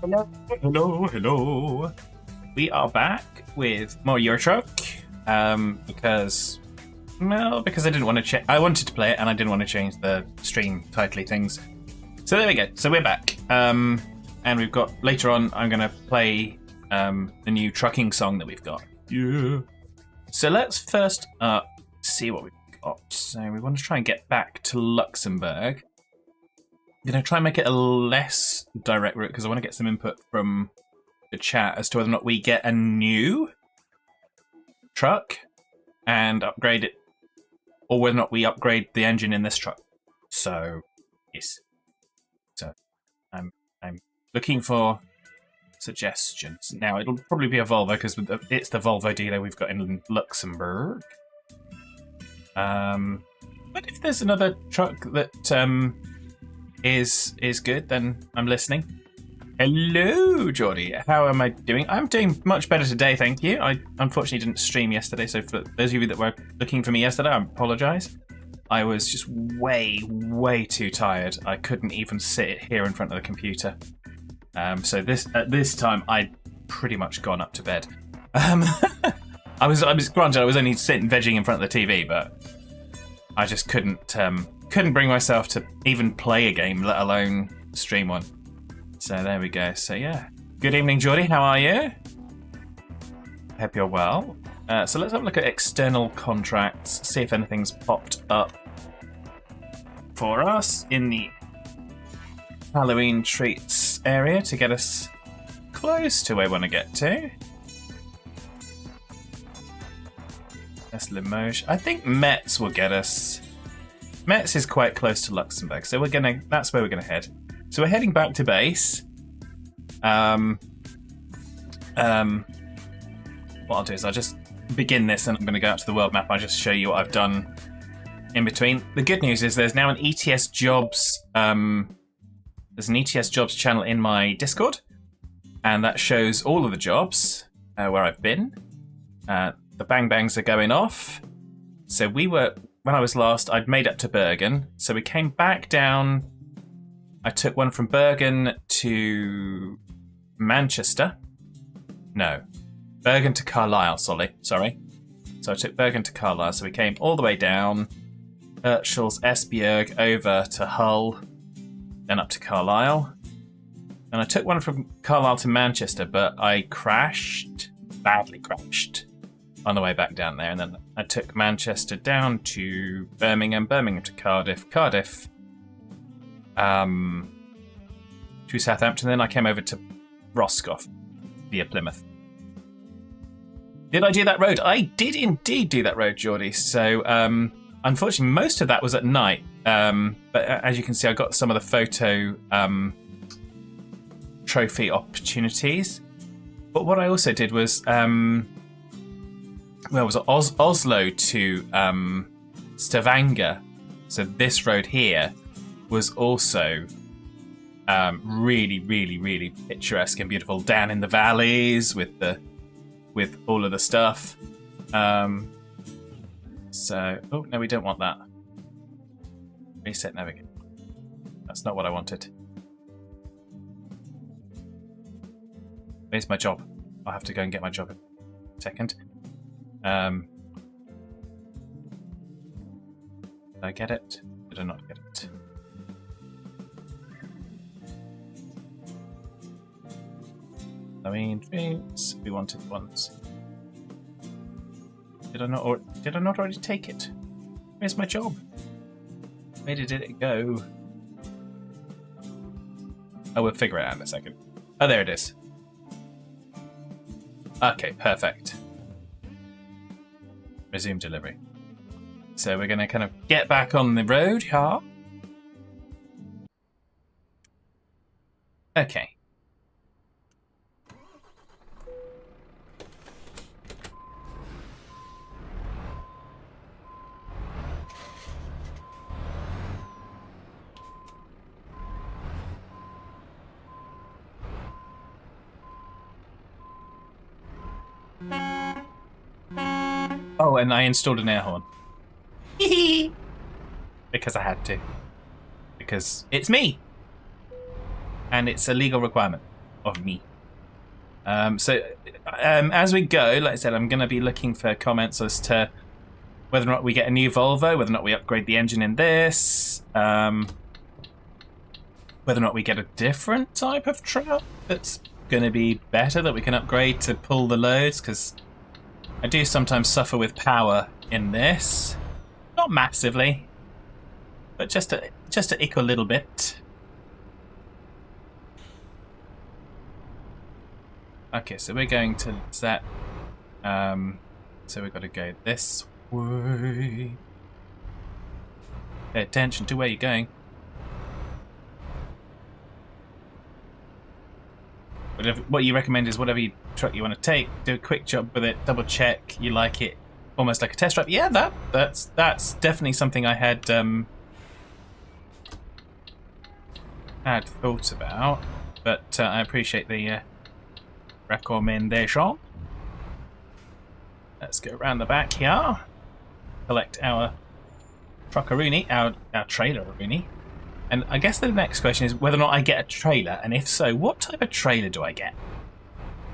Hello, hello, hello. We are back with more Euro Truck. Because I didn't want to I wanted to play it and I didn't want to change the stream titly things. So there we go. So we're back. And we've got later on. I'm gonna play the new trucking song that we've got. Yeah. So let's first see what we've got. So we want to try and get back to Luxembourg. I'm going to try and make it a less direct route because I want to get some input from the chat as to whether or not we get a new truck and upgrade it, or whether or not we upgrade the engine in this truck. So, yes. So, I'm looking for suggestions. Now, it'll probably be a Volvo because it's the Volvo dealer we've got in Luxembourg. But if there's another truck that is good, then I'm listening. Hello, Geordie. How am I doing? I'm doing much better today, thank you. I unfortunately didn't stream yesterday, so for those of you that were looking for me yesterday, I apologise. I was just way too tired. I couldn't even sit here in front of the computer. So at this time, I'd pretty much gone up to bed. I was granted I was only sitting vegging in front of the TV, but I just couldn't bring myself to even play a game, let alone stream one. So there we go. So yeah. Good evening, Geordie. How are you? I hope you're well. So let's have a look at external contracts, see if anything's popped up for us in the Halloween treats area to get us close to where we want to get to. That's Limoges. I think Metz will get us. Metz is quite close to Luxembourg, so that's where we're gonna head. So we're heading back to base. What I'll do is I'll just begin this and I'm gonna go out to the world map. I'll just show you what I've done in between. The good news is there's now an ETS jobs there's an ETS jobs channel in my Discord, and that shows all of the jobs where I've been. The bang bangs are going off. So when I was last, I'd made up to Bergen. So we came back down. I took one from Bergen to Manchester. No, Bergen to Carlisle, sorry. So I took Bergen to Carlisle. So we came all the way down, Urschels, Esbjerg, over to Hull, then up to Carlisle. And I took one from Carlisle to Manchester, but I badly crashed on the way back down there. And then I took Manchester down to Birmingham, Birmingham to Cardiff, Cardiff to Southampton. Then I came over to Roscoff via Plymouth. Did I do that road? I did indeed do that road, Geordie. So unfortunately, most of that was at night. But as you can see, I got some of the photo trophy opportunities. But what I also did was was it Oslo to Stavanger. So this road here was also really picturesque and beautiful down in the valleys with all of the stuff. So, oh no, we don't want that. Reset navigate. That's not what I wanted. Where's my job? I'll have to go and get my job in a second. Did I get it? Did I not get it? I mean, treats. We wanted ones. Did I not already take it? Where's my job? Where did it go? Oh, we'll figure it out in a second. Oh, there it is. Okay, perfect. Resume delivery. So we're going to kind of get back on the road, yeah? Okay. Oh, and I installed an air horn. Because I had to. Because it's me! And it's a legal requirement. of me. As we go, like I said, I'm going to be looking for comments as to whether or not we get a new Volvo, whether or not we upgrade the engine in this, whether or not we get a different type of truck that's going to be better, that we can upgrade to pull the loads, because I do sometimes suffer with power in this. Not massively, but just to equal a little bit. Okay, so we're going to that. So we've got to go this way. Pay attention to where you're going. What you recommend is whatever truck you want to take, do a quick job with it, double check you like it, almost like a test drive. Yeah, that's definitely something I had thought about, but I appreciate the recommendation. Let's go around the back here, collect our truckaroonie, our trailer-rooney. And I guess the next question is whether or not I get a trailer, and if so, what type of trailer do I get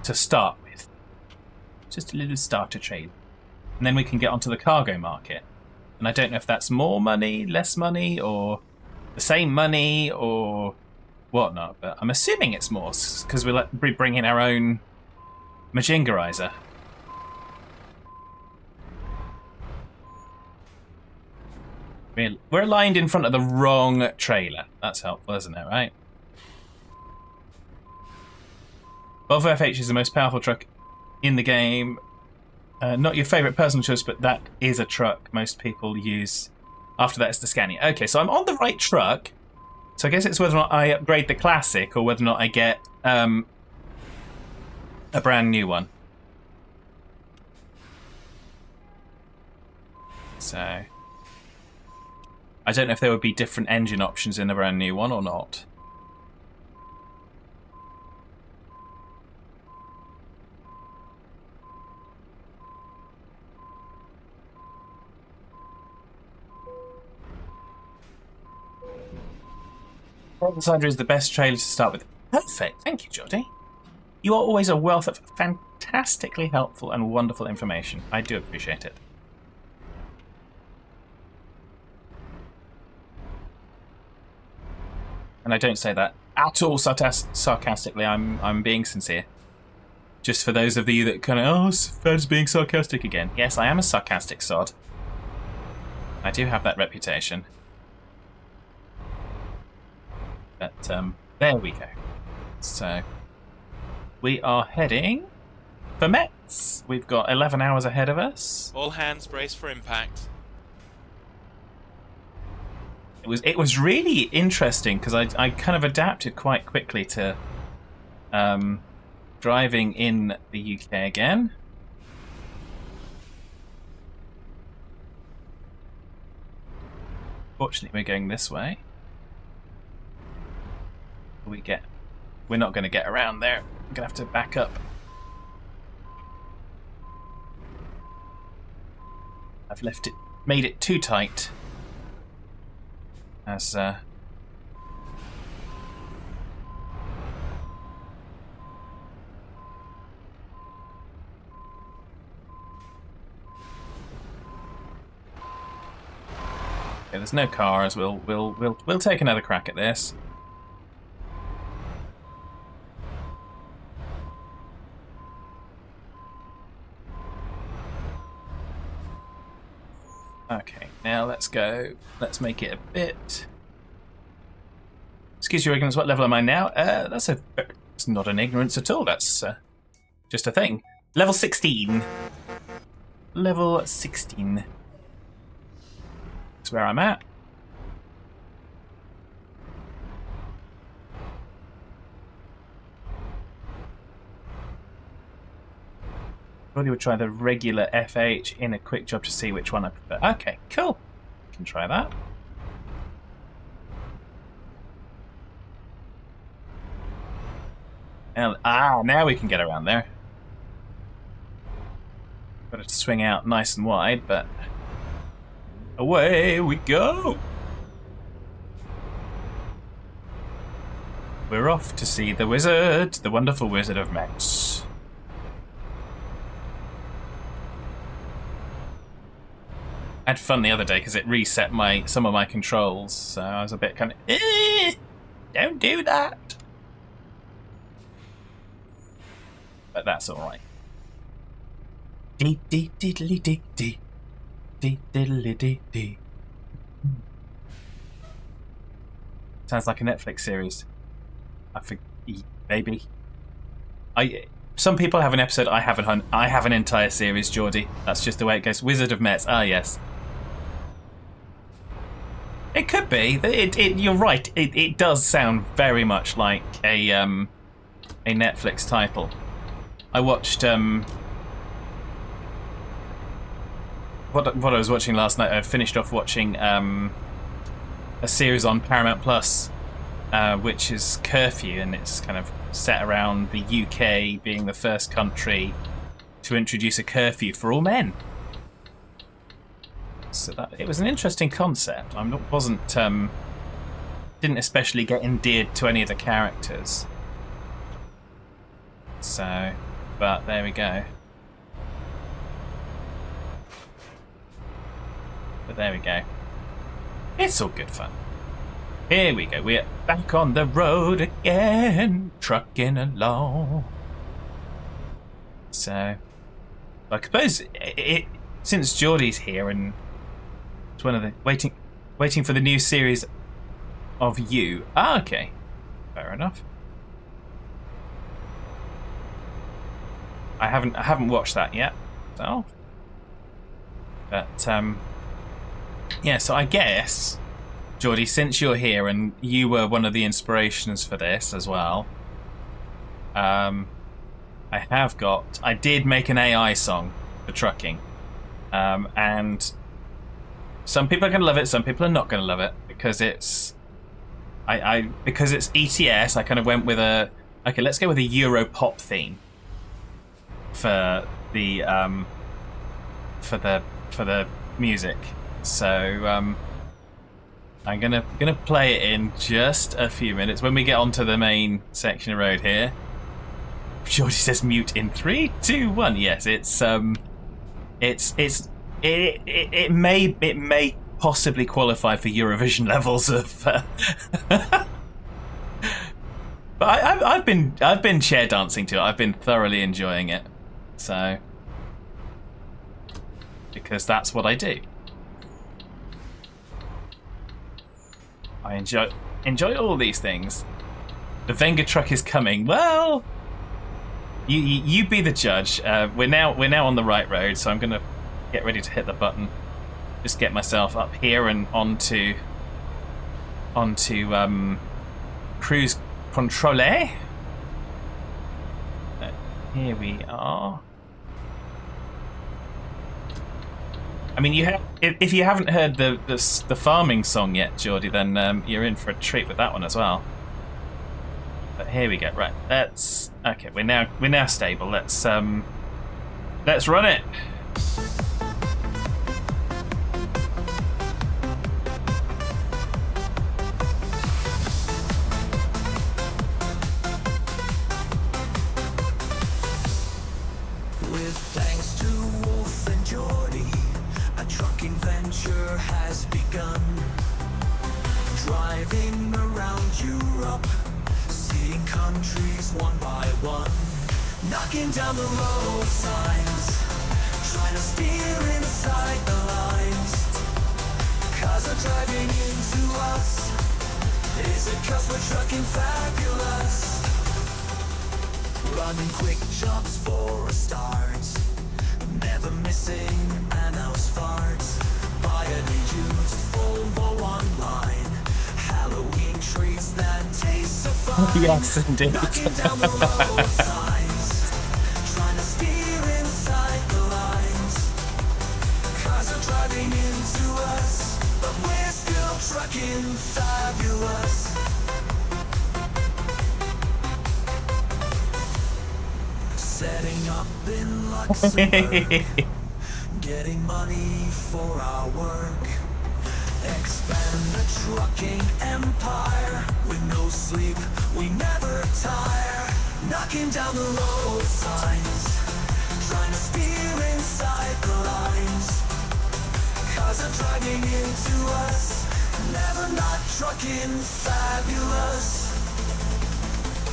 to start with? Just a little starter trailer. And then we can get onto the cargo market. And I don't know if that's more money, less money, or the same money, or whatnot, but I'm assuming it's more, because we'll be bringing our own Majingarizer. We're aligned in front of the wrong trailer. That's helpful, isn't it, right? Volvo FH is the most powerful truck in the game. Not your favourite personal choice, but that is a truck most people use. After that, it's the Scania. Okay, so I'm on the right truck. So I guess it's whether or not I upgrade the Classic or whether or not I get a brand new one. So I don't know if there would be different engine options in a brand new one or not. Cider is the best trailer to start with. Perfect. Thank you, Jodie. You are always a wealth of fantastically helpful and wonderful information. I do appreciate it. And I don't say that at all sarcastically. I'm being sincere. Just for those of you that kind of, oh, Fed's being sarcastic again. Yes, I am a sarcastic sod. I do have that reputation. But there we go. So we are heading for Metz. We've got 11 hours ahead of us. All hands brace for impact. It was really interesting because I kind of adapted quite quickly to driving in the UK again. Fortunately, we're going this way. We're not going to get around there. We're going to have to back up. I've made it too tight. As okay, there's no cars. We'll take another crack at this. Okay, now let's go. Let's make it a bit. Excuse your ignorance. What level am I now? It's not an ignorance at all. That's just a thing. Level 16. Level 16. That's where I'm at. Probably would try the regular FH in a quick job to see which one I prefer. Okay, cool. Can try that. Now we can get around there. Got to swing out nice and wide, but away we go. We're off to see the wizard, the wonderful Wizard of Metz. I had fun the other day because it reset some of my controls, so I was a bit kind of, don't do that. But that's all right. Dee dee diddly dee dee, dee diddly dee dee. Sounds like a Netflix series. I think maybe. Some people have an episode. I have an entire series, Geordie. That's just the way it goes. Wizard of Metz. Ah, yes. It could be. You're right. It does sound very much like a Netflix title. I watched what I was watching last night. I finished off watching a series on Paramount Plus, which is Curfew, and it's kind of set around the UK being the first country to introduce a curfew for all men. So it was an interesting concept. Didn't especially get endeared to any of the characters. So, but there we go. But there we go. It's all good fun. Here we go. We're back on the road again, trucking along. So, I suppose since Geordie's here and it's one of the waiting for the new series of You. Ah, okay, fair enough. I haven't watched that yet, so. But yeah. So I guess, Geordie, since you're here and you were one of the inspirations for this as well, I did make an AI song for trucking, and some people are going to love it, some people are not going to love it because it's because it's ETS. I kind of went with okay, let's go with a Euro pop theme for the music. So I'm gonna play it in just a few minutes when we get onto the main section of road here. Geordie says mute in 3, 2, 1. Yes, it may possibly qualify for Eurovision levels of. But I've been chair dancing to it. I've been thoroughly enjoying it. So because that's what I do. I enjoy all these things. The Venga truck is coming. Well, you be the judge. We're now on the right road, so I'm gonna get ready to hit the button. Just get myself up here and onto cruise control. Here we are. I mean, if you haven't heard the farming song yet, Geordie, then you're in for a treat with that one as well. But here we go. Right, okay. We're now stable. Let's run it. With thanks to Wolf and Geordie, a trucking venture has begun. Driving around Europe, seeing countries one by one, knocking down the road signs, trying to steer inside the lines. Cars are driving into us. Is it 'cause we're trucking fabulous? Running quick jobs for a start, never missing an hour's fart. Buy a used Volvo online, Halloween treats that taste so fine. Yes, indeed. Knocking down the road signs, trying to steer inside the lines. Cars are driving into us, but we're still trucking fabulous. Setting up in Luxembourg, getting money for our work. Expand the trucking empire. With no sleep, we never tire. Knocking down the road signs, trying to steer inside the lines. Cars are driving into us, never not trucking fabulous.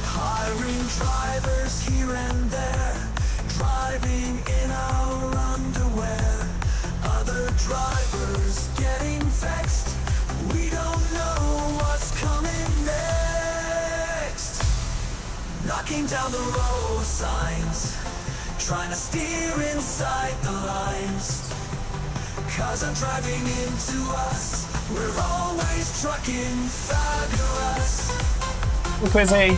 Hiring drivers here and there, driving in our underwear. Other drivers getting vexed, we don't know what's coming next. Knocking down the road signs, trying to steer inside the lines. Cars are driving into us, we're always trucking fabulous. Quizzy.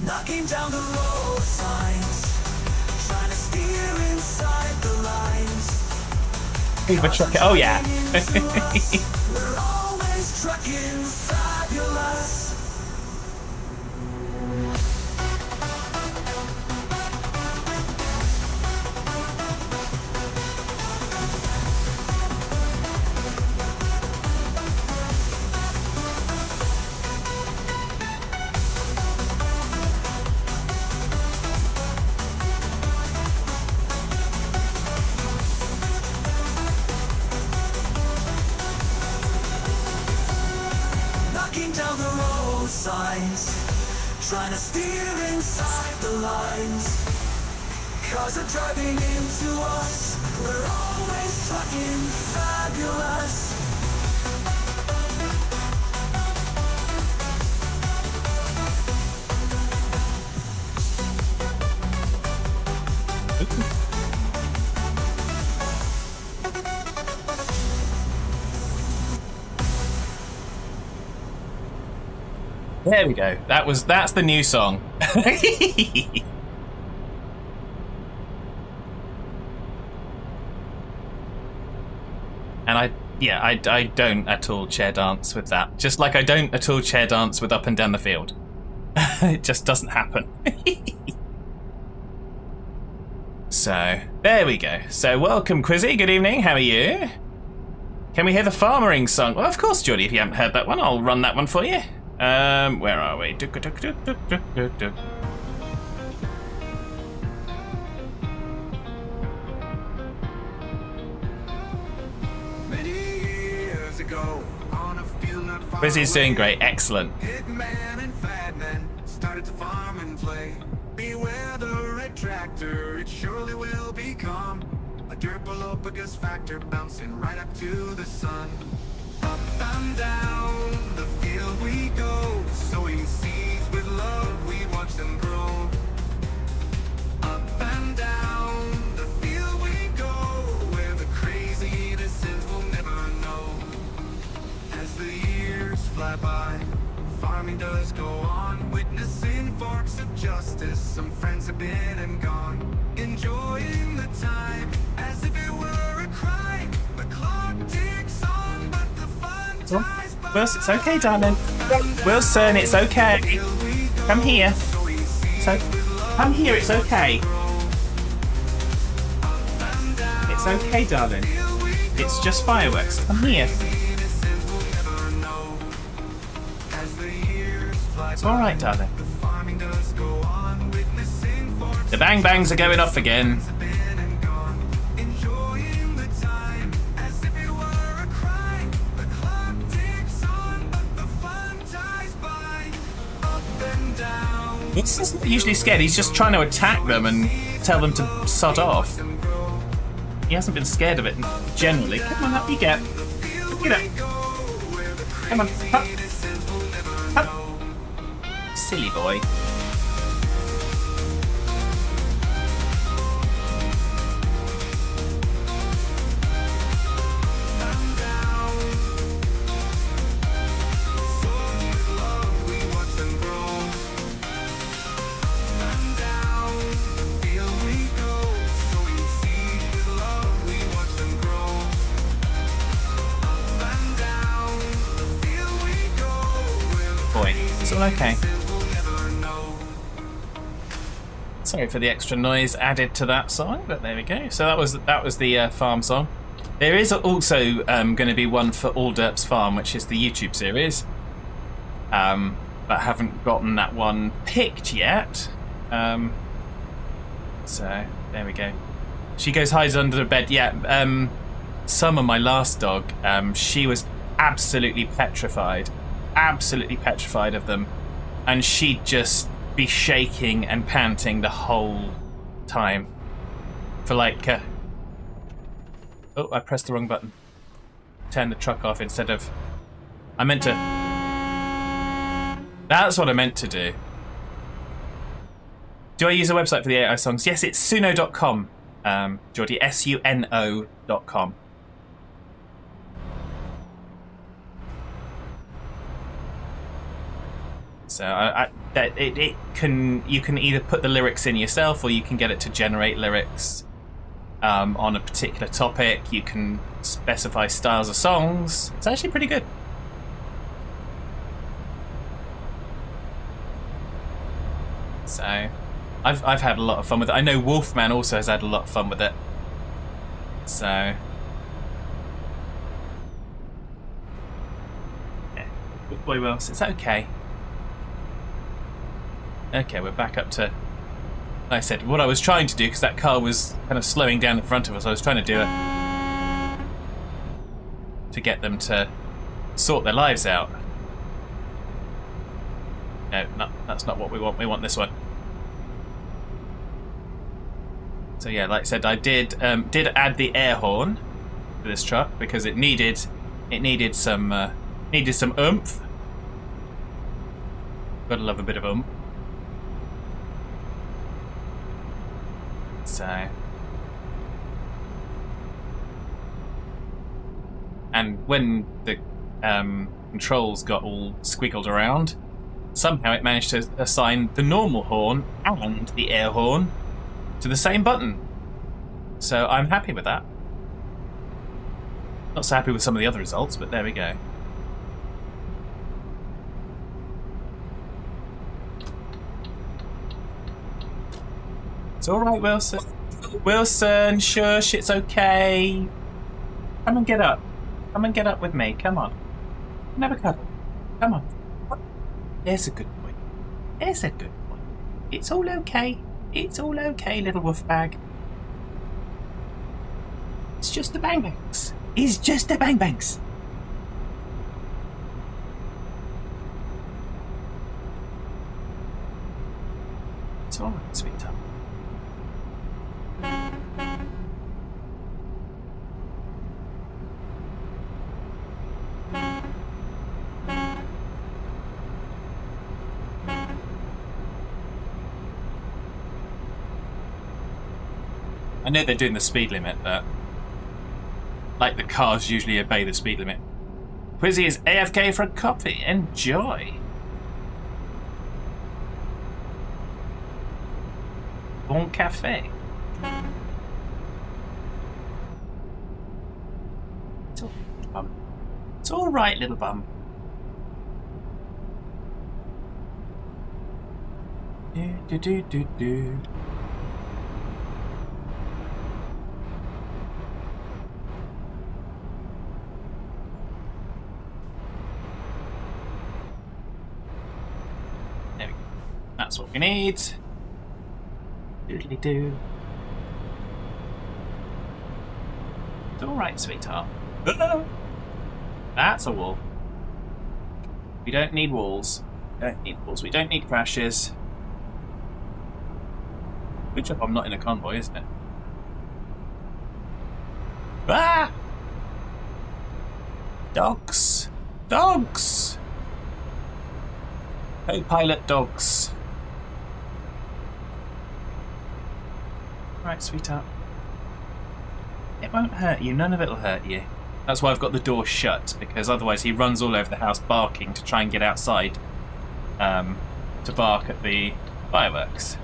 Knocking down the road signs, trying to steer inside the lines. Even truck it. Oh yeah. We're always trucking fabulous. Knocking down the road signs, trying to steer inside the lines. Cars are driving into us, we're always trucking fabulous. There we go. That's the new song. And I don't at all chair dance with that. Just like I don't at all chair dance with Up and Down the Field. It just doesn't happen. So, there we go. So, welcome, Quizzy. Good evening. How are you? Can we hear the farmering song? Well, of course, Geordie. If you haven't heard that one, I'll run that one for you. Where are we? Many years ago, on a field not far Quizzy's doing away, great. Excellent. Hitman and Fatman started to farm and play. Beware the red tractor, it surely will become a Derpalophagus factor, bouncing right up to the sun. Up and down the field we go, sowing seeds with love, we watch them grow. Up and down the field we go, where the crazy innocent will never know. As the years fly by, farming does go on, witnessing forks of justice. Some friends have been and gone, enjoying the time as if it were a crime. The clock ticks on, but the fun ties by. Wilson, it's okay, darling. Wilson, it's okay. Come here. So, come here, it's okay. It's okay, darling. It's just fireworks. Come here. It's alright, darling. The bang bangs are going off again. He's not usually scared. He's just trying to attack them and tell them to sod off. He hasn't been scared of it generally. Come on, up you get. Get up. Come on, up. Up. Silly boy. Boy, it's all okay. Sorry for the extra noise added to that song, but there we go. So that was the farm song. There is also going to be one for All Derp's Farm, which is the YouTube series. But haven't gotten that one picked yet. So there we go. She goes hides under the bed. Yeah. Summer, my last dog, she was absolutely petrified of them, and she'd just be shaking and panting the whole time for like oh, I pressed the wrong button. Turn the truck off instead of I meant to. That's what I meant to do. Do I use a website for the AI songs? Yes, it's suno.com. Geordie, suno.com. So you can either put the lyrics in yourself, or you can get it to generate lyrics on a particular topic. You can specify styles of songs. It's actually pretty good. So I've had a lot of fun with it. I know Wolfman also has had a lot of fun with it. So yeah. Good boy, Wells. It's okay. Okay, we're back up to, like I said, what I was trying to do, because that car was kind of slowing down in front of us, I was trying to do it to get them to sort their lives out. No, that's not what we want. We want this one. So yeah, like I said, I did add the air horn to this truck because it needed some oomph. Gotta love a bit of oomph. So, and when the controls got all squiggled around, somehow it managed to assign the normal horn and the air horn to the same button. So I'm happy with that. Not so happy with some of the other results, but there we go. It's alright, Wilson. Wilson, shush, it's okay. Come and get up. Come and get up with me, come on. Never cuddle. Come on. There's a good boy. There's a good boy. It's all okay. It's all okay, little wolf bag. It's just the bang bangs. It's just the bang bangs. It's alright, sweetheart. I know they're doing the speed limit, but like the cars usually obey the speed limit. Quizzy is AFK for a coffee. Enjoy. Bon café. It's all right, bum. It's all right, little bum. Do do do do. That's what we need. Doodly doo. It's alright, sweetheart. That's a wall. We don't need walls. We don't need walls. We don't need crashes. Good job I'm not in a convoy, isn't it? Ah! Dogs! Dogs! Co-pilot dogs. Right, sweetheart. It won't hurt you. None of it will hurt you. That's why I've got the door shut, because otherwise he runs all over the house barking to try and get outside to bark at the fireworks.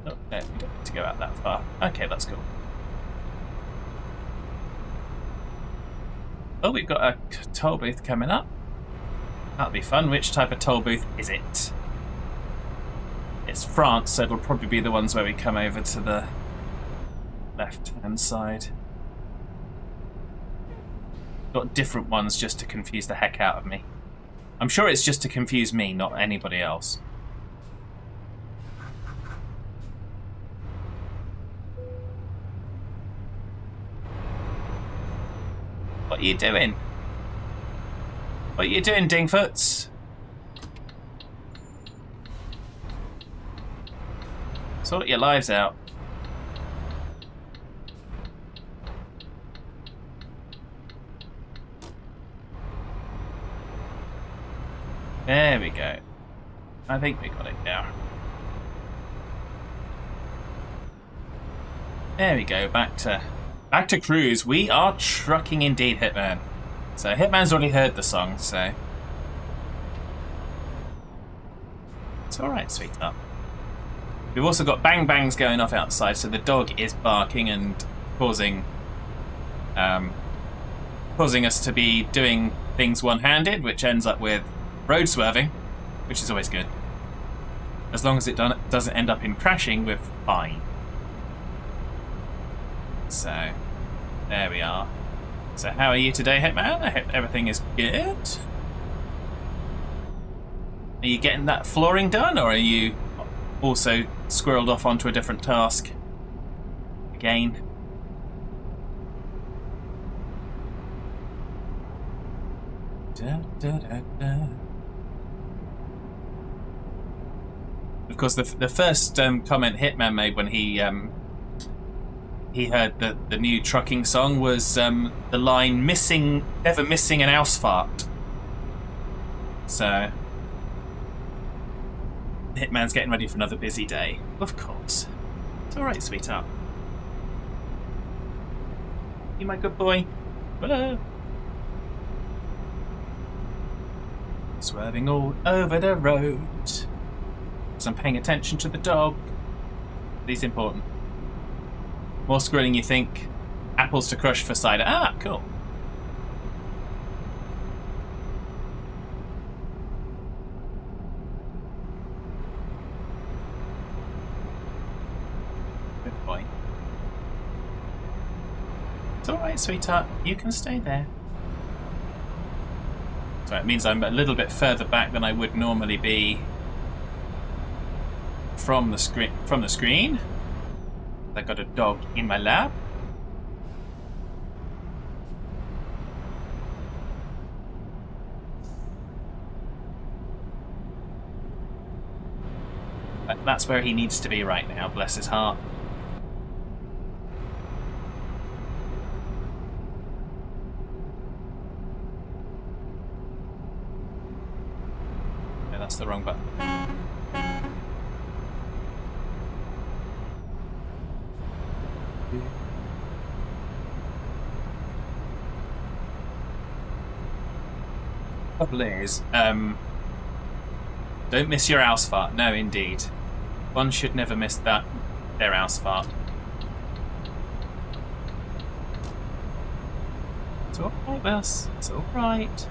Oh, no, we don't need to go out that far. Okay, that's cool. Oh, we've got a toll booth coming up. That'll be fun. Which type of toll booth is it? It's France, so it'll probably be the ones where we come over to the left-hand side. Got different ones just to confuse the heck out of me. I'm sure it's just to confuse me, not anybody else. What are you doing? What are you doing, Dingfoots? Sort your lives out. There we go. I think we got it now. There we go. Back to cruise. We are trucking indeed, Hitman. So Hitman's already heard the song, so it's all right, sweetheart. We've also got bang bangs going off outside, so the dog is barking and causing us to be doing things one-handed, which ends up with road swerving, which is always good. As long as it doesn't end up in crashing, we're fine. So, there we are. So how are you today, Hitman? I hope everything is good. Are you getting that flooring done, or are you also squirreled off onto a different task again? Da, da, da, da. Of course, the first comment Hitman made when he heard the new trucking song was the line "never missing an house fart." So Hitman's getting ready for another busy day. Of course. It's alright, sweetheart. You my good boy. Hello. Swerving all over the road. Because I'm paying attention to the dog. He's important. More squirreling you think. Apples to crush for cider. Ah, cool. Good boy. It's alright, sweetheart. You can stay there. So it means I'm a little bit further back than I would normally be from the screen. I got a dog in my lap. That's where he needs to be right now, bless his heart. No, that's the wrong button. Trouble is, don't miss your house fart. No, indeed. One should never miss their house fart. It's alright, Bus. It's alright.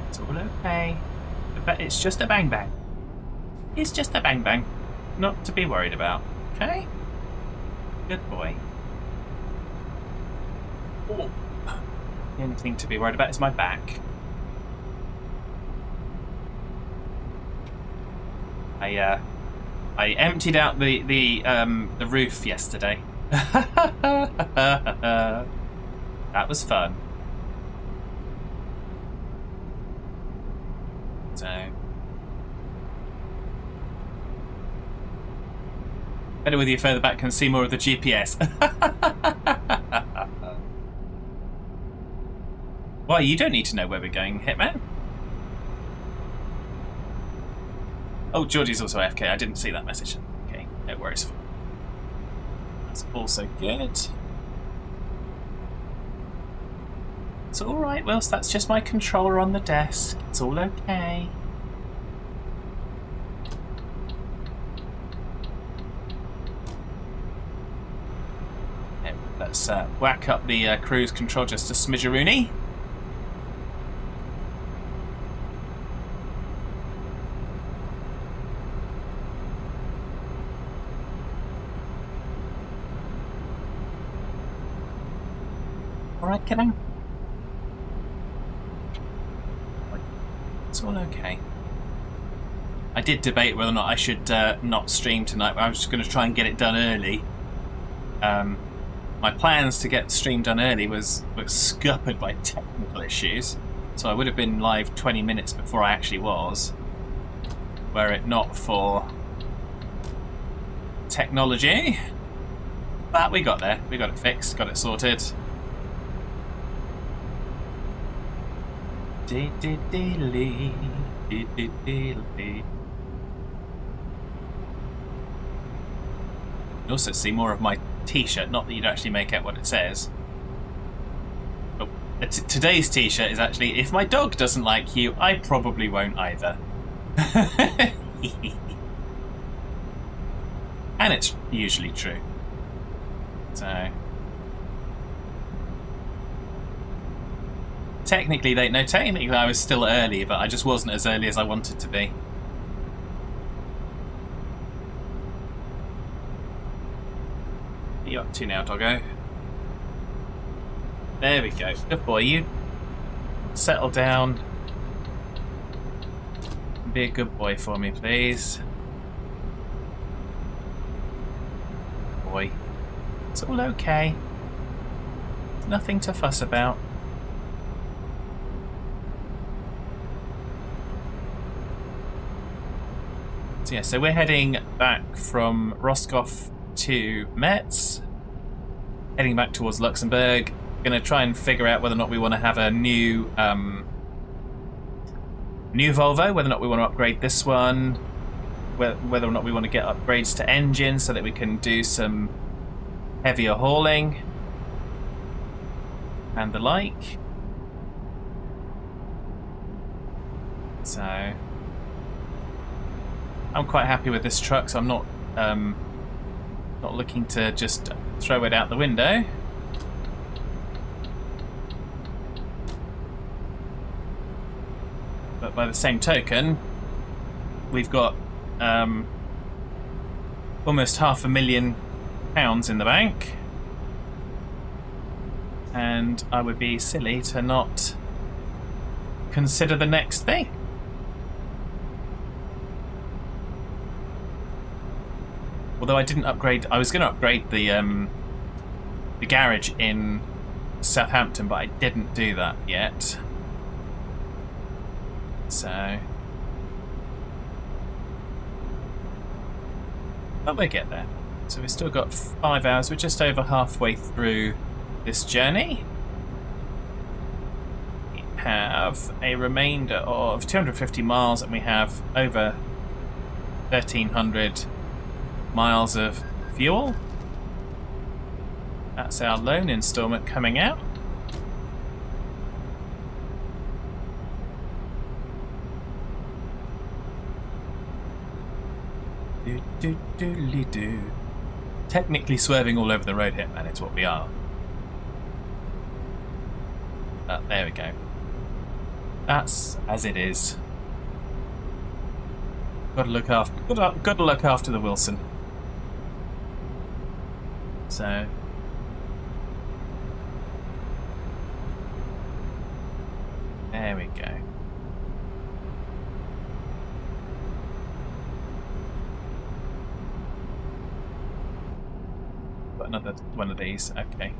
It's all okay. But it's just a bang bang. It's just a bang bang. Not to be worried about. Okay? Good boy. Oh. The only thing to be worried about is my back. I emptied out the roof yesterday. That was fun. So better with you further back can see more of the GPS. Why, you don't need to know where we're going, Hitman. Oh, Georgie's also AFK. I didn't see that message. Okay, no worries. That's also good. It's alright, Wills. That's just my controller on the desk. It's all okay. Yeah, let's whack up the cruise control just a smidgeroony. alright, kiddo? It's all okay. I did debate whether or not I should not stream tonight, but I was just going to try and get it done early. My plans to get the stream done early were scuppered by technical issues, so I would have been live 20 minutes before I actually was, were it not for technology. But we got there. We got it fixed, got it sorted. You also see more of my t-shirt, not that you'd actually make out what it says. But today's t-shirt is actually, if my dog doesn't like you, I probably won't either. And it's usually true. So technically I was still early, but I just wasn't as early as I wanted to be. What are you up to now, doggo? There we go. Good boy. You settle down. Be a good boy for me, please. Boy. It's all okay. There's nothing to fuss about. So yeah, so we're heading back from Roscoff to Metz, heading back towards Luxembourg. Going to try and figure out whether or not we want to have a new Volvo, whether or not we want to upgrade this one, whether or not we want to get upgrades to engine so that we can do some heavier hauling and the like. So I'm quite happy with this truck, so I'm not looking to just throw it out the window. But by the same token, we've got almost £500,000 in the bank, and I would be silly to not consider the next thing. Although I didn't upgrade, I was going to upgrade the garage in Southampton, but I didn't do that yet. So, but we'll get there. So we've still got 5 hours. We're just over halfway through this journey. We have a remainder of 250 miles, and we have over 1,300 miles of fuel. That's our loan instalment coming out. Do. Technically swerving all over the road here, man, it's what we are. But there we go. That's as it is. Gotta look after the Wilson. So there we go. Got another one of these. Okay.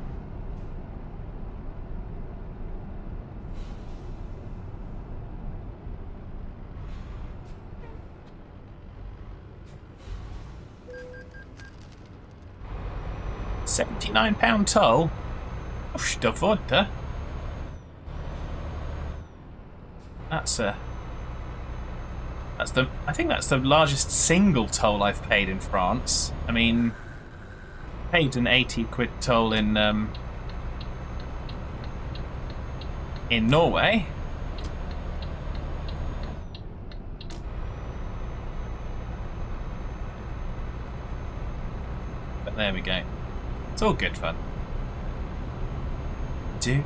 £79 toll? Uff, da vodda. I think that's the largest single toll I've paid in France. I mean, paid an 80 quid toll in Norway. But there we go. It's all good fun. Do.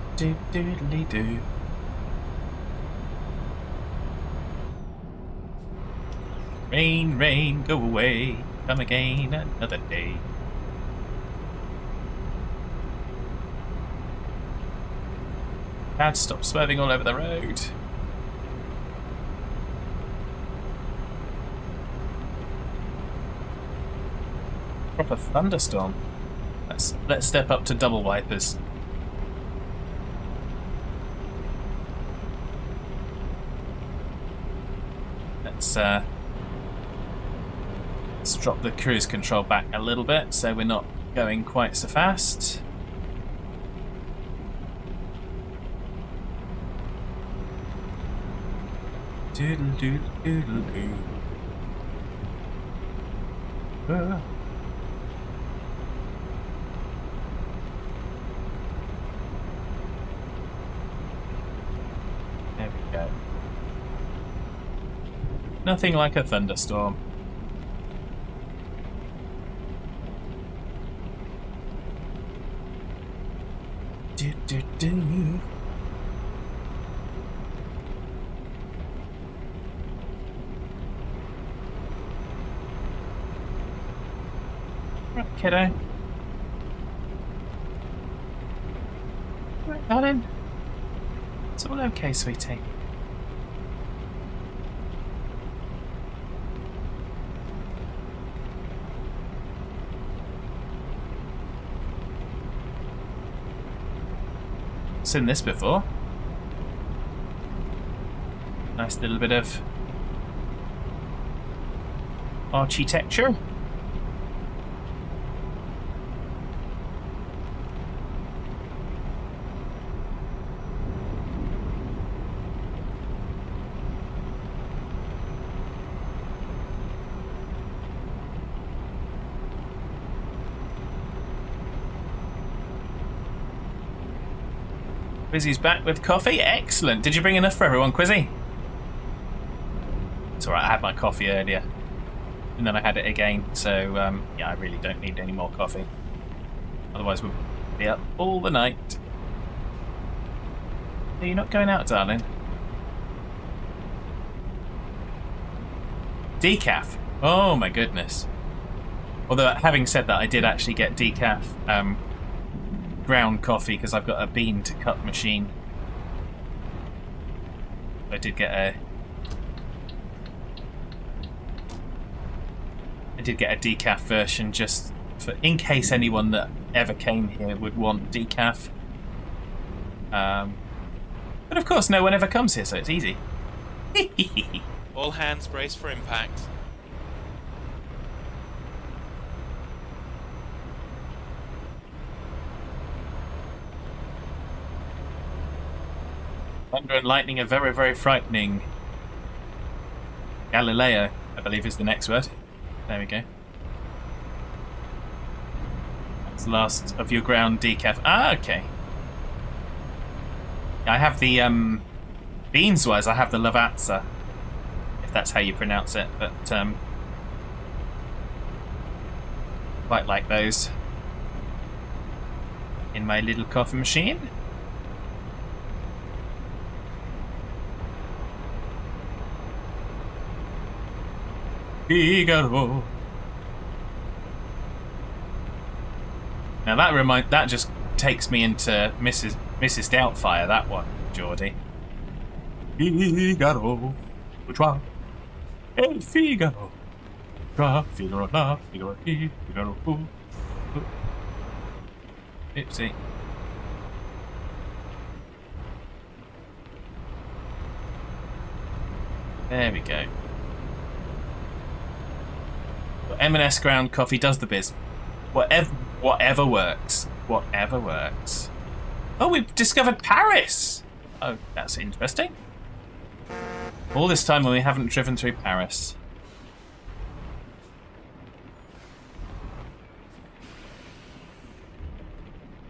Rain, rain, go away. Come again another day. Dad, stop swerving all over the road. Proper thunderstorm. Let's step up to double wipers. Let's drop the cruise control back a little bit so we're not going quite so fast. Doodle doodle doodle doo. There we go. Nothing like a thunderstorm. Do do do. Right, kiddo. Right, darling. It's all okay, sweetie. Seen this before. Nice little bit of architecture. Quizzy's back with coffee. Excellent. Did you bring enough for everyone, Quizzy? It's alright, I had my coffee earlier. And then I had it again. So, yeah, I really don't need any more coffee. Otherwise, we'll be up all the night. Are you not going out, darling? Decaf. Oh, my goodness. Although, having said that, I did actually get decaf ground coffee because I've got a bean to cup machine. I did get a decaf version just for in case anyone that ever came here would want decaf. But of course no one ever comes here, so it's easy. All hands brace for impact. Thunder and lightning are very, very frightening. Galileo, I believe, is the next word. There we go. That's the last of your ground decaf. Ah, okay. I have the, beans-wise, I have the Lavazza, if that's how you pronounce it, but, quite like those in my little coffee machine. Figaro. Now that just takes me into Mrs. Doubtfire, that one, Geordie. Figaro, toi, el Figaro, toi, Figaro la, Figaro qui, Figaro who. Oopsie. There we go. M&S ground coffee does the biz. Whatever works. Whatever works. Oh, we've discovered Paris! Oh, that's interesting. All this time when we haven't driven through Paris.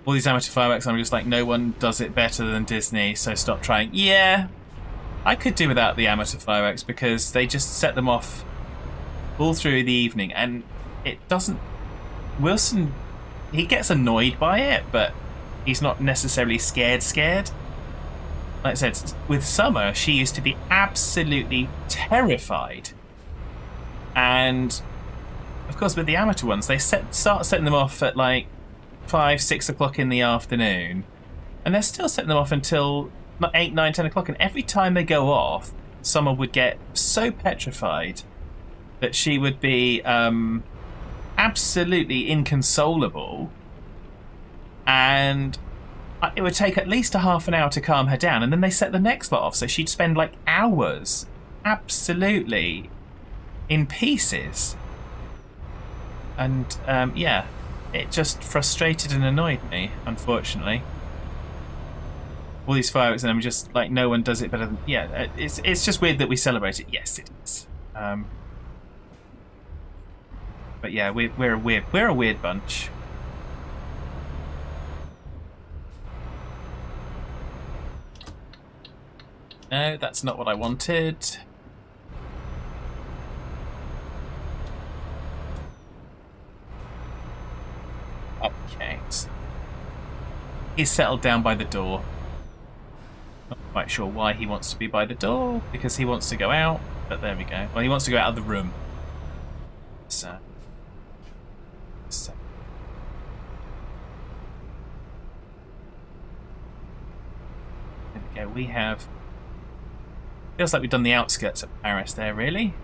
All these amateur fireworks, I'm just like, no one does it better than Disney, so stop trying. Yeah, I could do without the amateur fireworks because they just set them off all through the evening, and it doesn't... Wilson, he gets annoyed by it, but he's not necessarily scared. Like I said, with Summer, she used to be absolutely terrified. And, of course, with the amateur ones, they start setting them off at like 5-6 o'clock in the afternoon, and they're still setting them off until 8, 9, 10 o'clock, and every time they go off, someone would get so petrified that she would be absolutely inconsolable, and it would take at least a half an hour to calm her down, and then they set the next lot off, so she'd spend like hours absolutely in pieces. And yeah, it just frustrated and annoyed me, unfortunately. All these fireworks, and I'm just like, no one does it better than... Yeah, it's just weird that we celebrate it. Yes, it is. But yeah, we're a weird bunch. No, that's not what I wanted. Okay. He's settled down by the door. Not quite sure why he wants to be by the door, because he wants to go out, but there we go. Well, he wants to go out of the room. So. There we go. We have... Feels like we've done the outskirts of Paris there, really.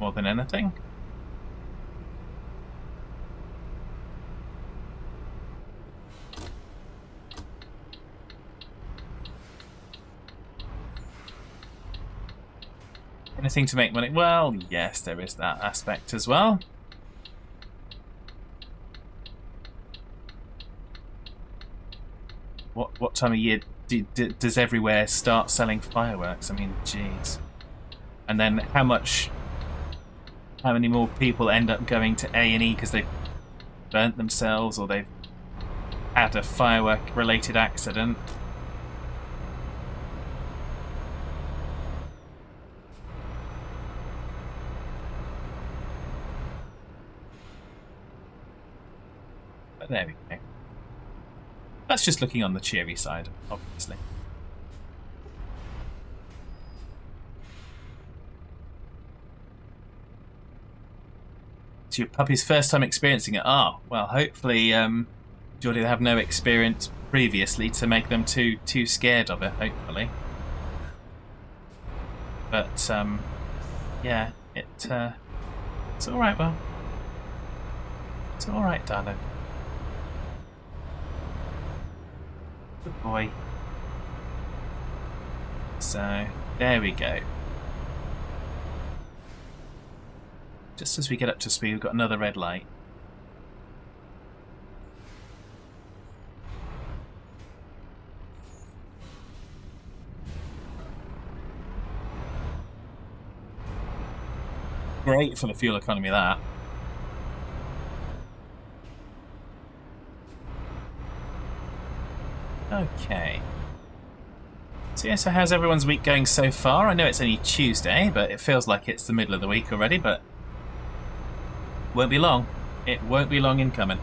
More than anything. Anything to make money? Well, yes, there is that aspect as well. What time of year does everywhere start selling fireworks? I mean, jeez. And then how many more people end up going to A&E because they've burnt themselves or they've had a firework-related accident? But there we go. That's just looking on the cheery side, obviously. It's your puppy's first time experiencing it. Ah, well, hopefully, Geordie, they have no experience previously to make them too scared of it. Hopefully, but yeah, it's all right. Well, it's all right, darling. Good boy. So, there we go. Just as we get up to speed, we've got another red light. Great for the fuel economy, that. Okay. So yeah, so how's everyone's week going so far? I know it's only Tuesday, but it feels like it's the middle of the week already, but won't be long. It won't be long in coming.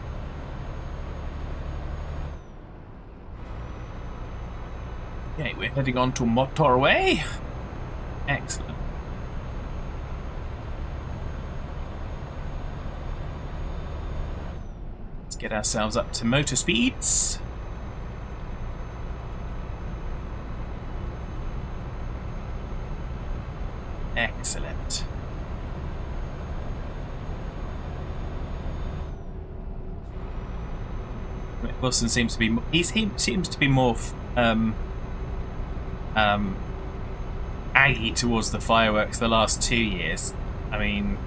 Okay, we're heading on to motorway. Excellent. Let's get ourselves up to motor speeds. Excellent. Wilson seems to be more aggy towards the fireworks the last 2 years. I mean,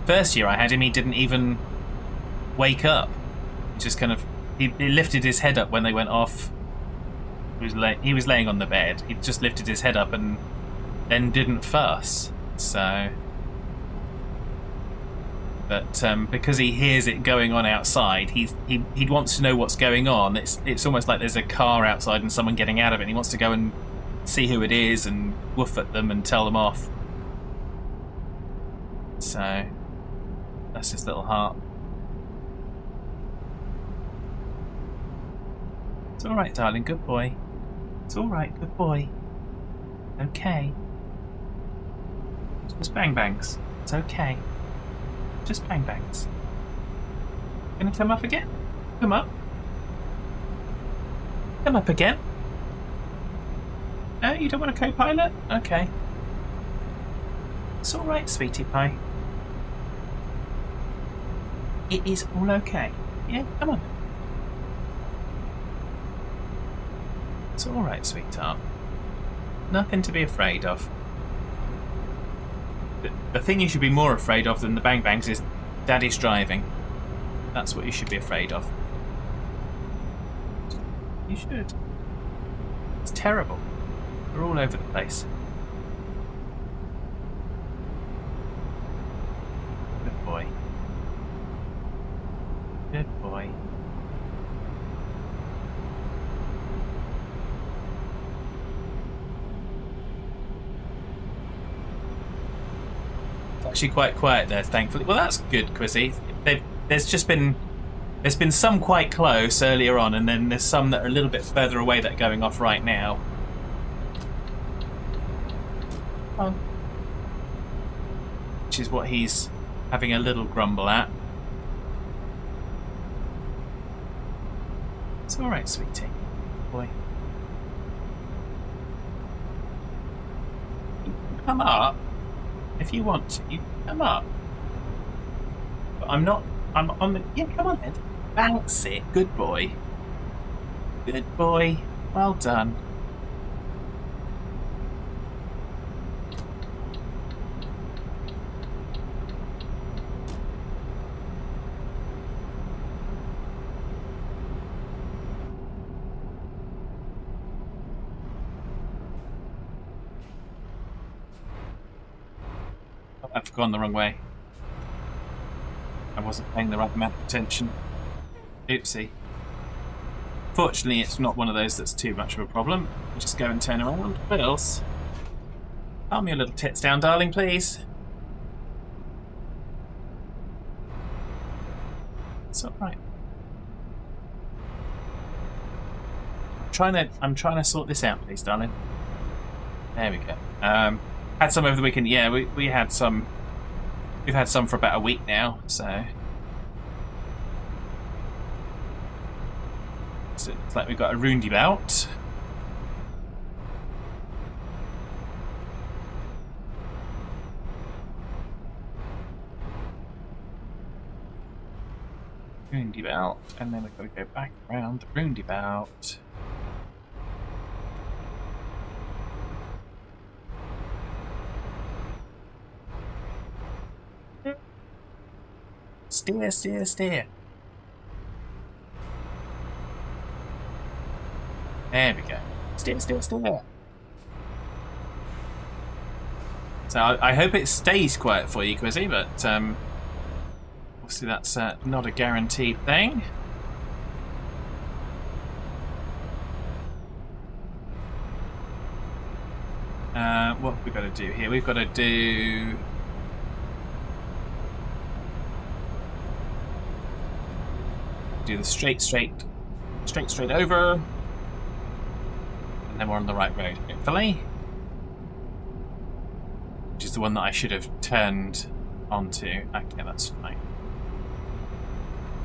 first year I had him, he didn't even wake up. He just kind of he lifted his head up when they went off. He was laying on the bed. He just lifted his head up and then didn't fuss. So, but because he hears it going on outside, he wants to know what's going on. It's almost like there's a car outside and someone getting out of it. And he wants to go and see who it is and woof at them and tell them off. So that's his little heart. It's all right, darling. Good boy. It's all right. Good boy. Okay. Just bang bangs. It's okay. Just bang bangs. Gonna come up again? Come up. Come up again. Oh, you don't want a co-pilot? Okay. It's alright, sweetie pie. It is all okay. Yeah, come on. It's alright, sweetheart. Nothing to be afraid of. The thing you should be more afraid of than the bang bangs is Daddy's driving. That's what you should be afraid of. You should. It's terrible. They're all over the place. Good boy. Good boy. It's actually quite quiet there, thankfully. Well, that's good, Quizzy. There's been some quite close earlier on, and then there's some that are a little bit further away that are going off right now. Oh. Which is what he's having a little grumble at. It's alright, sweetie. Boy. You can come up if you want to. You can come up. But I'm not. I'm on the. Yeah, come on then. Bounce it. Good boy. Good boy. Well done. I've gone the wrong way. I wasn't paying the right amount of attention. Oopsie. Fortunately, it's not one of those that's too much of a problem. Just go and turn around. What else? Calm your little tits down, darling, please. It's alright. I'm trying to sort this out, please, darling. There we go. Had some over the weekend. Yeah, we had some. We've had some for about a week now, so it's like we've got a roundabout. Roundabout, and then we've got to go back around the roundabout. Steer, steer, steer. There we go. Steer, steer, steer. So I hope it stays quiet for you, Quizzy, but obviously that's not a guaranteed thing. What have we got to do here? We've got to do... the straight over, and then we're on the right road, hopefully. Which is the one that I should have turned onto. Okay, that's fine.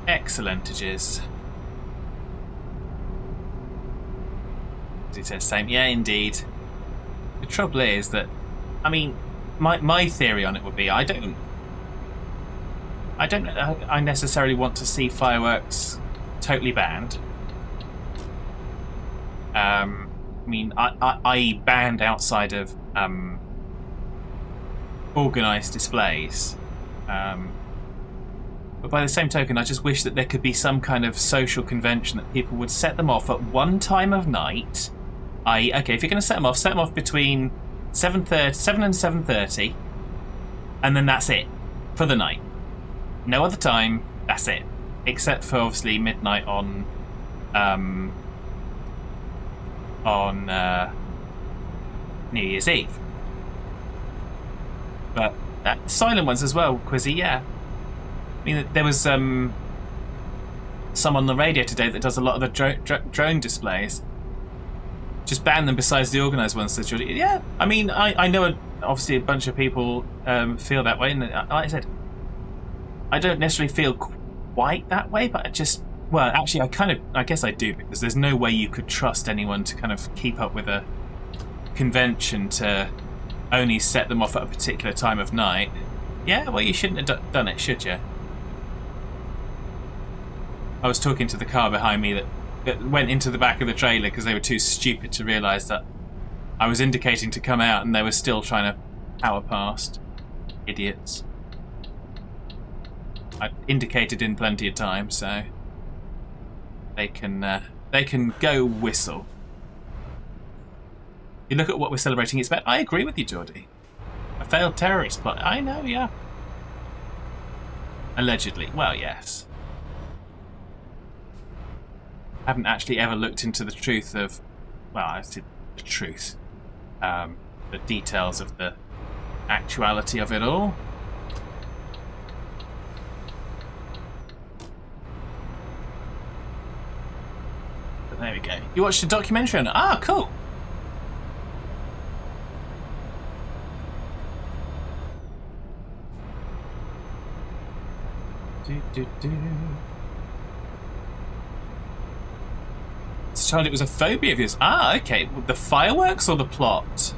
Excellent, it is. It says same. Yeah, indeed. The trouble is that, I mean, my theory on it would be I don't I necessarily want to see fireworks totally banned. I mean, I banned outside of organised displays. But by the same token, I just wish that there could be some kind of social convention that people would set them off at one time of night. Okay, if you're going to set them off between 7 and 7:30, and then that's it for the night. No other time, that's it. Except for obviously midnight on New Year's Eve. But silent ones as well, Quizzy, yeah. I mean, there was some on the radio today that does a lot of the drone displays. Just ban them besides the organised ones. So yeah, I mean, I know obviously a bunch of people feel that way, and like I said, I don't necessarily feel quite that way, but well, actually, I guess I do, because there's no way you could trust anyone to kind of keep up with a convention to only set them off at a particular time of night. Yeah, well, you shouldn't have done it, should you? I was talking to the car behind me that went into the back of the trailer because they were too stupid to realise that I was indicating to come out and they were still trying to power past. Idiots. I indicated in plenty of time, so they can go whistle. You look at what we're celebrating, it's bad. I agree with you, Geordie. A failed terrorist plot. I know, yeah. Allegedly. Well, yes. I haven't actually ever looked into the truth of... Well, I said the truth. The details of the actuality of it all. But there we go. You watched a documentary on it? Ah, cool. Child, it was a phobia of yours. Ah, okay. The fireworks or the plot?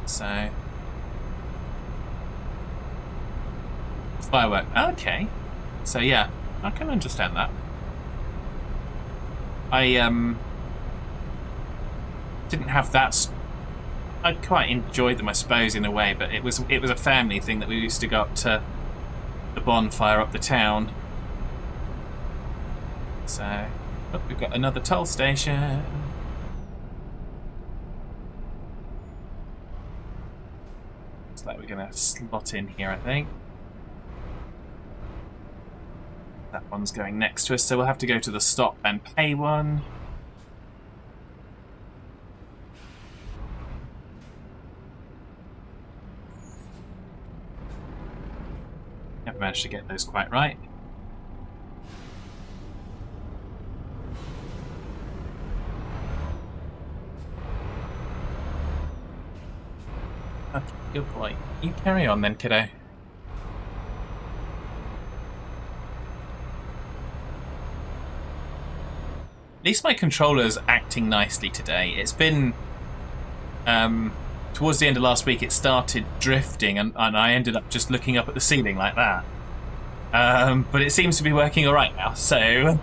So... Firework. Okay. So, yeah. I can understand that. I, didn't have that... I quite enjoyed them, I suppose, in a way, but it was a family thing that we used to go up to the bonfire up the town. So, look, we've got another toll station. Looks like we're going to slot in here, I think. That one's going next to us, so we'll have to go to the stop and pay one. Never managed to get those quite right. Okay, good boy. You carry on then, kiddo. At least my controller's acting nicely today. It's been... towards the end of last week, it started drifting, and I ended up just looking up at the ceiling like that. But it seems to be working all right now, so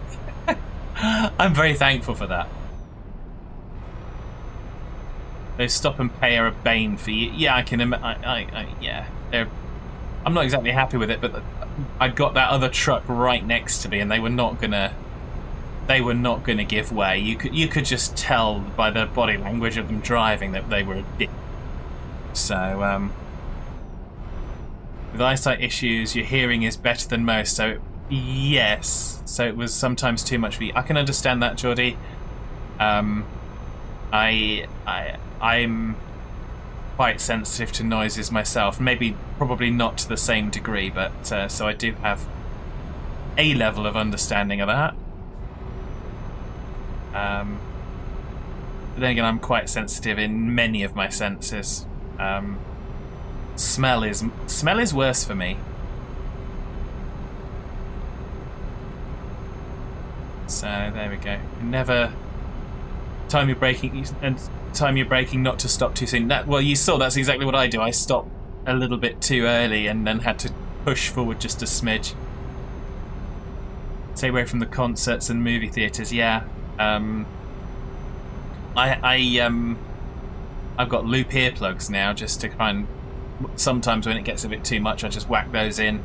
I'm very thankful for that. Those stop and pay are a bane for you. Yeah, I can. Yeah, I'm not exactly happy with it, but I got that other truck right next to me, and they were not gonna give way. You could just tell by the body language of them driving that they were a dick. So, with eyesight issues, your hearing is better than most. So, yes. So it was sometimes too much for you. I can understand that, Geordie. I'm quite sensitive to noises myself. Probably not to the same degree, but so I do have a level of understanding of that. But then again, I'm quite sensitive in many of my senses. Smell is worse for me. So there we go. Never time you're braking not to stop too soon. Well, you saw that's exactly what I do. I stop a little bit too early and then had to push forward just a smidge. Stay away from the concerts and movie theatres. Yeah. I've got loop earplugs now just to kind of, sometimes when it gets a bit too much I just whack those in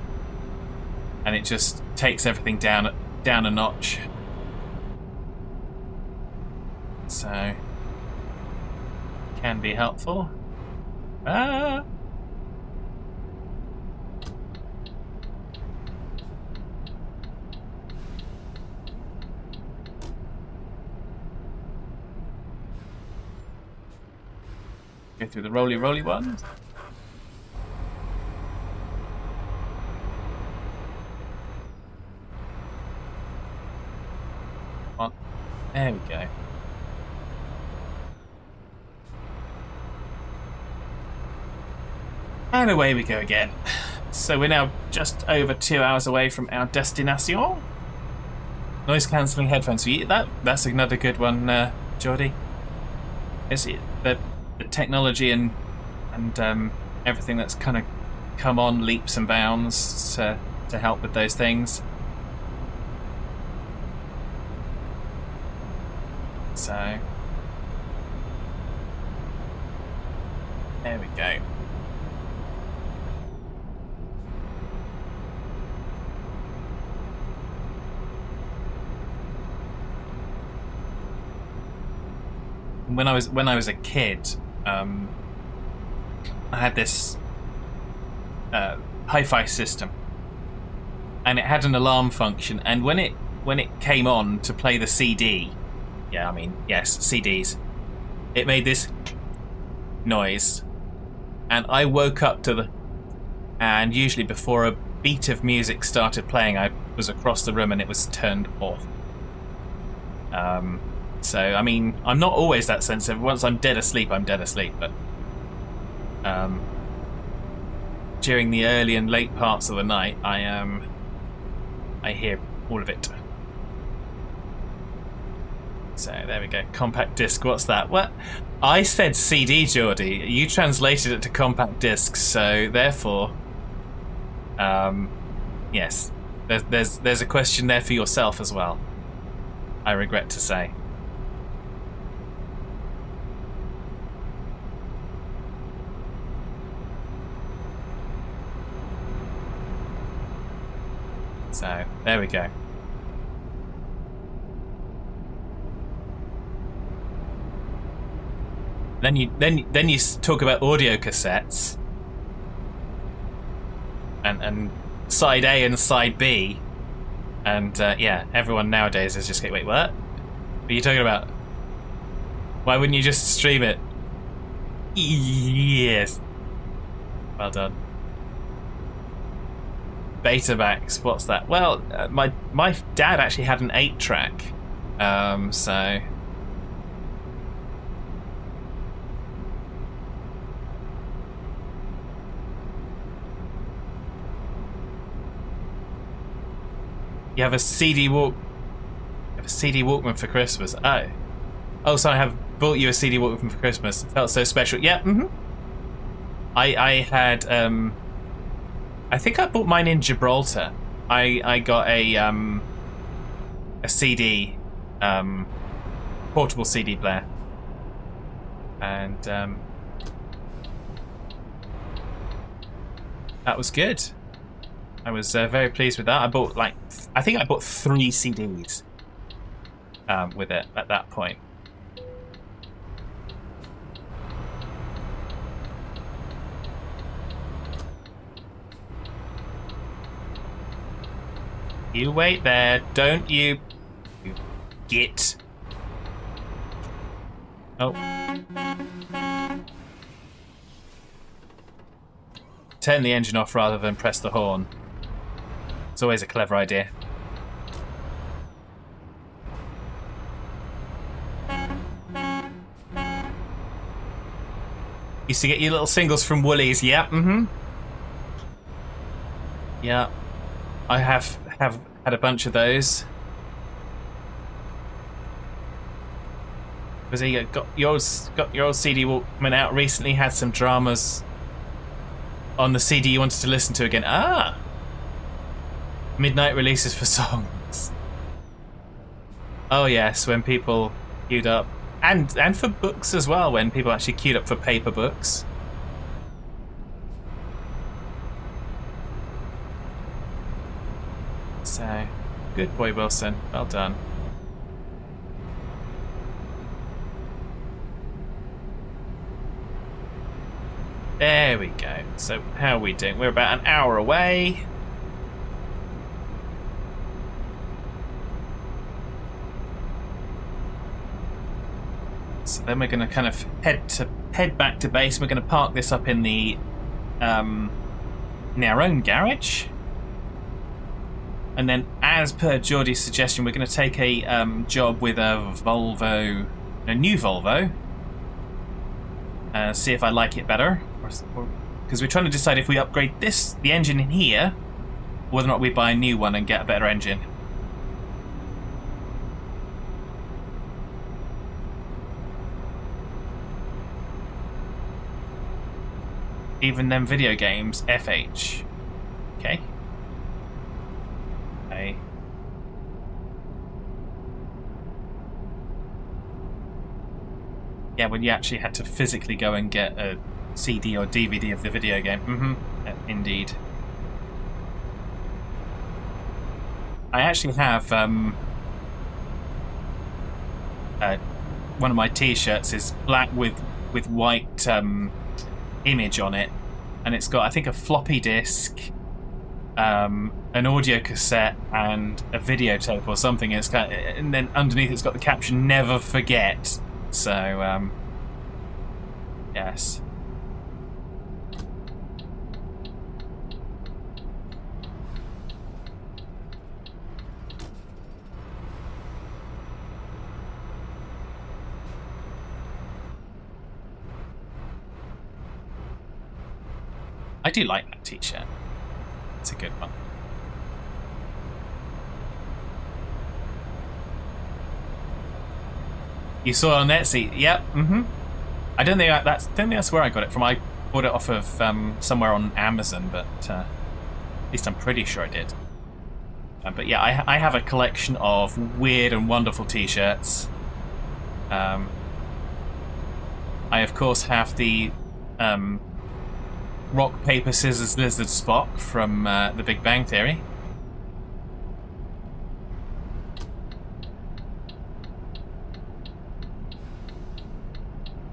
and it just takes everything down a notch. So can be helpful. Go through the roly ones. On. There we go. And away we go again. So we're now just over 2 hours away from our destination. Noise cancelling headphones. So that's another good one, Geordie. Is it the technology and everything that's kind of come on leaps and bounds to help with those things. So there we go. When I was a kid, I had this hi-fi system, and it had an alarm function. And when it came on to play the CD, yeah, I mean yes, CDs, it made this noise, and I woke up to the. And usually before a beat of music started playing, I was across the room and it was turned off. So, I mean, I'm not always that sensitive. Once I'm dead asleep, I'm dead asleep. But during the early and late parts of the night, I hear all of it. So, there we go. Compact disc, what's that? What? I said CD, Geordie. You translated it to compact disc, so therefore, yes. There's a question there for yourself as well, I regret to say. So there we go. Then you talk about audio cassettes and side A and side B, and yeah, everyone nowadays is just going, wait, what? What are you talking about? Why wouldn't you just stream it? Yes. Well done. Betamax, what's that? Well, my dad actually had an 8-track, so you have a CD Walkman for Christmas. Oh, so I have bought you a CD Walkman for Christmas. It felt so special. Yeah. I had I think I bought mine in Gibraltar. I got a CD, portable CD player, and that was good. I was very pleased with that. I bought I think I bought 3 CDs with it at that point. You wait there, don't you git. Oh. Turn the engine off rather than press the horn. It's always a clever idea. Used to get you little singles from Woolies, yeah, yeah. I have had a bunch of those. Was he got your old CD Walkman out recently? Had some dramas on the CD you wanted to listen to again. Ah, midnight releases for songs. Oh yes, when people queued up, and for books as well. When people actually queued up for paper books. So, good boy, Wilson. Well done. There we go. So, how are we doing? We're about an hour away. So then we're going to kind of head back to base. We're going to park this up in the in our own garage. And then, as per Geordie's suggestion, we're going to take a job with a Volvo, a new Volvo. See if I like it better. Because we're trying to decide if we upgrade the engine in here, or whether or not we buy a new one and get a better engine. Even them video games, FH. Okay. Okay. Yeah, when you actually had to physically go and get a CD or DVD of the video game. Indeed. I actually have one of my T-shirts is black with white image on it, and it's got, I think, a floppy disk, an audio cassette, and a videotape or something. It's got, and then underneath it's got the caption "Never Forget." So, yes. I do like that T-shirt. It's a good one. You saw it on Etsy? Yep. I don't think that's where I got it from. I bought it off of somewhere on Amazon, but at least I'm pretty sure I did. But yeah, I have a collection of weird and wonderful T-shirts. I of course have the rock, paper, scissors, lizard Spock from The Big Bang Theory.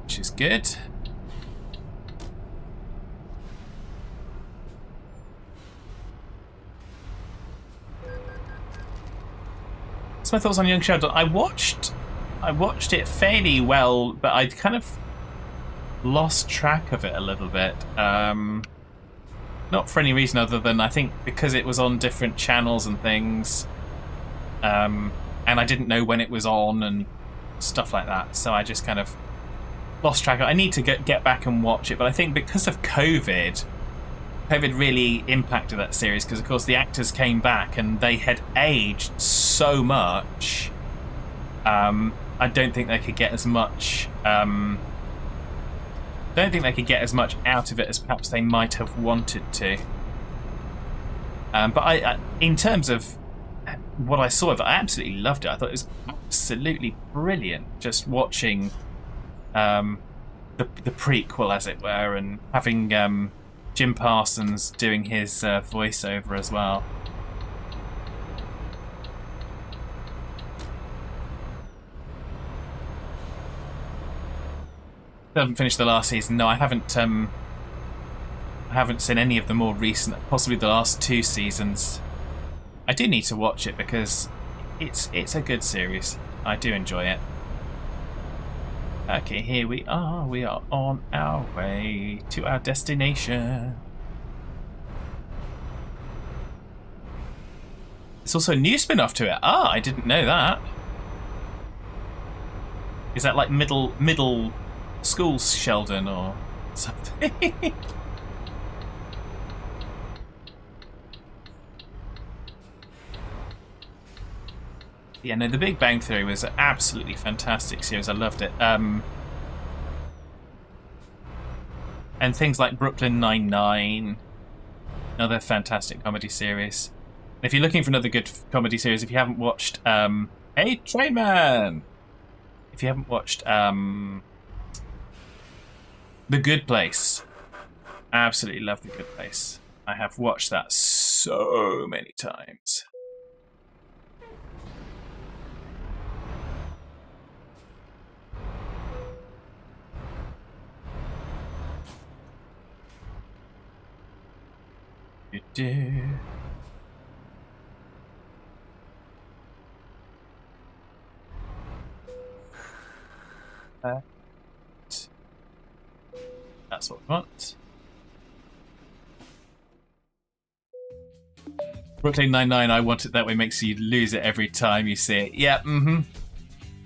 Which is good. What's my thoughts on Young Sheldon? I watched it fairly well, but I kind of lost track of it a little bit. Not for any reason other than I think because it was on different channels and things, and I didn't know when it was on and stuff like that. So I just kind of lost track. I need to get back and watch it, but I think because of COVID really impacted that series because, of course, the actors came back and they had aged so much. I don't think they could get as much. Don't think they could get as much out of it as perhaps they might have wanted to. But I, in terms of what I saw of it, I absolutely loved it. I thought it was absolutely brilliant. Just watching the prequel, as it were, and having Jim Parsons doing his voiceover as well. I haven't finished the last season. No, I haven't. I haven't seen any of the more recent, possibly the last 2 seasons. I do need to watch it because it's a good series. I do enjoy it. Okay, here we are. We are on our way to our destination. There's also a new spin-off to it. Ah, I didn't know that. Is that like middle school Sheldon or something? Yeah, no, The Big Bang Theory was an absolutely fantastic series. I loved it. And things like Brooklyn Nine-Nine, another fantastic comedy series. And if you're looking for another good comedy series, if you haven't watched Hey Trainman! If you haven't watched The Good Place, I absolutely love The Good Place. I have watched that so many times. That's what we want. Brooklyn Nine-Nine, I want it that way, makes you lose it every time you see it. Yeah,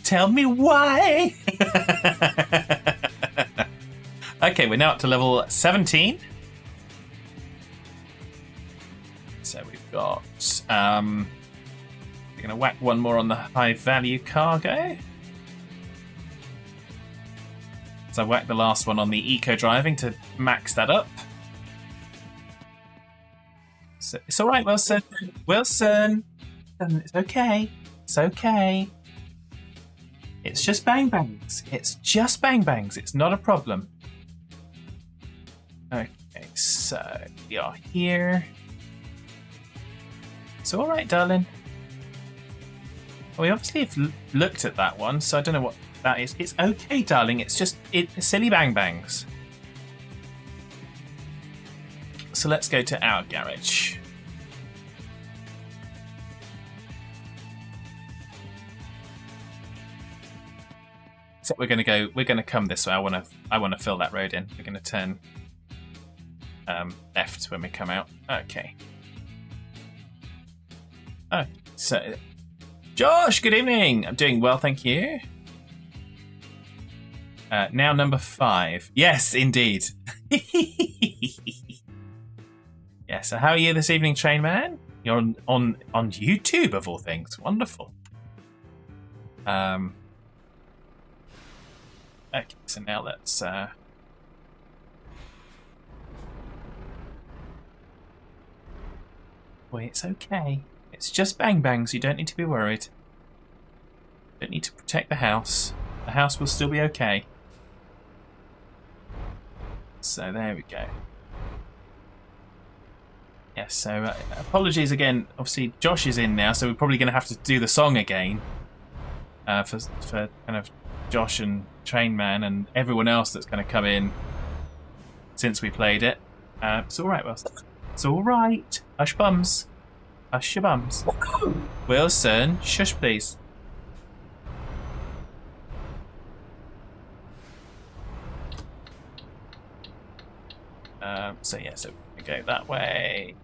Tell me why! Okay, we're now up to level 17. So we've got, we're going to whack one more on the high value cargo. So I whacked the last one on the eco driving to max that up. It's all right, Wilson. Wilson, it's okay. It's okay. It's just bang bangs. It's just bang bangs. It's not a problem. Okay, so we are here. It's all right, darling. Well, we obviously have looked at that one, so I don't know what that is. It's okay, darling. It's just silly bang bangs. So let's go to our garage. So we're gonna come this way. I wanna fill that road in. We're gonna turn left when we come out. Okay. Oh, so Josh, good evening. I'm doing well, thank you. Now number 5. Yes, indeed. Yeah, so how are you this evening, Train Man? You're on YouTube of all things. Wonderful. Okay, so now let's Boy, it's okay. It's just bang bangs, you don't need to be worried. Don't need to protect the house. The house will still be okay. So there we go. Yes, so apologies again. Obviously, Josh is in now, so we're probably going to have to do the song again for kind of Josh and Train Man and everyone else that's going to come in since we played it. It's all right, Wilson. It's all right. Hush bums. Hush your bums. Wilson, shush, please. So yeah, so we go that way.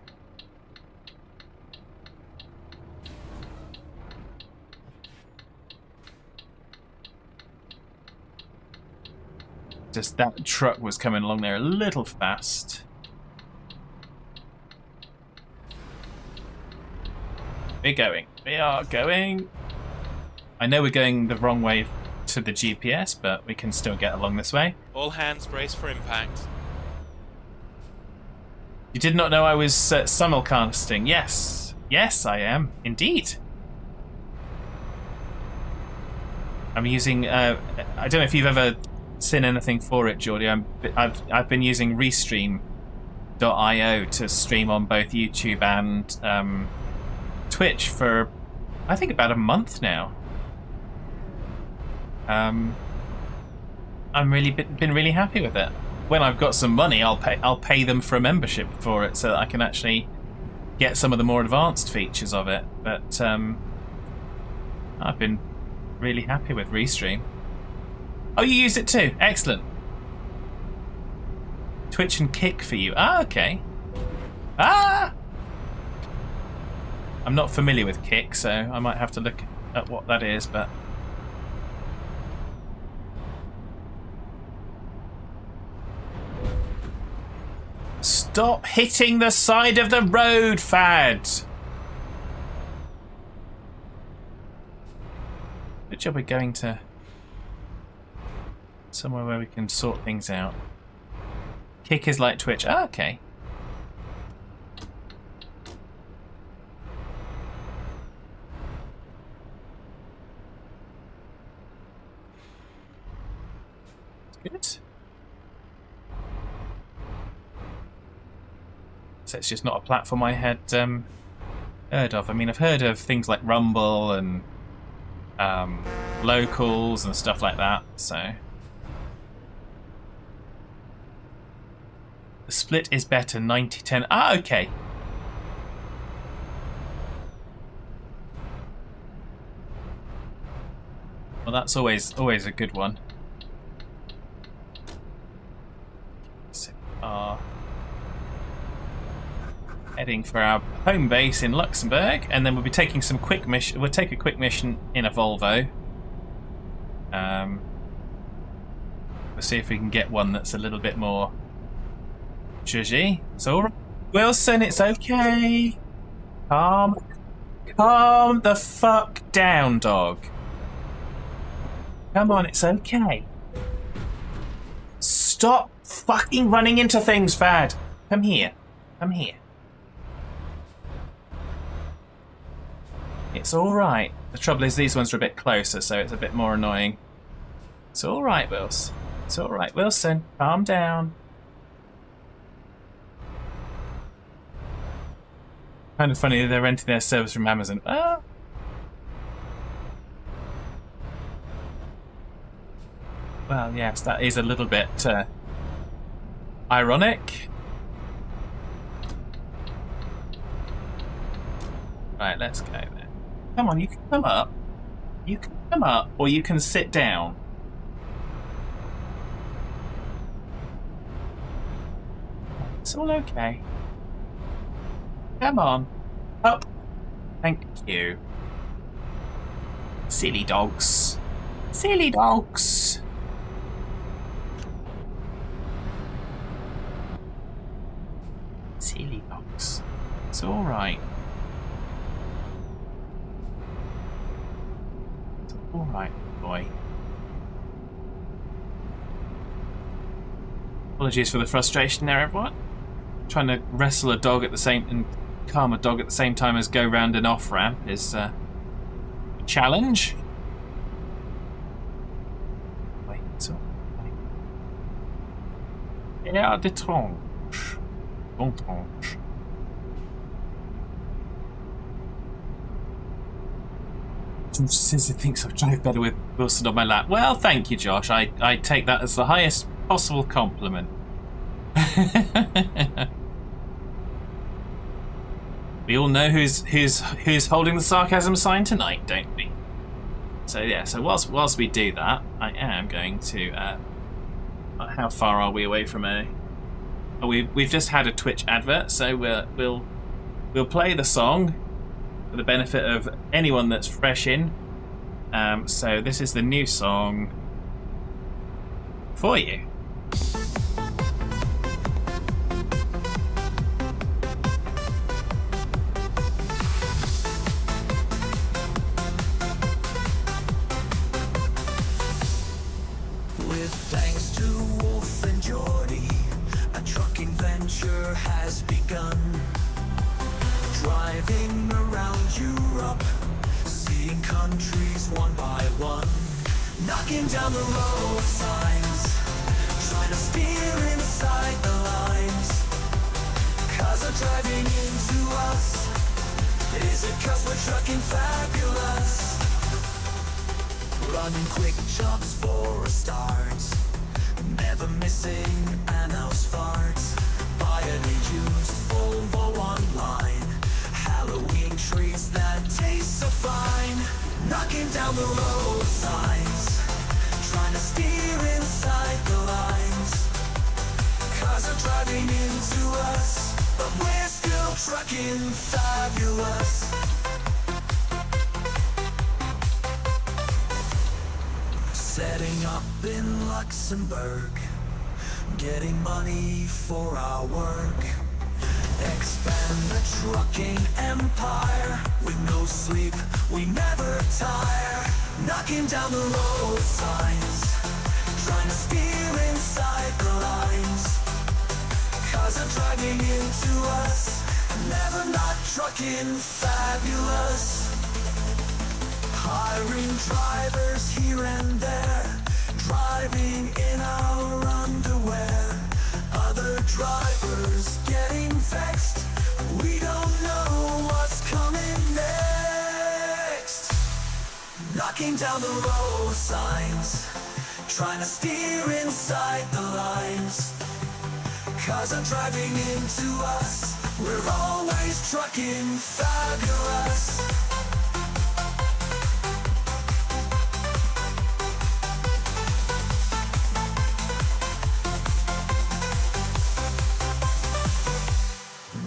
Just that truck was coming along there a little fast. We're going. We are going. I know we're going the wrong way to the GPS, but we can still get along this way. All hands brace for impact. You did not know I was simulcasting. Yes. Yes, I am. Indeed. I'm using... I don't know if you've ever seen anything for it, Geordie. I've been using Restream.io to stream on both YouTube and Twitch for, I think, about a month now. I'm really been really happy with it. When I've got some money, I'll pay them for a membership for it so that I can actually get some of the more advanced features of it. But I've been really happy with Restream. Oh, you use it too? Excellent. Twitch and Kick for you. Ah, okay. Ah! I'm not familiar with Kick, so I might have to look at what that is, but... Stop hitting the side of the road, Fad! Good job we're going to somewhere where we can sort things out. Kick is like Twitch. Ah, okay. Good. So it's just not a platform I had heard of. I mean, I've heard of things like Rumble and locals and stuff like that, so... The split is better, 90-10. Ah, okay. Well, that's always a good one. So, heading for our home base in Luxembourg, and then we'll be taking some quick mission. We'll take a quick mission in a Volvo. We'll see if we can get one that's a little bit more judgy. It's all right, Wilson. It's okay. Calm the fuck down, dog. Come on, it's okay. Stop fucking running into things, Fad. Come here. Come here. It's alright. The trouble is these ones are a bit closer, so it's a bit more annoying. It's alright, Wilson. It's alright. Wilson, calm down. Kind of funny that they're renting their service from Amazon. Oh. Well, yes, that is a little bit ironic. Right, let's go there. Come on, you can come up. You can come up, or you can sit down. It's all okay. Come on. Up. Thank you. Silly dogs. Silly dogs. Silly dogs. It's alright. It's alright, boy. Apologies for the frustration there, everyone. Trying to wrestle a dog at the same and calm a dog at the same time as go round an off ramp is a challenge. Wait, so yeah, détrange. Détrange. George says he thinks I drive better with Wilson on my lap. Well, thank you, Josh. I take that as the highest possible compliment. We all know who's holding the sarcasm sign tonight, don't we? So yeah. So whilst we do that, I am going to. How far are we away from a? Oh, we've just had a Twitch advert, so we'll play the song for the benefit of anyone that's fresh in. So this is the new song for you. Has begun. Driving around Europe, seeing countries one by one, knocking down the road signs, trying to steer inside the lines. Cars are driving into us. Is it 'cause we're trucking fabulous? Running quick jobs for a start, never missing an house fart. Buying used Volvo online, Halloween trees that taste so fine. Knocking down the road signs, trying to steer inside the lines. Cars are driving into us, but we're still trucking fabulous. Setting up in Luxembourg, getting money for our work. Expand the trucking empire, with no sleep, we never tire. Knocking down the road signs, trying to steer inside the lines. Cars are driving into us, never not trucking fabulous. Hiring drivers here and there, driving in our underwear. Other drivers getting vexed, we don't know what's coming next. Knocking down the road signs, trying to steer inside the lines. Cars are driving into us, we're always trucking fabulous.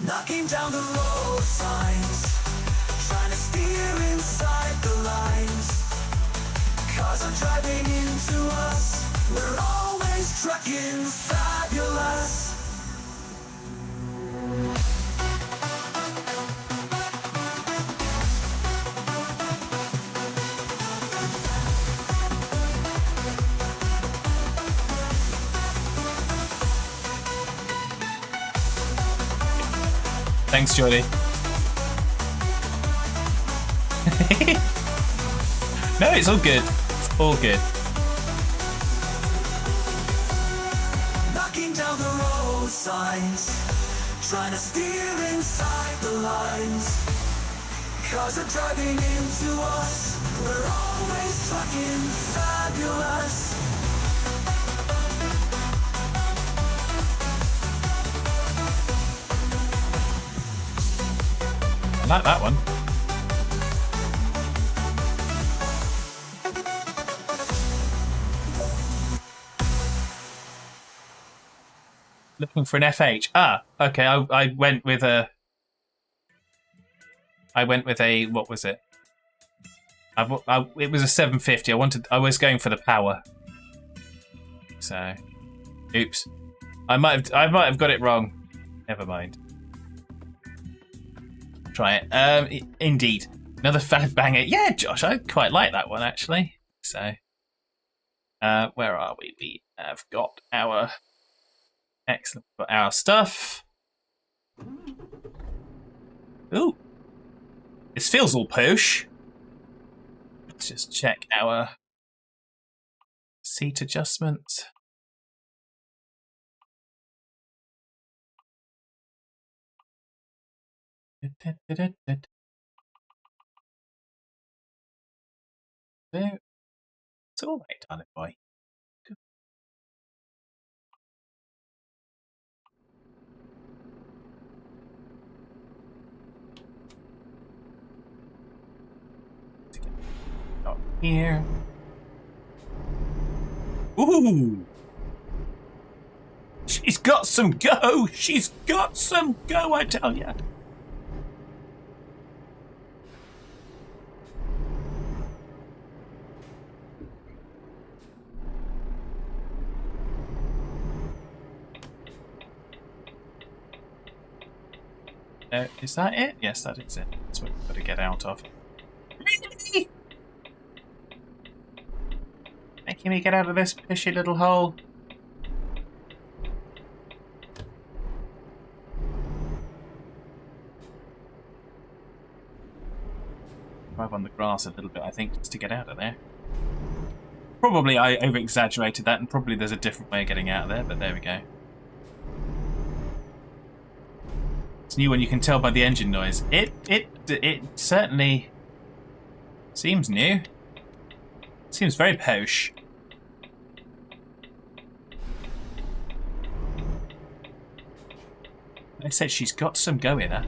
Knocking down the road signs, trying to steer inside the lines. Cars are driving into us, we're always trucking fabulous. Thanks, Jordy. No, it's all good. It's all good. Knocking down the road signs, trying to steer inside the lines. Cars are driving into us, we're always talking fabulous. I like that one. Looking for an FH. Ah, okay. I went with a. What was it? It was a 750. I was going for the power. So, oops. I might have got it wrong. Never mind. Try it. Indeed, another fad banger. Yeah, Josh, I quite like that one actually. So, where are we? We have got our excellent. Got our stuff. Ooh, this feels all posh. Let's just check our seat adjustment. There. It's all right, darling boy. Good. Up here. Ooh! She's got some go! She's got some go, I tell ya! Is that it? Yes, that is it. That's what we've got to get out of. Really? Making me get out of this pishy little hole. Drive on the grass a little bit, I think, just to get out of there. Probably I over-exaggerated that, and probably there's a different way of getting out of there, but there we go. It's new one, you can tell by the engine noise. It certainly seems new. It seems very posh. Like I said, she's got some go in her.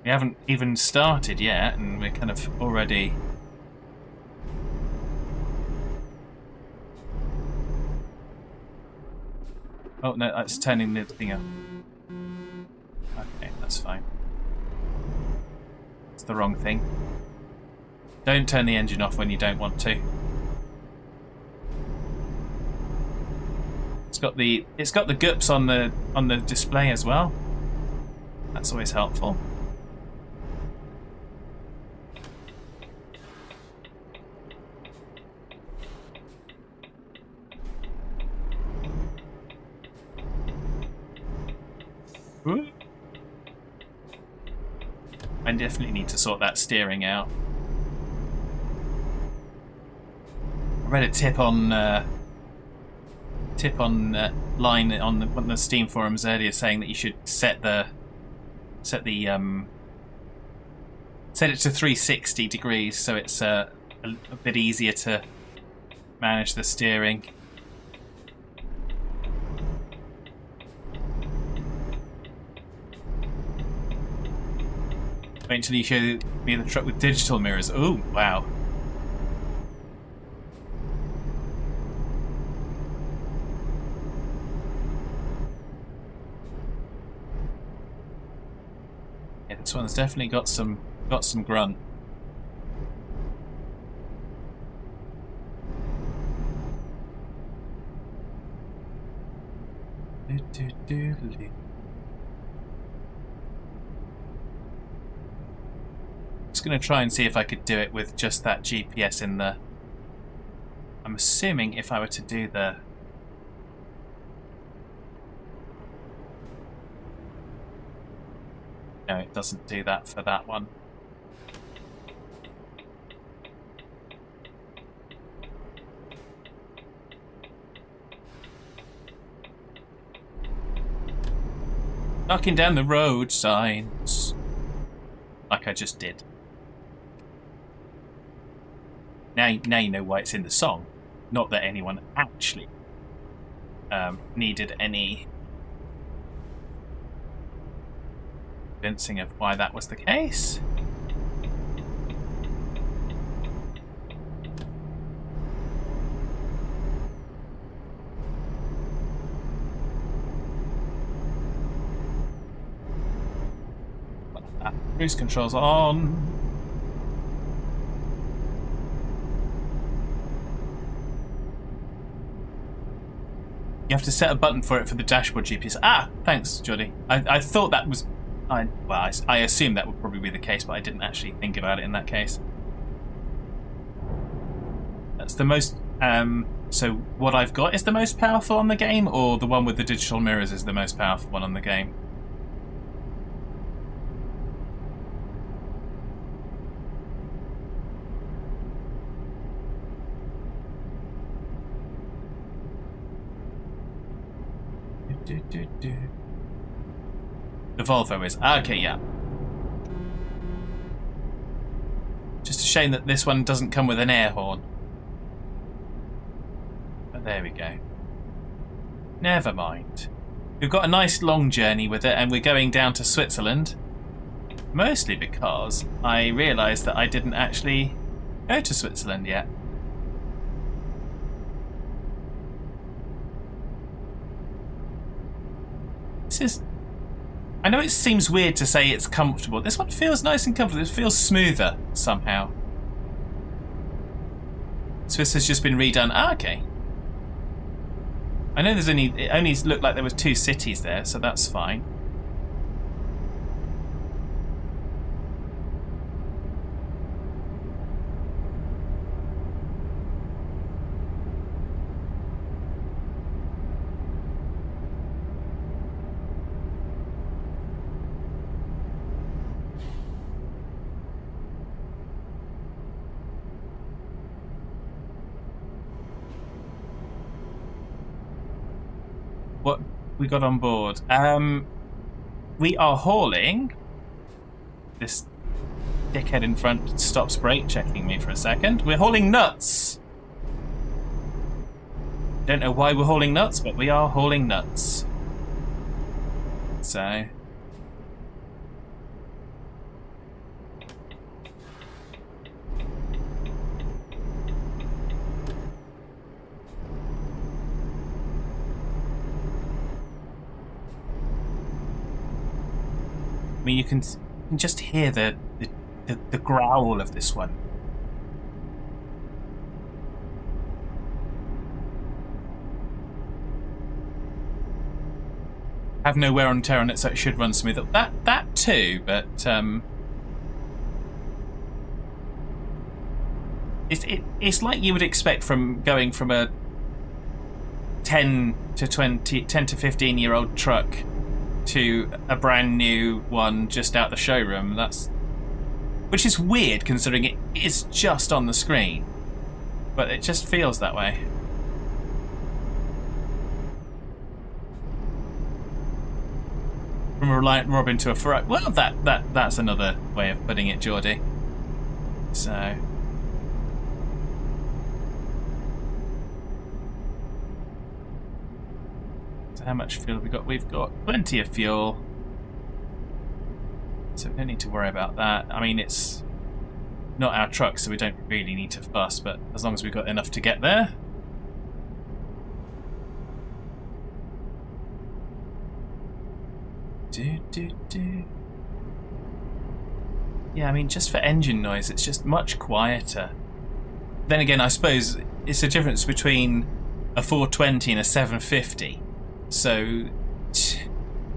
We haven't even started yet, and we're kind of already... Oh, no, that's turning the thing up. Okay, that's fine. It's the wrong thing. Don't turn the engine off when you don't want to. It's got the gups on the display as well. That's always helpful. Ooh. I definitely need to sort that steering out. I read a tip on line on one of the Steam forums earlier saying that you should set it to 360 degrees so it's a bit easier to manage the steering. Wait until you show me the truck with digital mirrors. Ooh, wow. Yeah, this one's definitely got some grunt. Just going to try and see if I could do it with just that GPS in the... I'm assuming if I were to do the... No, it doesn't do that for that one. Knocking down the road signs. Like I just did. Now you know why it's in the song. Not that anyone actually needed any convincing of why that was the case. Cruise controls on. You have to set a button for it for the dashboard GPS. Ah, thanks, Jodie. I thought that was... I assumed that would probably be the case, but I didn't actually think about it in that case. That's the most... so what I've got is the most powerful on the game, or the one with the digital mirrors is the most powerful one on the game? The Volvo is. Okay, yeah. Just a shame that this one doesn't come with an air horn. But there we go. Never mind. We've got a nice long journey with it, and we're going down to Switzerland. Mostly because I realised that I didn't actually go to Switzerland yet. This is... I know it seems weird to say it's comfortable. This one feels nice and comfortable. It feels smoother somehow. Swiss has just been redone. Ah, okay. I know there's only... It only looked like there was 2 cities there, so that's fine. What we got on board? We are hauling. This dickhead in front stops brake checking me for a second. We're hauling nuts. Don't know why we're hauling nuts, but we are hauling nuts. So... I mean, you can just hear the growl of this one. Have no wear and tear on it, so it should run smooth. That too, but it's like you would expect from going from a 10 to 15-year-old truck to a brand new one just out the showroom. Which is weird considering it is just on the screen, but it just feels that way. From a Reliant Robin to a Ferrari. Well, that's another way of putting it, Geordie. So how much fuel have we got? We've got plenty of fuel, so we don't need to worry about that. I mean, it's not our truck, so we don't really need to fuss, but as long as we've got enough to get there. Yeah, I mean, just for engine noise, it's just much quieter. Then again, I suppose it's a difference between a 420 and a 750. So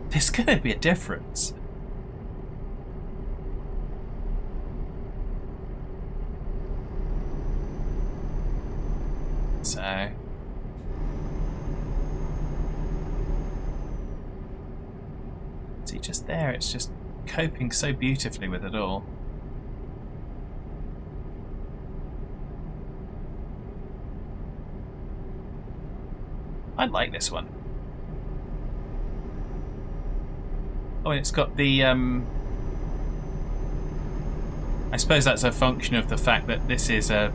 there's going to be a difference. So see, just there, it's just coping so beautifully with it all. I like this one. Oh, and it's got the I suppose that's a function of the fact that this is a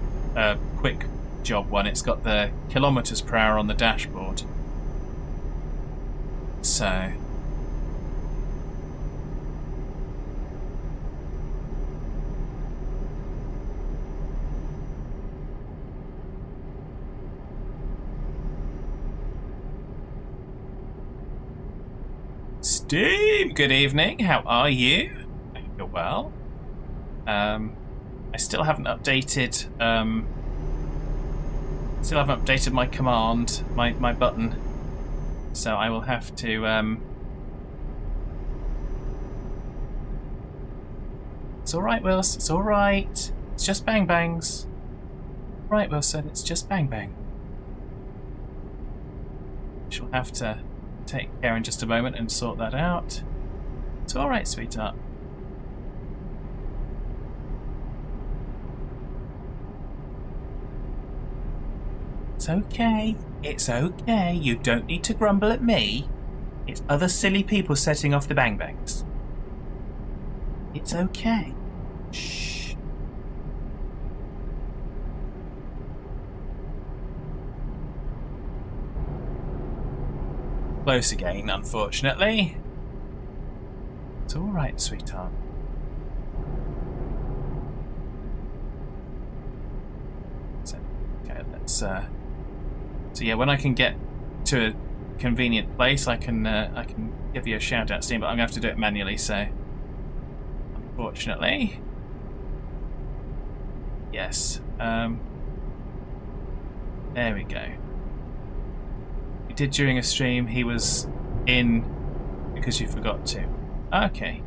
quick job one. It's got the kilometers per hour on the dashboard. So Steve, good evening. How are you? I hope you're well. I still haven't updated. My command, my button. So I will have to. It's all right, Wilson. It's all right. It's just bang bangs. Right, Wilson. It's just bang bang. She'll have to take care in just a moment and sort that out. It's all right, sweetheart. It's okay. It's okay. You don't need to grumble at me. It's other silly people setting off the bang bangs. It's okay. Shh. Close again, unfortunately. It's all right, sweetheart. So, okay, let's. So yeah, when I can get to a convenient place, I can give you a shout out, Steam. But I'm gonna have to do it manually. So, unfortunately, yes. There we go. We did during a stream. He was in because you forgot to. Okay.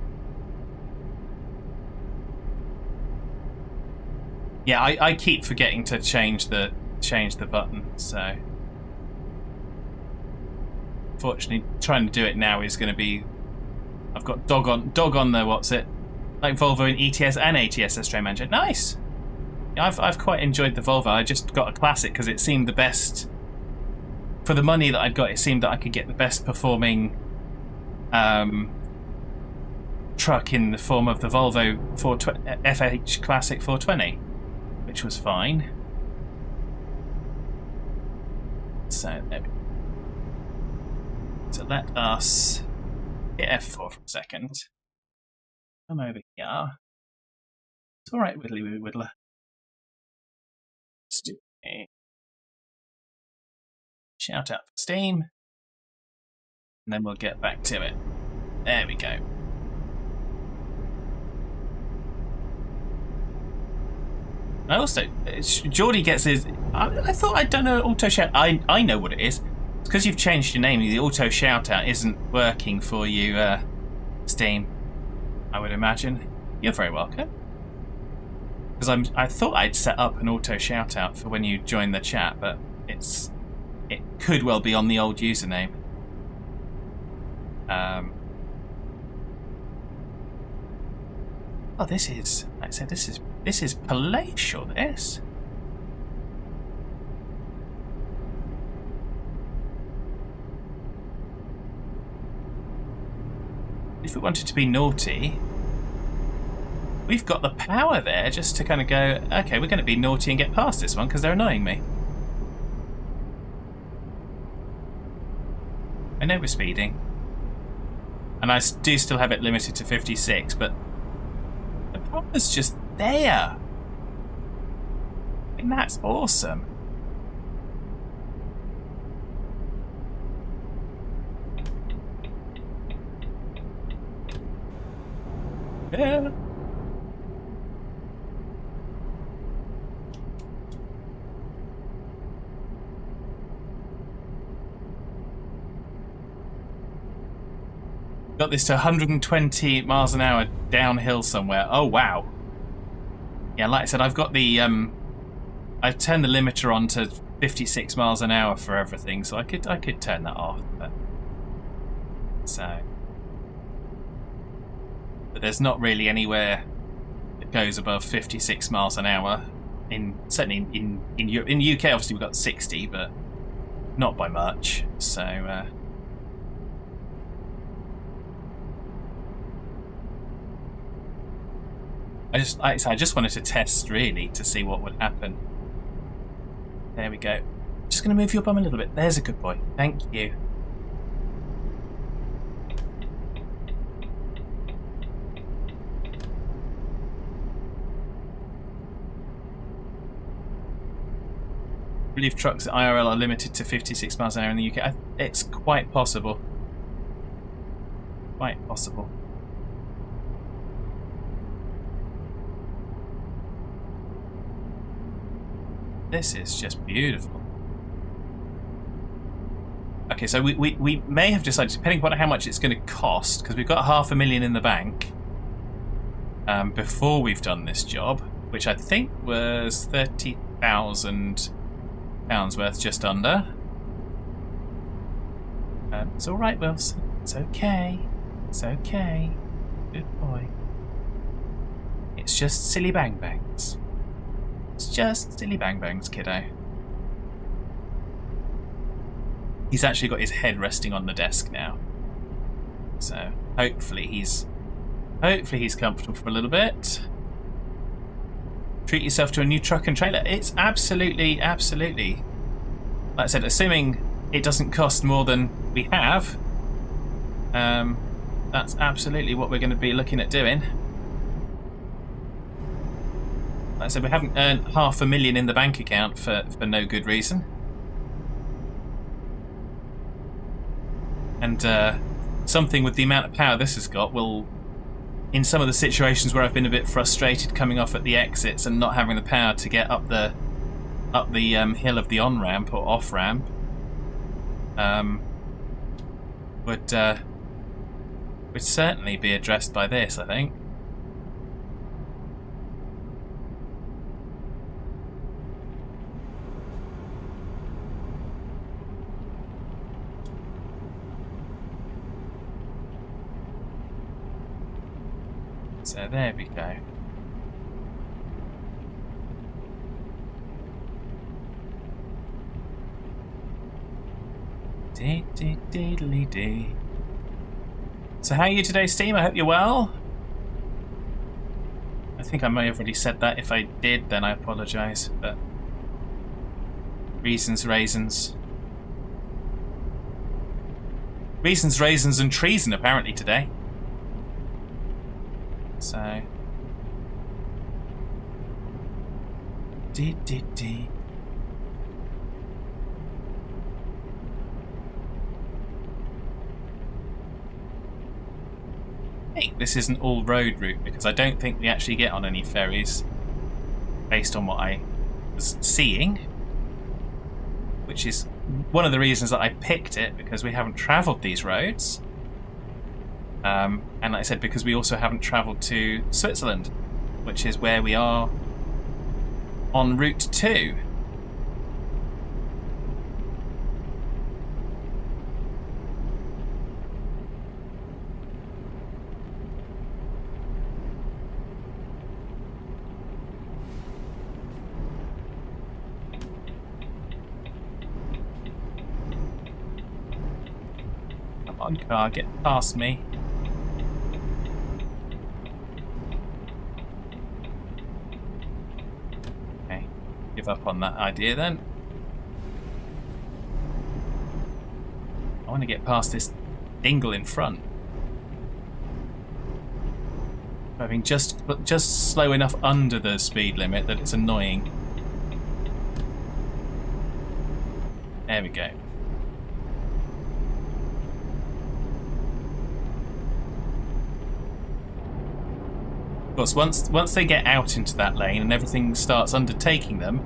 Yeah, I keep forgetting to change the button. So, fortunately, trying to do it now is going to be. I've got dog on the what's it, like Volvo in ETS and ATS as Stray Manager. Nice. Yeah, I've quite enjoyed the Volvo. I just got a classic because it seemed the best for the money that I'd got. It seemed that I could get the best performing truck in the form of the Volvo FH Classic 420, which was fine. So there we go. So let us hit F4 for a second. Come over here. It's all right, Widdly Widdler. Let's do a shout out for Steam, and then we'll get back to it. There we go. I also, Geordie gets his. I thought I'd done an auto shout. I know what it is. It's because you've changed your name. The auto shout out isn't working for you, Steam. I would imagine. You're very welcome. Because I thought I'd set up an auto shout out for when you join the chat, but it could well be on the old username. Oh, this is. Like I said, this is palatial. This. If we wanted to be naughty, we've got the power there just to kind of go, okay, we're going to be naughty and get past this one because they're annoying me. I know we're speeding. And I do still have it limited to 56, but the power's just there. And that's awesome. Yeah. Got this to 120 miles an hour downhill somewhere. Oh wow. Yeah, like I said, I've got the I've turned the limiter on to 56 miles an hour for everything, so I could turn that off. But there's not really anywhere that goes above 56 miles an hour. Certainly in the UK, obviously we've got 60, but not by much. So I just wanted to test really to see what would happen. There we go. Just going to move your bum a little bit. There's a good boy. Thank you. I believe trucks at IRL are limited to 56 miles an hour in the UK. It's quite possible. Quite possible. This is just beautiful. Okay, so we may have decided, depending on how much it's going to cost, because we've got $500,000 in the bank before we've done this job, which I think was £30,000 worth, just under. It's all right, Wilson. It's okay. It's okay. Good boy. It's just silly bang bangs. It's just silly bang bangs, kiddo. He's actually got his head resting on the desk now, so hopefully he's comfortable for a little bit. Treat yourself to a new truck and trailer. It's absolutely, like I said, assuming it doesn't cost more than we have. That's absolutely what we're going to be looking at doing. Like I said, we haven't earned $500,000 in the bank account for no good reason. And something with the amount of power this has got will, in some of the situations where I've been a bit frustrated coming off at the exits and not having the power to get up the hill of the on-ramp or off-ramp, would certainly be addressed by this, I think. So there we go. Dee-dee-dee-dee-dee. So how are you today, Steam? I hope you're well. I think I may have already said that. If I did, then I apologise. But reasons, raisins, and treason apparently today. So, dee. I think this is an all-road route because I don't think we actually get on any ferries, based on what I was seeing, which is one of the reasons that I picked it, because we haven't travelled these roads. And like I said, because we also haven't travelled to Switzerland, which is where we are on Route 2. Come on, car, get past me. Give up on that idea then. I want to get past this dingle in front. Driving just slow enough under the speed limit that it's annoying. There we go. Of course, once they get out into that lane and everything starts undertaking them,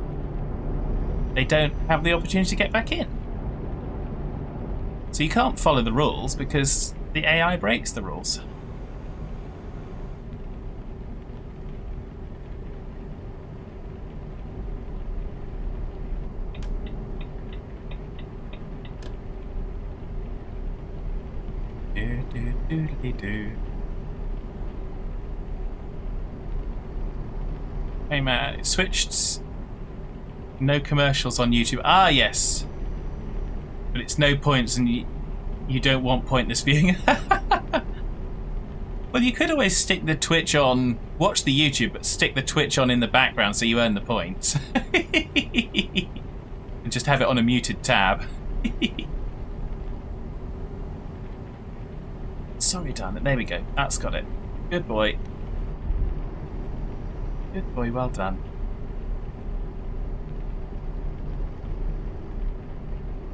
they don't have the opportunity to get back in. So you can't follow the rules because the AI breaks the rules. Do. Hey man, it switched. No commercials on YouTube. Ah, yes. But it's no points, and you don't want pointless viewing. Well, you could always stick the Twitch on, watch the YouTube, but stick the Twitch on in the background so you earn the points. And just have it on a muted tab. Sorry, darn it. There we go. That's got it. Good boy. Good boy, well done.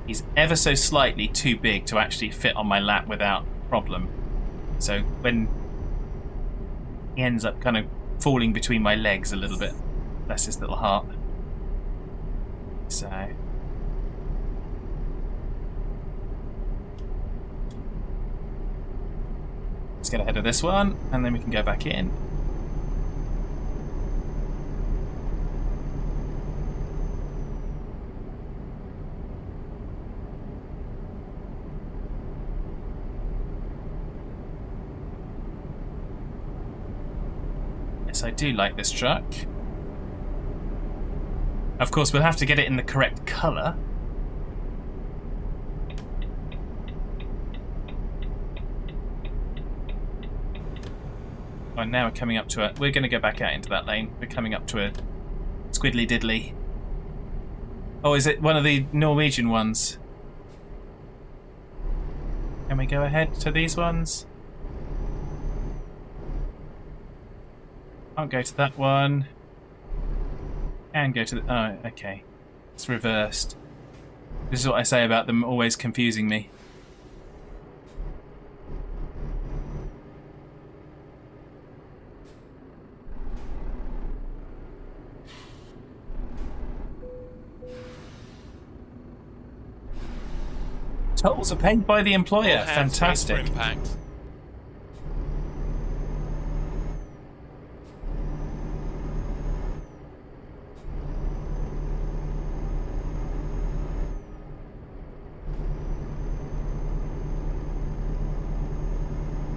He's ever so slightly too big to actually fit on my lap without problem. So when he ends up kind of falling between my legs a little bit, bless his little heart. So let's get ahead of this one, and then we can go back in. Yes, I do like this truck. Of course, we'll have to get it in the correct colour. Oh, now we're coming up to a... We're going to go back out into that lane. We're coming up to a squiddly diddly. Oh, is it one of the Norwegian ones? Can we go ahead to these ones? Can't go to that one. Can go to the... Oh, okay. It's reversed. This is what I say about them always confusing me. Tolls are paid by the employer. All hands raised for Fantastic. impact.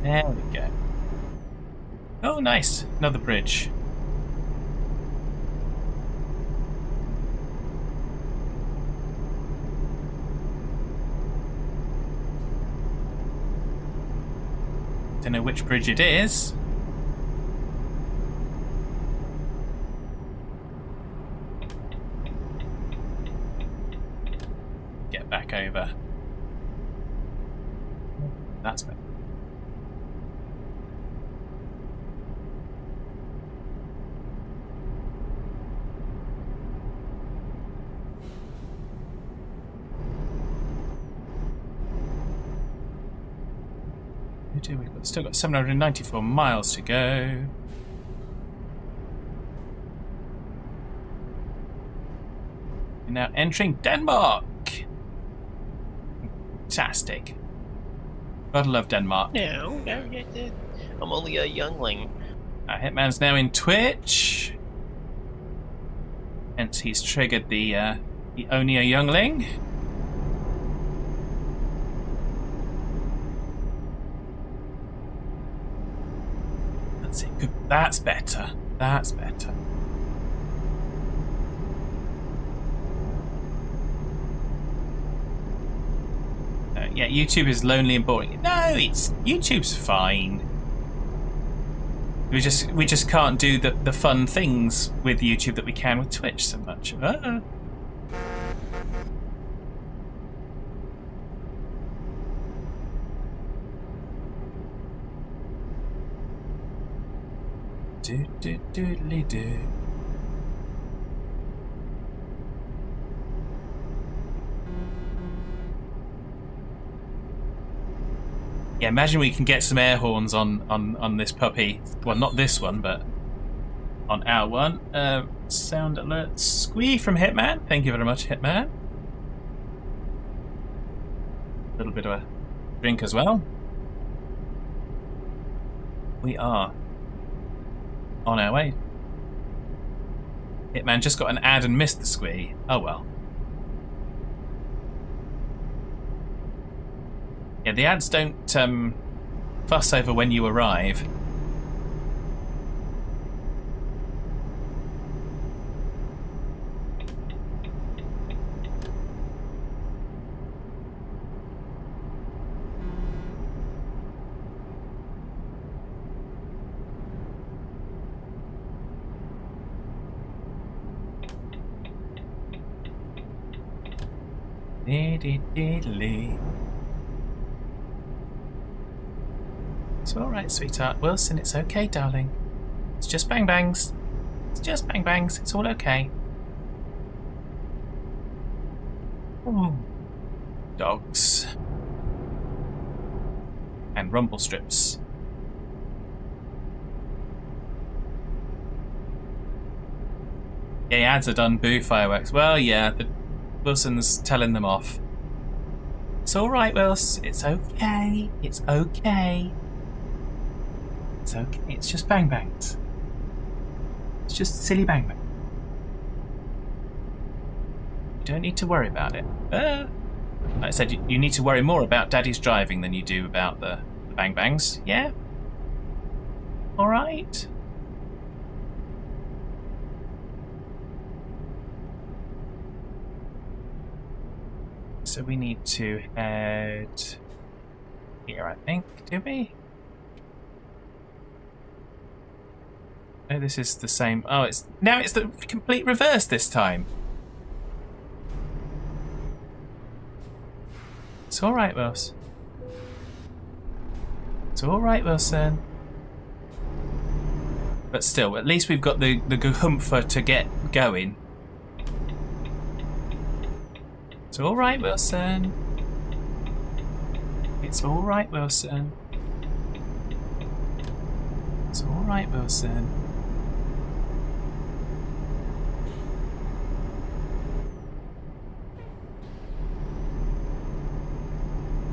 There we go. Oh, nice. Another bridge. Don't know which bridge it is. Get back over. That's better. We've still got 794 miles to go. We're now entering Denmark. Fantastic. Gotta love Denmark. No, I'm only a youngling. Hitman's now in Twitch. Hence he's triggered the only a youngling. That's it. Good. That's better. That's better. Yeah, YouTube is lonely and boring. No, YouTube's fine. We just can't do the fun things with YouTube that we can with Twitch so much. Do do doodly do. Yeah, imagine we can get some air horns on this puppy. Well, not this one, but on our one. Sound alert squee from Hitman. Thank you very much, Hitman. A little bit of a drink as well. We are on our way. Hitman just got an ad and missed the squee. Oh well. Yeah, the ads don't fuss over when you arrive. It's alright, sweetheart. Wilson, it's okay, darling. It's just bang bangs. It's just bang bangs. It's all okay. Oh. Dogs. And rumble strips. Yeah, ads are done. Boo fireworks. Well, yeah, Wilson's telling them off. It's alright, Wils. It's okay. It's okay. It's okay. It's just bang bangs. It's just silly bang bang. You don't need to worry about it. Like I said, you need to worry more about Daddy's driving than you do about the bang bangs. Yeah? Alright. So we need to head here, I think, do we? Oh, this is the same. Oh, it's the complete reverse this time. It's all right, Wilson. It's all right, Wilson. But still, at least we've got the guhumpha to get going. It's all right, Wilson. It's all right, Wilson. It's all right, Wilson.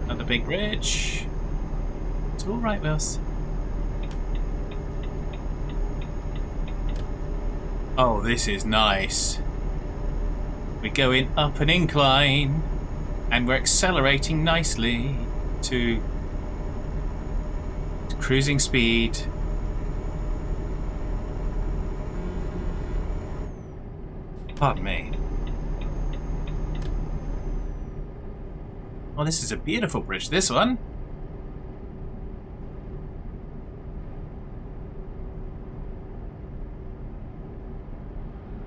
Another big ridge. It's all right, Wilson. Oh, this is nice. We're going up an incline and we're accelerating nicely to cruising speed. Pardon me. Oh, this is a beautiful bridge, this one.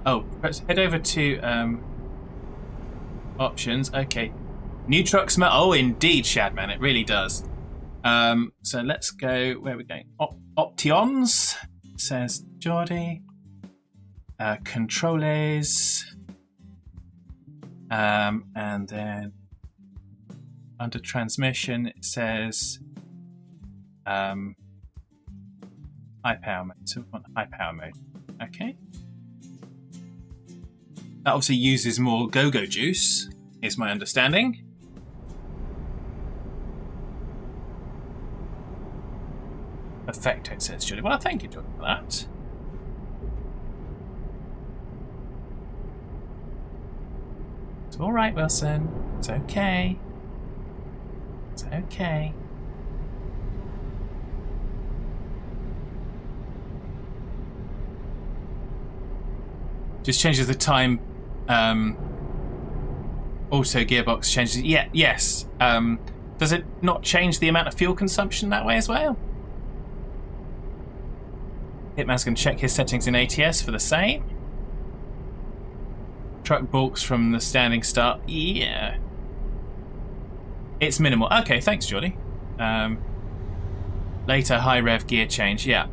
Oh, let's head over to options. Okay. New truck smell. Oh, indeed, Shadman. It really does. So let's go. Where are we going? Options, says Geordie. Controles. And then under transmission, it says high power mode. So we want high power mode. Okay. That obviously uses more go-go juice, is my understanding. Perfecto, says Julie. Well, thank you, Julie, for that. It's all right, Wilson. It's okay. It's okay. Just changes the time. Also, gearbox changes. Yeah, yes. Does it not change the amount of fuel consumption that way as well? Hitman's going to check his settings in ATS for the same. Truck balks from the standing start. Yeah. It's minimal. Okay, thanks, Jordy. Later, high rev gear change. Yeah.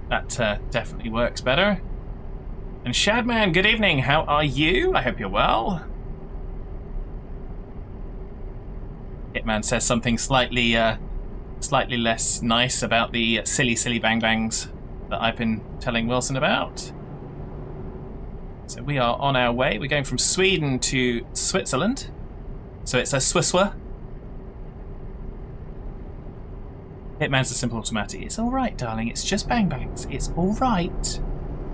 That definitely works better. And Shadman, good evening. How are you? I hope you're well. Hitman says something slightly less nice about the silly bang bangs that I've been telling Wilson about. So we are on our way. We're going from Sweden to Switzerland. So it's a Swisswa. Hitman's a simple automatic. It's all right, darling. It's just bang bangs. It's all right.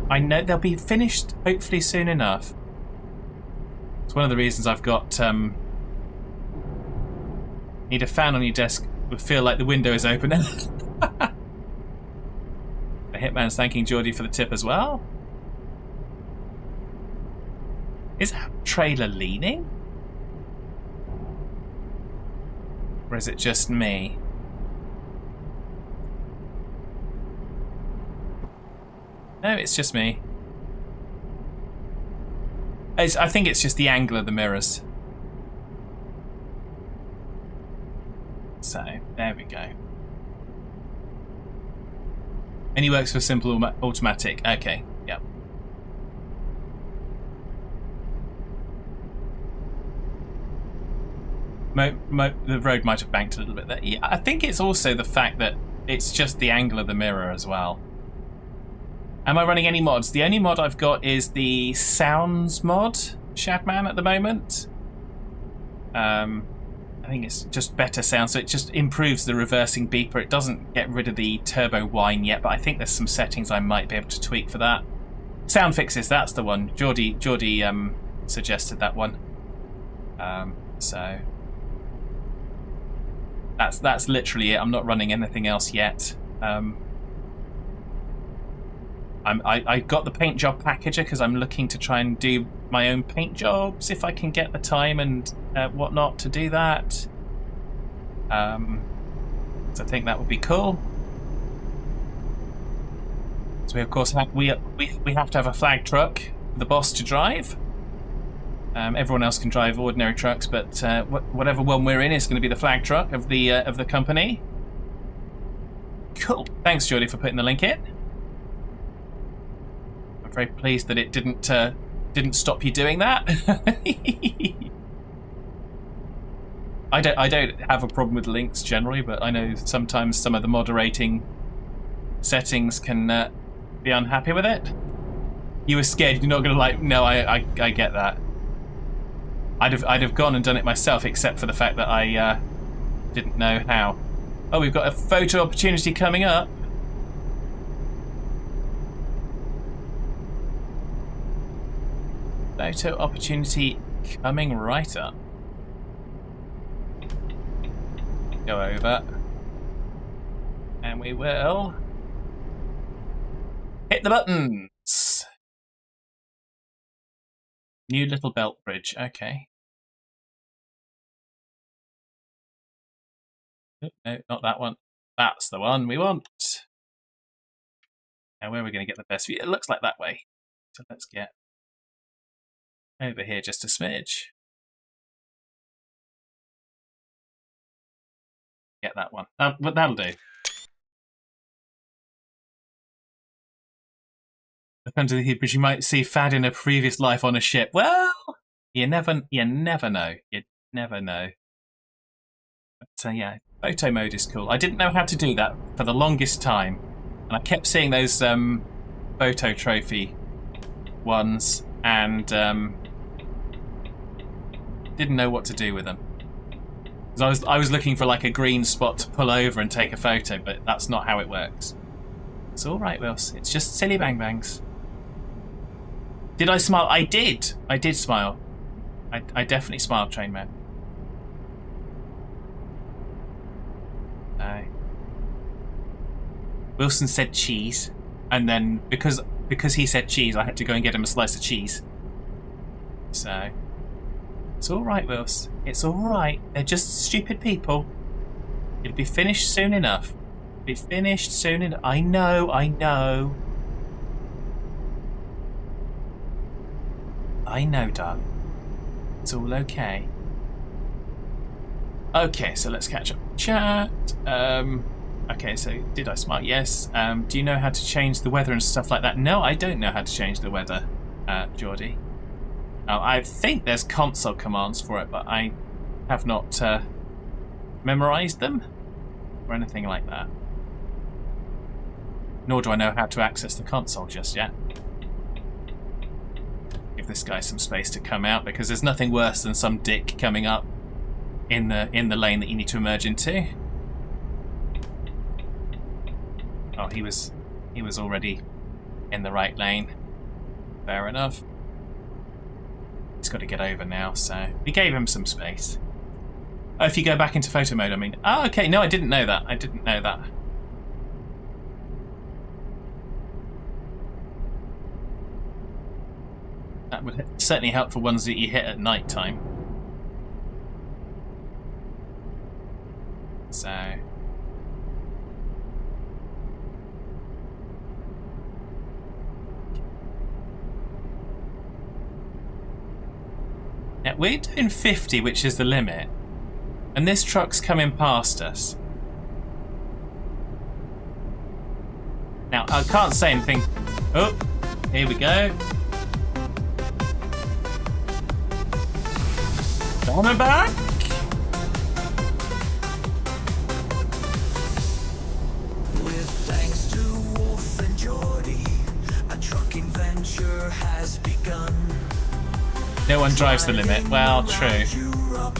I know they'll be finished hopefully soon enough. It's one of the reasons I've got need a fan on your desk. Would feel like the window is open. The Hitman's thanking Geordie for the tip as well. Is that trailer leaning? Or is it just me? No, it's just me. I think it's just the angle of the mirrors. So, there we go. Only works for simple automatic. Okay, yep. The road might have banked a little bit there. Yeah, I think it's also the fact that it's just the angle of the mirror as well. Am I running any mods? The only mod I've got is the sounds mod, Shadman, at the moment. I think it's just better sound, so it just improves the reversing beeper. It doesn't get rid of the turbo whine yet, but I think there's some settings I might be able to tweak for that. Sound fixes, that's the one. Geordie suggested that one. So that's literally it. I'm not running anything else yet. I got the paint job packager because I'm looking to try and do my own paint jobs if I can get the time and whatnot to do that. So I think that would be cool. So we of course we have to have a flag truck for the boss to drive. Everyone else can drive ordinary trucks, but whatever one we're in is going to be the flag truck of the company. Cool. Thanks, Geordie, for putting the link in. I'm very pleased that it didn't stop you doing that. I don't have a problem with links generally, but I know sometimes some of the moderating settings can be unhappy with it. You were scared. You're not going to like. No, I get that. I'd have gone and done it myself, except for the fact that I didn't know how. Oh, we've got a photo opportunity coming up. Photo opportunity coming right up. Go over. And we will hit the buttons. New little belt bridge. Okay. No, not that one. That's the one we want. Now where are we going to get the best view? It looks like that way. So let's get over here just a smidge. Get that one. But that'll do. Look under the bridge. You might see Fad in a previous life on a ship. Well, you never know. You never know. But yeah, photo mode is cool. I didn't know how to do that for the longest time, and I kept seeing those photo trophy ones, and didn't know what to do with them. Because I was looking for like a green spot to pull over and take a photo, but that's not how it works. It's all right, Wills. It's just silly bang bangs. Did I smile? I did. I did smile. I definitely smiled, Train Man. Wilson said cheese, and then because he said cheese, I had to go and get him a slice of cheese. So it's all right, Wills. It's all right. They're just stupid people. It'll be finished soon enough. It'll be finished soon enough. I know. I know, darling. It's all okay. Okay, so let's catch up. Chat. Okay, so did I smile? Yes. Do you know how to change the weather and stuff like that? No, I don't know how to change the weather, Geordie. I think there's console commands for it, but I have not memorized them or anything like that. Nor do I know how to access the console just yet. Give this guy some space to come out, because there's nothing worse than some dick coming up in the lane that you need to merge into. Oh, he was already in the right lane. Fair enough. He's got to get over now, so we gave him some space. Oh, if you go back into photo mode, I mean. Oh, okay. No, I didn't know that. I didn't know that. That would certainly help for ones that you hit at night time. So. Now, we're doing 50, which is the limit. And this truck's coming past us. Now, I can't say anything. Oh, here we go. Coming back. With thanks to Wolf and Geordie, a trucking venture has begun. No one drives the limit. Well, true. Europe,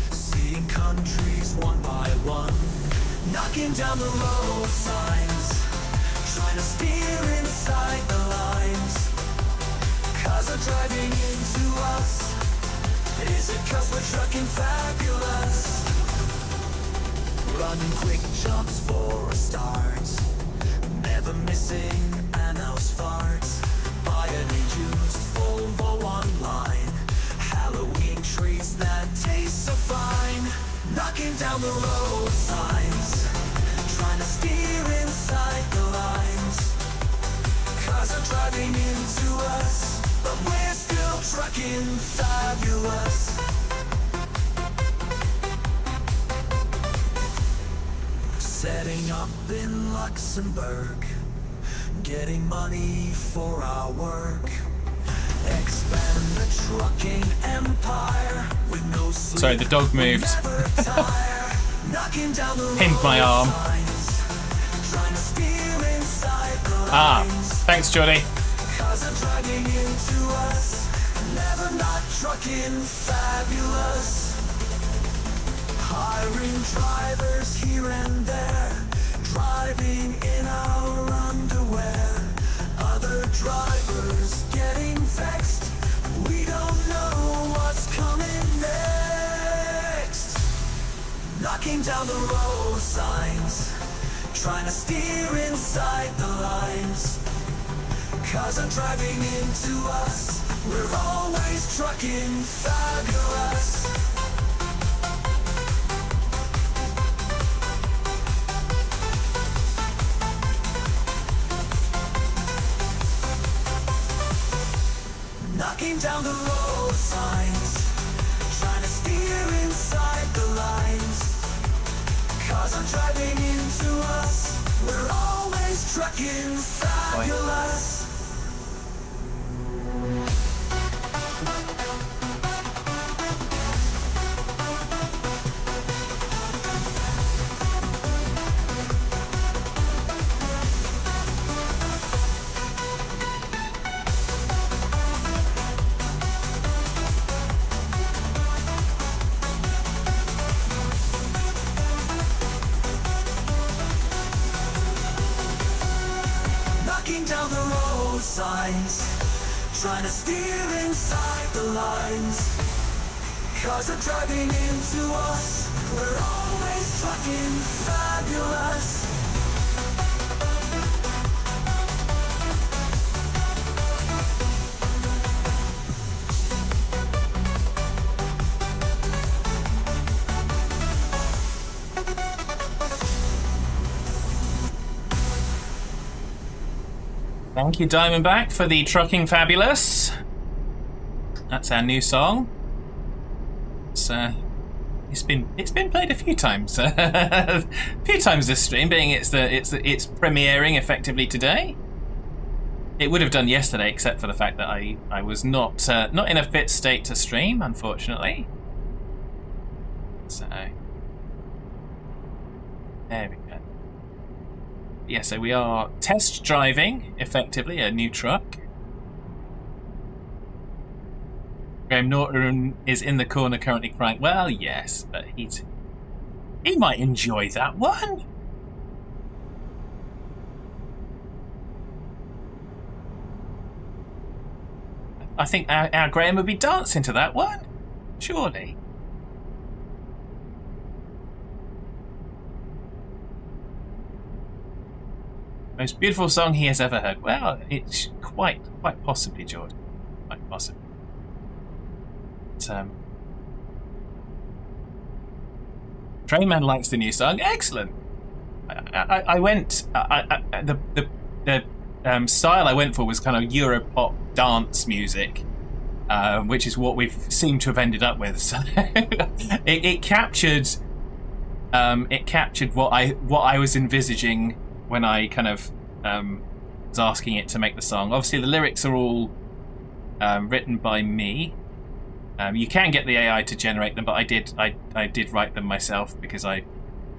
seeing countries one by one, knocking down the road signs, trying to steer inside the lines. Cars are driving into us. Is it 'cause we're trucking fabulous? Running quick jumps for a start, never missing an house fart. Buy any used Volvo online, Halloween trees that taste so fine. Knocking down the road signs, trying to steer inside the lines. Cars are driving into us, but we're still trucking fabulous. Setting up in Luxembourg, getting money for our work. Expand the trucking empire with no sleep. Sorry, the dog moved. Never tire. Knocking down the Pinned my road arm. signs, trying to steer inside the Ah, lines. thanks, Jordy. Cars are driving into us, never not trucking fabulous. Hiring drivers here and there, driving in our underwear. Other drivers getting vexed, we don't know what's coming next. Knocking down the road signs, trying to steer inside the lines. Cars are driving into us, we're always trucking fabulous. Knocking down the road signs, trying to steer inside the lines. Cars are driving into us, we're always trucking fabulous. Knocking down the road signs, trying to steer inside the lines. Cars are driving into us, we're always trucking fabulous. Thank you, Diamondback, for the Trucking Fabulous. That's our new song. It's been played a few times. A few times this stream, being it's premiering effectively today. It would have done yesterday, except for the fact that I was not in a fit state to stream, unfortunately. So there we go. Yeah, so we are test driving, effectively, a new truck. Graham Norton is in the corner currently crying. Well, yes, but he might enjoy that one. I think our Graham would be dancing to that one, surely. Most beautiful song he has ever heard. Well, it's quite possibly, Jordan. Quite possibly. But, Trainman likes the new song. Excellent. I went. The style I went for was kind of Europop dance music. which is what we've seemed to have ended up with. So it captured what I was envisaging when I kind of was asking it to make the song. Obviously, the lyrics are all written by me. You can get the AI to generate them, but I did write them myself because I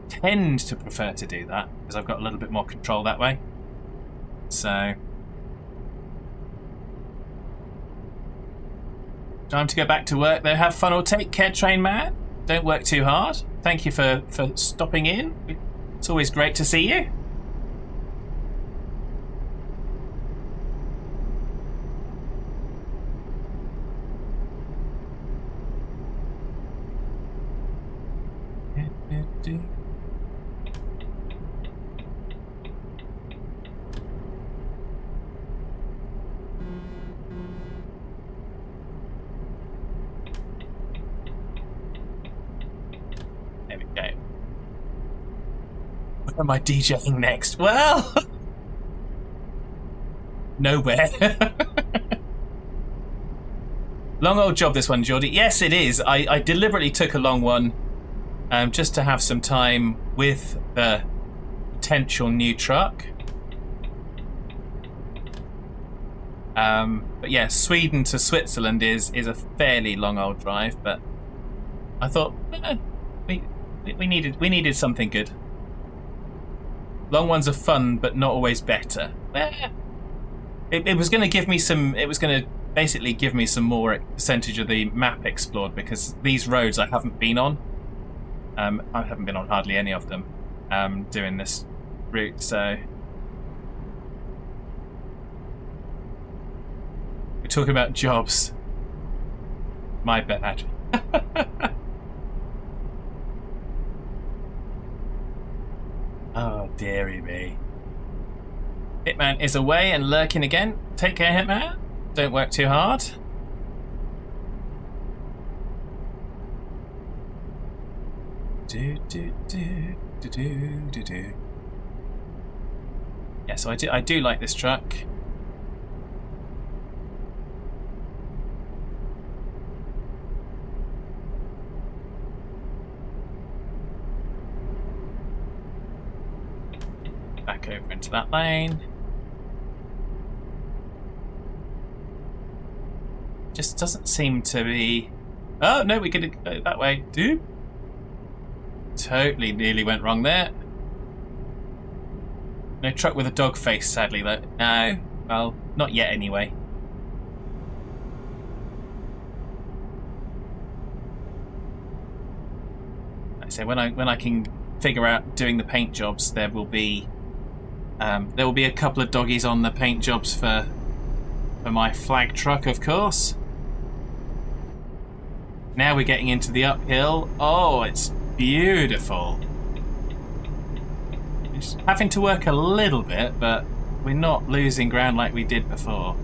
tend to prefer to do that because I've got a little bit more control that way. So, time to go back to work though. Have fun or take care, train man. Don't work too hard. Thank you for stopping in. It's always great to see you. There we go. Where am I DJing next? Well, nowhere. Long old job this one, Geordie. Yes, it is. I deliberately took a long one just to have some time with the potential new truck. But yeah, Sweden to Switzerland is a fairly long old drive, but I thought we needed something good. Long ones are fun, but not always better. It was going to give me some. It was going to basically give me some more percentage of the map explored because these roads I haven't been on. I haven't been on hardly any of them doing this route, so we're talking about jobs. My bad. Oh, dearie me. Hitman is away and lurking again. Take care, Hitman. Don't work too hard. Yeah, so I do like this truck. Back over into that lane. Just doesn't seem to be. Oh no, we could go that way. Dude. Totally nearly went wrong there. No truck with a dog face, sadly, though. No. Well, not yet, anyway. Like I say, when I can figure out doing the paint jobs, there will be a couple of doggies on the paint jobs for my flag truck, of course. Now we're getting into the uphill. Oh, it's beautiful. Just having to work a little bit, but we're not losing ground like we did before.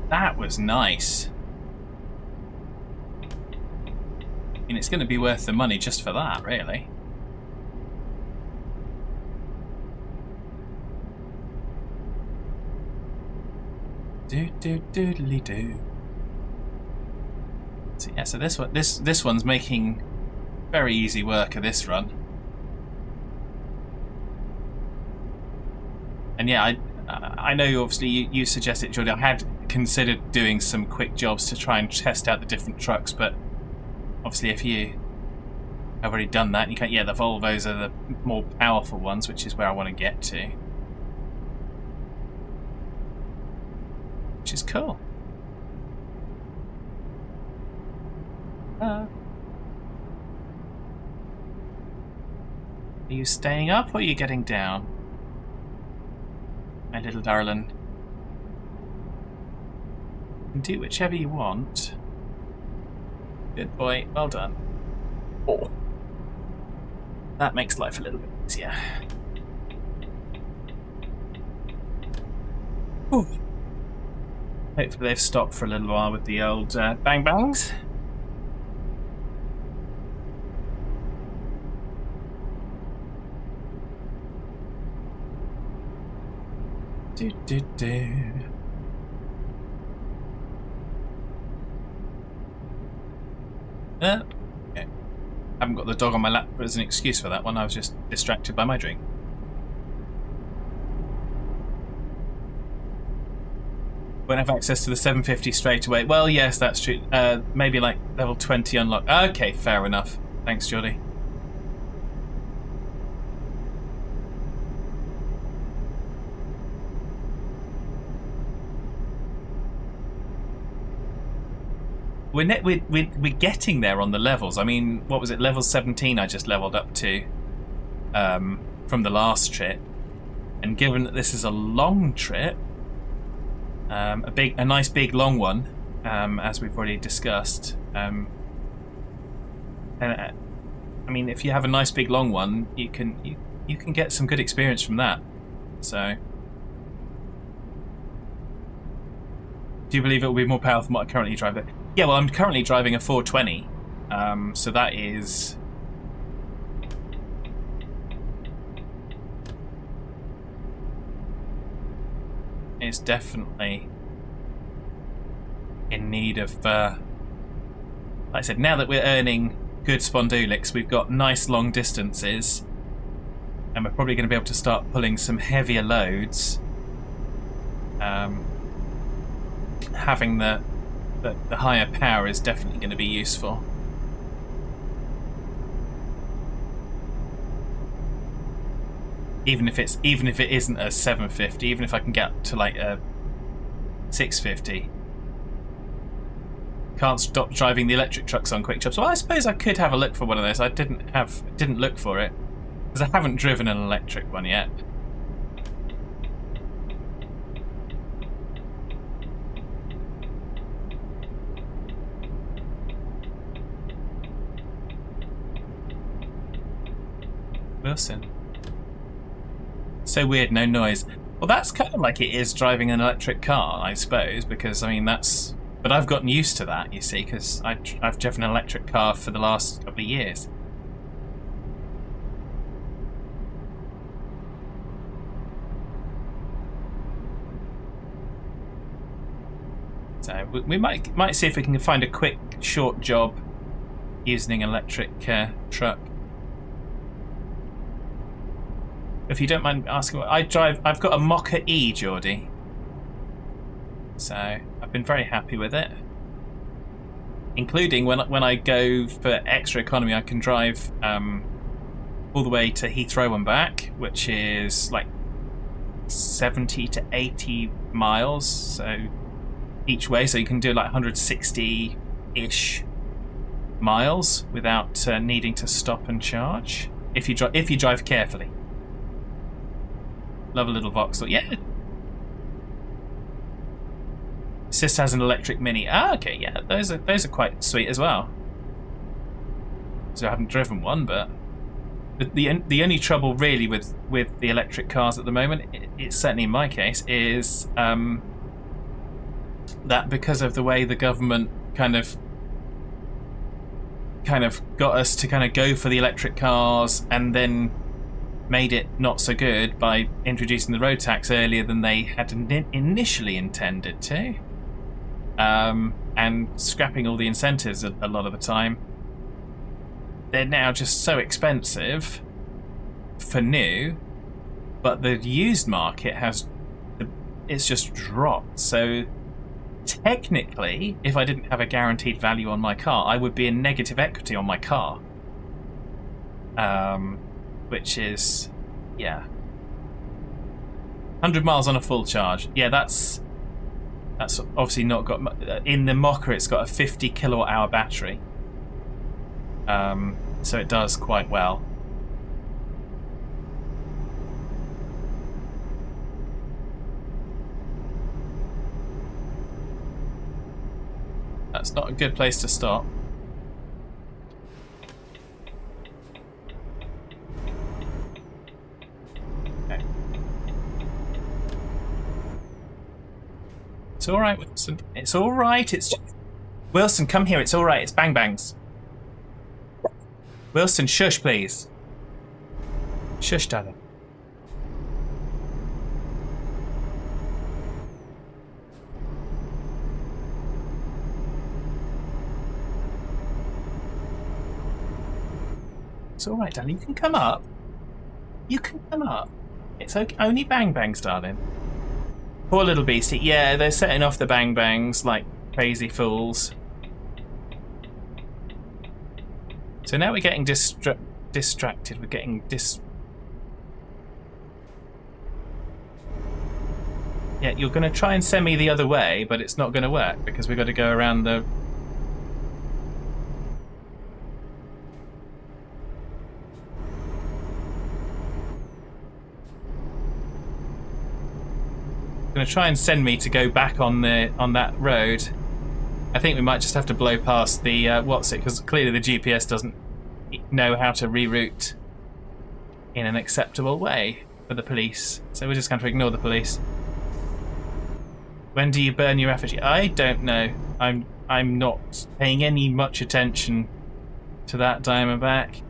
That was nice. I mean, it's going to be worth the money just for that, really. Do. So yeah, so this one's making very easy work of this run. And yeah, I know obviously you suggested, Jordan, I had considered doing some quick jobs to try and test out the different trucks, but obviously if you have already done that, you can't. Yeah, the Volvos are the more powerful ones, which is where I want to get to. Which is cool. Are you staying up or are you getting down? My little darling. You can do whichever you want. Good boy, well done. Oh. That makes life a little bit easier. Ooh. Hopefully they've stopped for a little while with the old bang bangs. Okay. Haven't got the dog on my lap as an excuse for that one. I was just distracted by my drink. Won't have access to the 750 straight away. Well, yes, that's true. Maybe like level 20 unlock. Okay, fair enough. Thanks, Jordy. We're getting there on the levels. I mean, what was it? Level 17 I just leveled up to from the last trip. And given that this is a long trip, a nice big long one, as we've already discussed. And I mean, if you have a nice big long one, you can get some good experience from that. So, do you believe it will be more powerful than what I currently drive? Yeah, well, I'm currently driving a 420, so that is. It's definitely in need of, like I said, now that we're earning good spondulics, we've got nice long distances, and we're probably going to be able to start pulling some heavier loads. Having the higher power is definitely going to be useful. Even if it isn't a 750, even if I can get up to like a 650. Can't stop driving the electric trucks on quick jobs. Well, I suppose I could have a look for one of those. I didn't look for it because I haven't driven an electric one yet. Wilson. So weird, no noise. Well, that's kind of like it is driving an electric car, I suppose, because, I mean, that's... But I've gotten used to that, you see, because I've driven an electric car for the last couple of years. So we might see if we can find a quick, short job using an electric truck. If you don't mind asking, I've got a Mocha E, Geordie. So I've been very happy with it. Including when I go for extra economy, I can drive all the way to Heathrow and back, which is like 70 to 80 miles, so each way. So you can do like 160-ish miles without needing to stop and charge if you drive carefully. Love a little Vauxhall. Yeah. Sis has an electric Mini. Ah, okay, yeah. Those are quite sweet as well. So I haven't driven one, but the only trouble really with the electric cars at the moment, it's certainly in my case, is that because of the way the government kind of got us to kind of go for the electric cars and then made it not so good by introducing the road tax earlier than they had initially intended to, and scrapping all the incentives a lot of the time. They're now just so expensive for new, but the used market it's just dropped. So technically, if I didn't have a guaranteed value on my car, I would be in negative equity on my car. Which is, yeah, 100 miles on a full charge. Yeah, that's obviously not got... In the Mocha, it's got a 50 kilowatt hour battery. So it does quite well. That's not a good place to stop. It's all right, Wilson. It's all right. It's just... Wilson, come here. It's all right. It's bang bangs. Wilson, shush, please. Shush, darling. It's all right, darling. You can come up. You can come up. It's okay. Only bang bangs, darling. Poor little beastie. Yeah, they're setting off the bang bangs like crazy fools. So now we're getting distracted. We're getting Yeah, you're going to try and send me the other way, but it's not going to work because we've got to go around the... Going to try and send me to go back on that road. I think we might just have to blow past the because clearly the GPS doesn't know how to reroute in an acceptable way for the police. So we're just going to ignore the police. When do you burn your effigy? I don't know. I'm not paying any much attention to that Diamondback.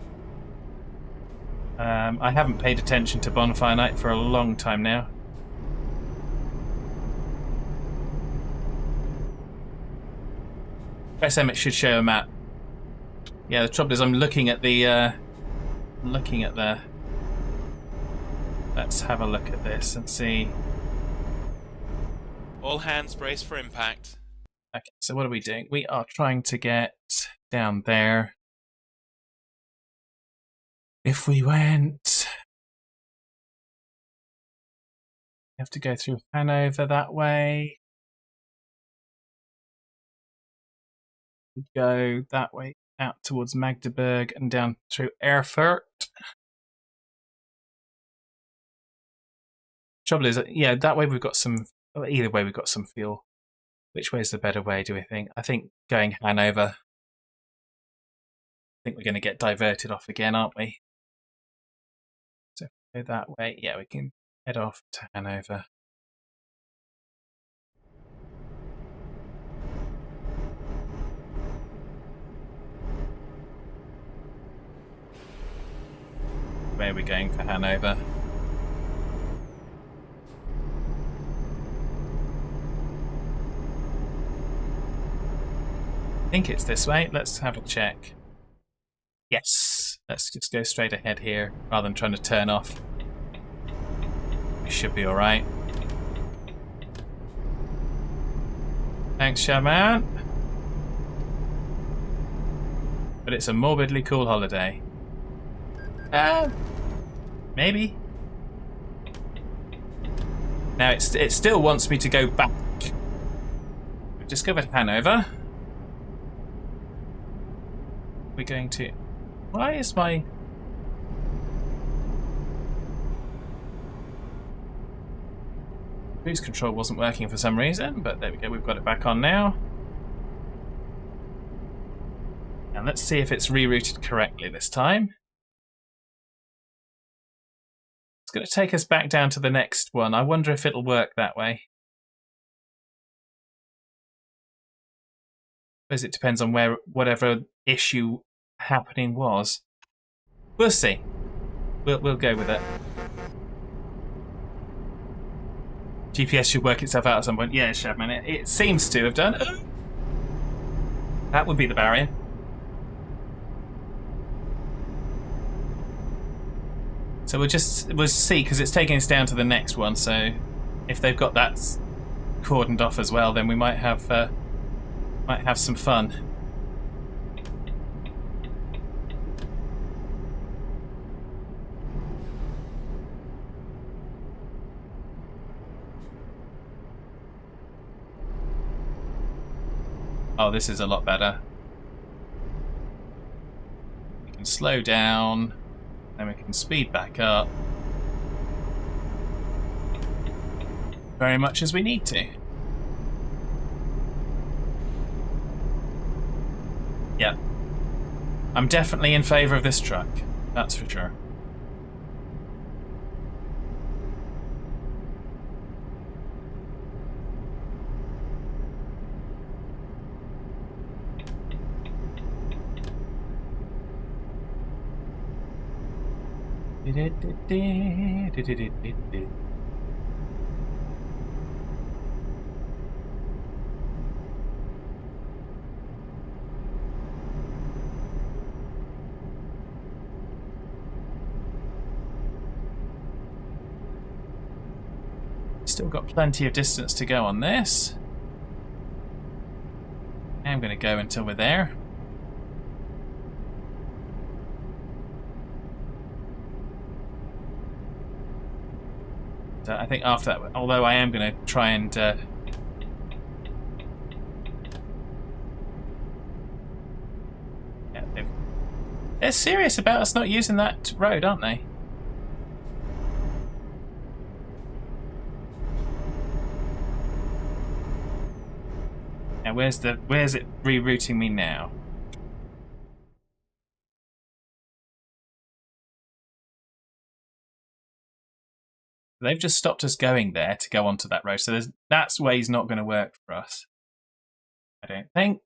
I haven't paid attention to Bonfire Night for a long time now. Press M, it should show a map. Yeah, the trouble is I'm looking at the... Let's have a look at this and see. All hands brace for impact. Okay, so what are we doing? We are trying to get down there. If we went... We have to go through Hanover that way. We go that way out towards Magdeburg and down through Erfurt. Trouble is, yeah, that way we've got some... Either way we've got some fuel. Which way is the better way, do we think? I think going Hanover. I think we're going to get diverted off again, aren't we? So if we go that way, yeah, we can head off to Hanover. Where are we going for Hanover? I think it's this way. Let's have a check. Yes. Let's just go straight ahead here rather than trying to turn off. We should be alright. Thanks, Shaman. But it's a morbidly cool holiday. Maybe. Now it still wants me to go back. We've discovered Hanover. We're going to... Why is my... Cruise control wasn't working for some reason, but there we go, we've got it back on now. And let's see if it's rerouted correctly this time. It's going to take us back down to the next one. I wonder if it'll work that way. I suppose it depends on where whatever issue happening was. We'll see. We'll go with it. GPS should work itself out at some point. Yeah, Shabman, it seems to have done. That would be the barrier. So we'll see, because it's taking us down to the next one. So if they've got that cordoned off as well, then we might have some fun. Oh, this is a lot better. We can slow down. Then we can speed back up. Very much as we need to. Yeah. I'm definitely in favour of this truck. That's for sure. Still got plenty of distance to go on this. I'm going to go until we're there. So I think after that, although I am going to try and yeah, they're serious about us not using that road, aren't they? Now where's it rerouting me now? They've just stopped us going there to go onto that road, so that way's not going to work for us. I don't think.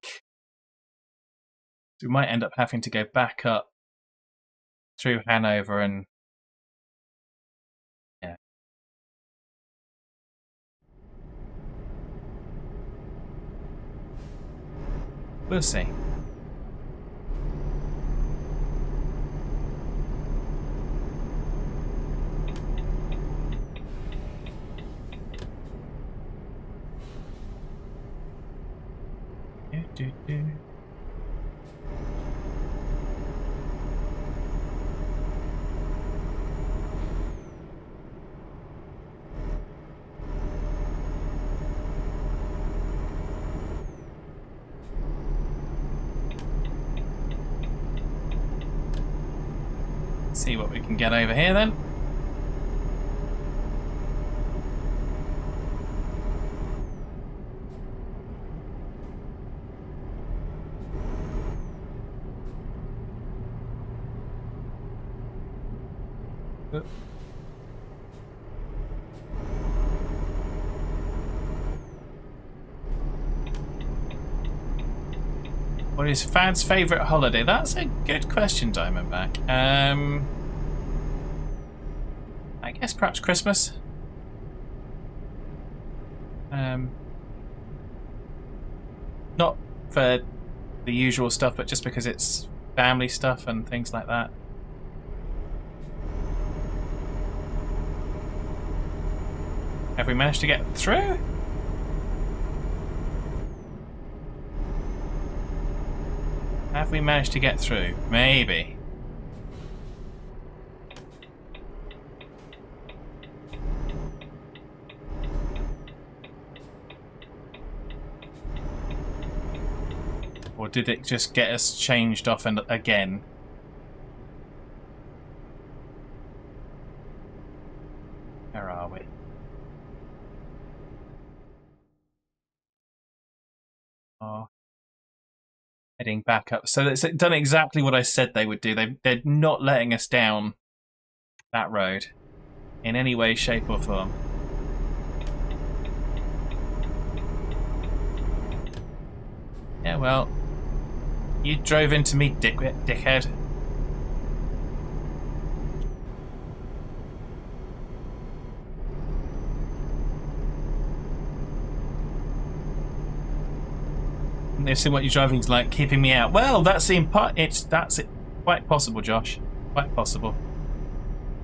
We might end up having to go back up through Hanover and yeah. We'll see. Do. See what we can get over here then. What is Fad's favourite holiday? That's a good question, Diamondback. I guess perhaps Christmas. Not for the usual stuff, but just because it's family stuff and things like that. Have we managed to get through? Have we managed to get through? Maybe. Or did it just get us changed off and again? Where are we? Oh. Heading back up. So it's done exactly what I said they would do. They're not letting us down that road in any way, shape or form. Yeah, well, you drove into me, dickhead. They've seen what your driving's like, keeping me out. Well, that's quite possible, Josh. Quite possible.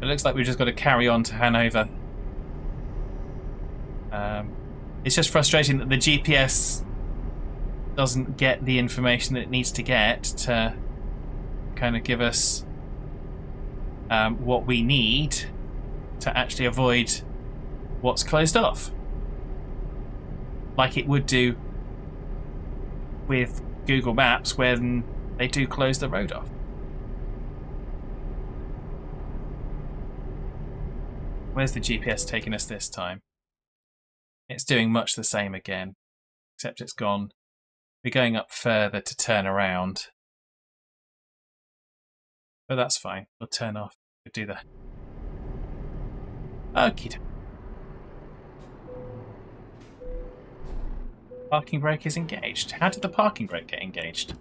It looks like we've just got to carry on to Hanover. It's just frustrating that the GPS doesn't get the information that it needs to get to kind of give us what we need to actually avoid what's closed off. Like it would do with Google Maps when they do close the road off. Where's the GPS taking us this time? It's doing much the same again, except it's gone. We're going up further to turn around. But that's fine. We'll turn off. We'll do that. Okie doke. Parking brake is engaged. How did the parking brake get engaged?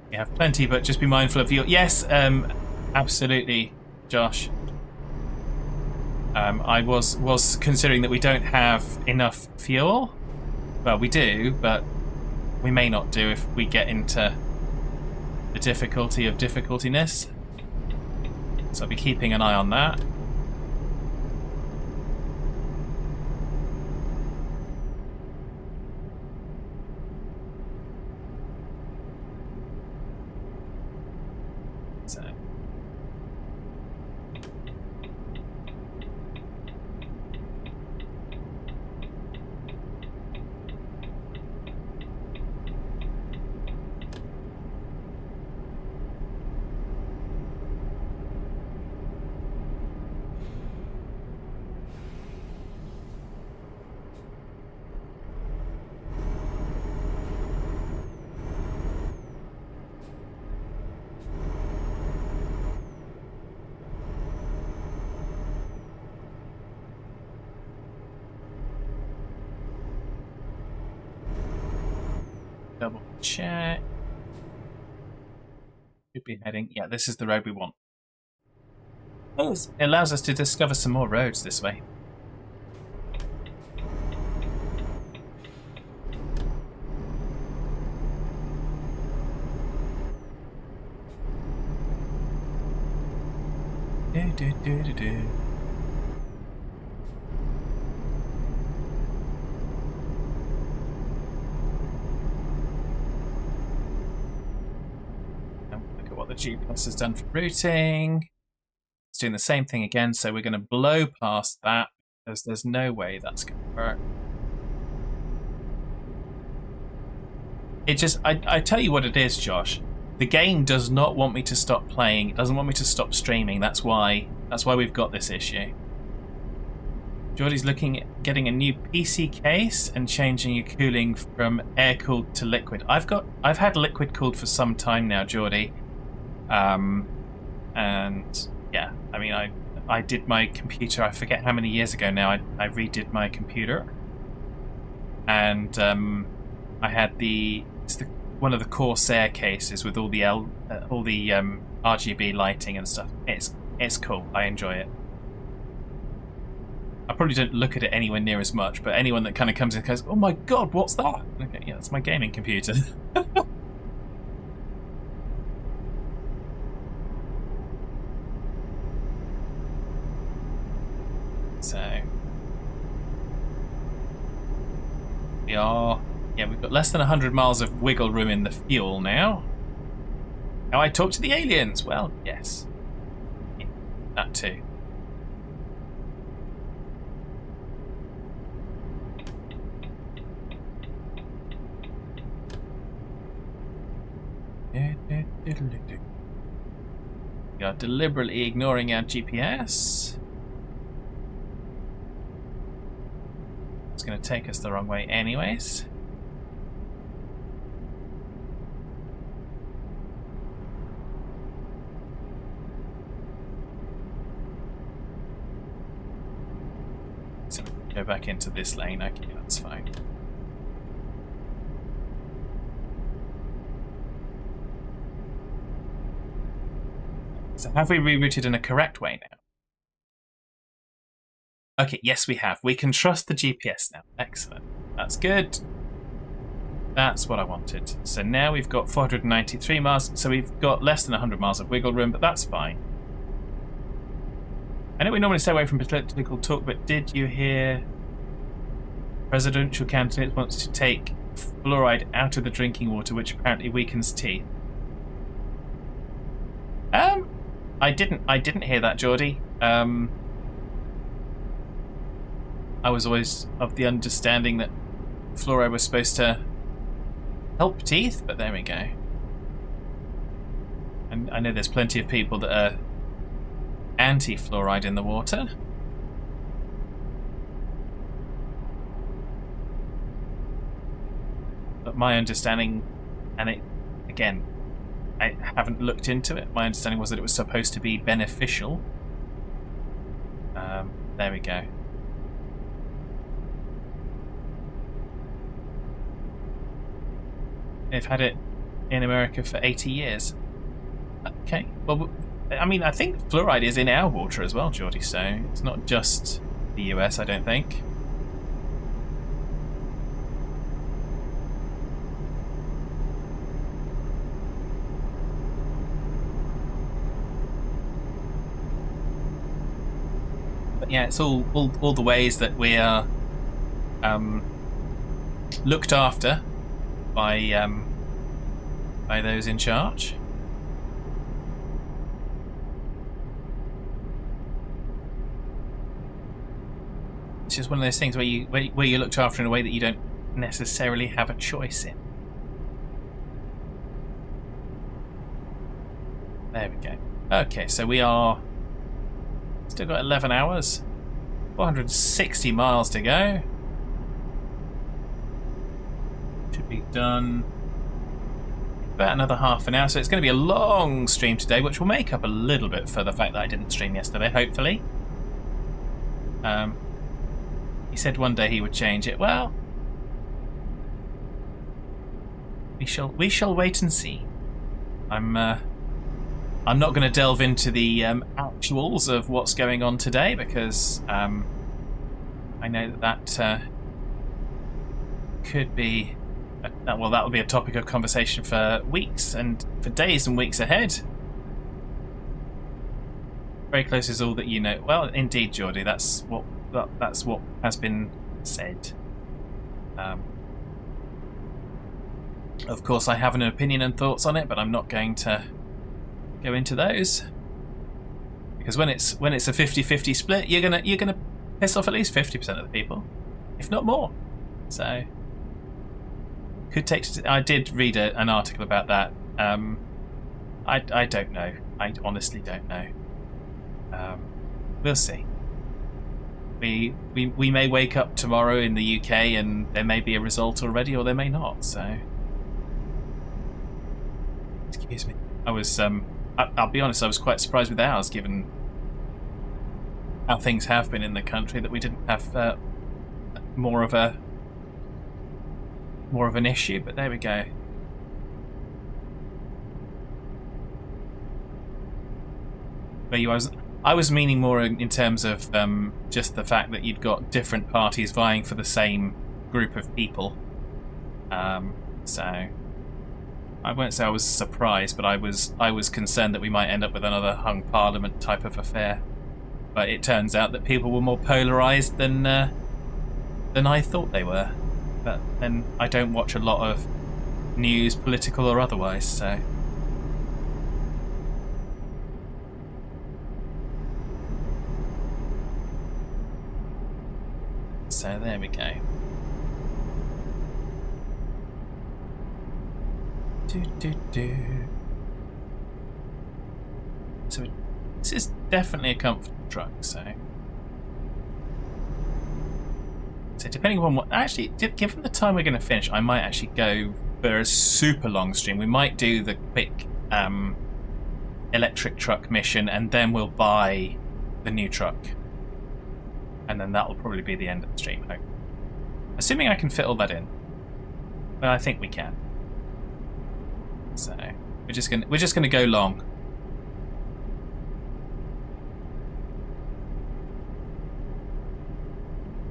We have plenty, but just be mindful of your... Yes, absolutely, Josh. I was considering that we don't have enough fuel. Well, we do, but we may not do if we get into the difficulty of difficultiness. So I'll be keeping an eye on that. So. Double check. Should be heading. Yeah, this is the road we want. Oh, it allows us to discover some more roads this way. Do. Look at what the GPS has done for routing. It's doing the same thing again, so we're going to blow past that because there's no way that's going to work. It just, I tell you what it is, Josh. The game does not want me to stop playing. It doesn't want me to stop streaming. That's why we've got this issue. Geordie's looking at getting a new PC case and changing your cooling from air cooled to liquid. I've had liquid cooled for some time now, Geordie. And yeah, I mean, I did my computer. I forget how many years ago now. I redid my computer, and I had one of the Corsair cases with all the RGB lighting and stuff. It's cool. I enjoy it. I probably don't look at it anywhere near as much, but anyone that kind of comes in goes, "Oh my god, what's that?" Okay, yeah, that's my gaming computer. So we've got less than 100 miles of wiggle room in the fuel now. Now I talk to the aliens. Well, yes, yeah, that too. We are deliberately ignoring our GPS. It's going to take us the wrong way anyways. So go back into this lane. Okay, that's fine. So have we rerouted in a correct way now? Okay, yes we have. We can trust the GPS now. Excellent. That's good. That's what I wanted. So now we've got 493 miles, so we've got less than 100 miles of wiggle room, but that's fine. I know we normally stay away from political talk, but did you hear presidential candidate wants to take fluoride out of the drinking water, which apparently weakens teeth? I didn't hear that, Geordie. I was always of the understanding that fluoride was supposed to help teeth, but there we go. And I know there's plenty of people that are anti-fluoride in the water. But my understanding, and it, again, I haven't looked into it, my understanding was that it was supposed to be beneficial. There we go. They've had it in America for 80 years. Okay, well, I mean, I think fluoride is in our water as well, Geordie, so it's not just the US, I don't think. But yeah, it's all the ways that we are looked after by those in charge. It's just one of those things where you're looked after in a way that you don't necessarily have a choice in. There we go. Okay, so we are still got 11 hours, 460 miles to go. Should be done about another half an hour, so it's going to be a long stream today, which will make up a little bit for the fact that I didn't stream yesterday, hopefully. He said one day he would change it. Well, we shall wait and see. I'm not going to delve into the actuals of what's going on today because I know that could be well, that will be a topic of conversation for weeks and for days and weeks ahead. Very close is all that you know. Well, indeed, Geordie, that's what has been said. Of course, I have an opinion and thoughts on it, but I'm not going to go into those because when it's a 50-50 split, you're gonna piss off at least 50% of the people, if not more. So could take. I did read an article about that. I don't know. I honestly don't know. We'll see. We may wake up tomorrow in the UK and there may be a result already, or there may not. So, excuse me. I was. I'll be honest. I was quite surprised with ours, given how things have been in the country, that we didn't have more of an issue. But there we go. But I was meaning more in terms of just the fact that you'd got different parties vying for the same group of people. So I won't say I was surprised, but I was concerned that we might end up with another hung parliament type of affair. But it turns out that people were more polarised than I thought they were. But then I don't watch a lot of news, political or otherwise, so. So there we go. So this is definitely a comfortable truck, so depending on what, actually, given the time we're going to finish, I might actually go for a super long stream. We might do the quick electric truck mission, and then we'll buy the new truck. And then that will probably be the end of the stream, I hope. Assuming I can fit all that in. Well, I think we can. So we're just gonna go long.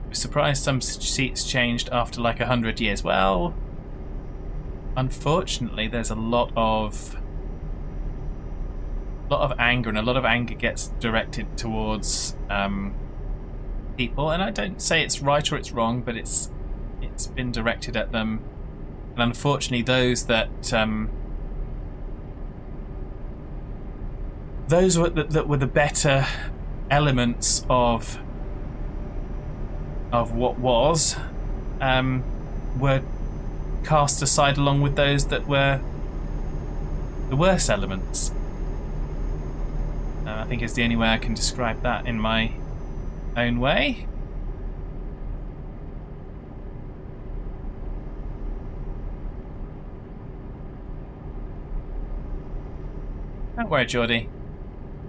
I'm surprised some seats changed after like 100 years. Well, unfortunately, there's a lot of anger, and a lot of anger gets directed towards people, and I don't say it's right or it's wrong, but it's been directed at them, and unfortunately those that were the better elements of what was were cast aside along with those that were the worst elements. I think is the only way I can describe that in my own way. Don't worry, Geordie.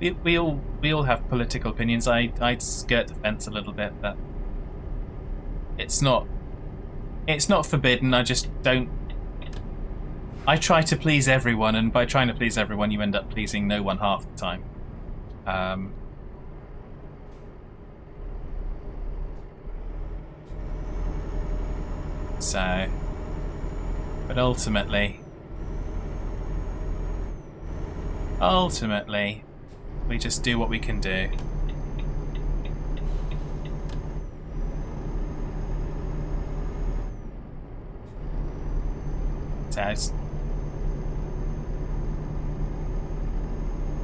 We all have political opinions. I skirt the fence a little bit, but it's not forbidden. I just don't. I try to please everyone, and by trying to please everyone, you end up pleasing no one half the time. So, but ultimately, we just do what we can do. So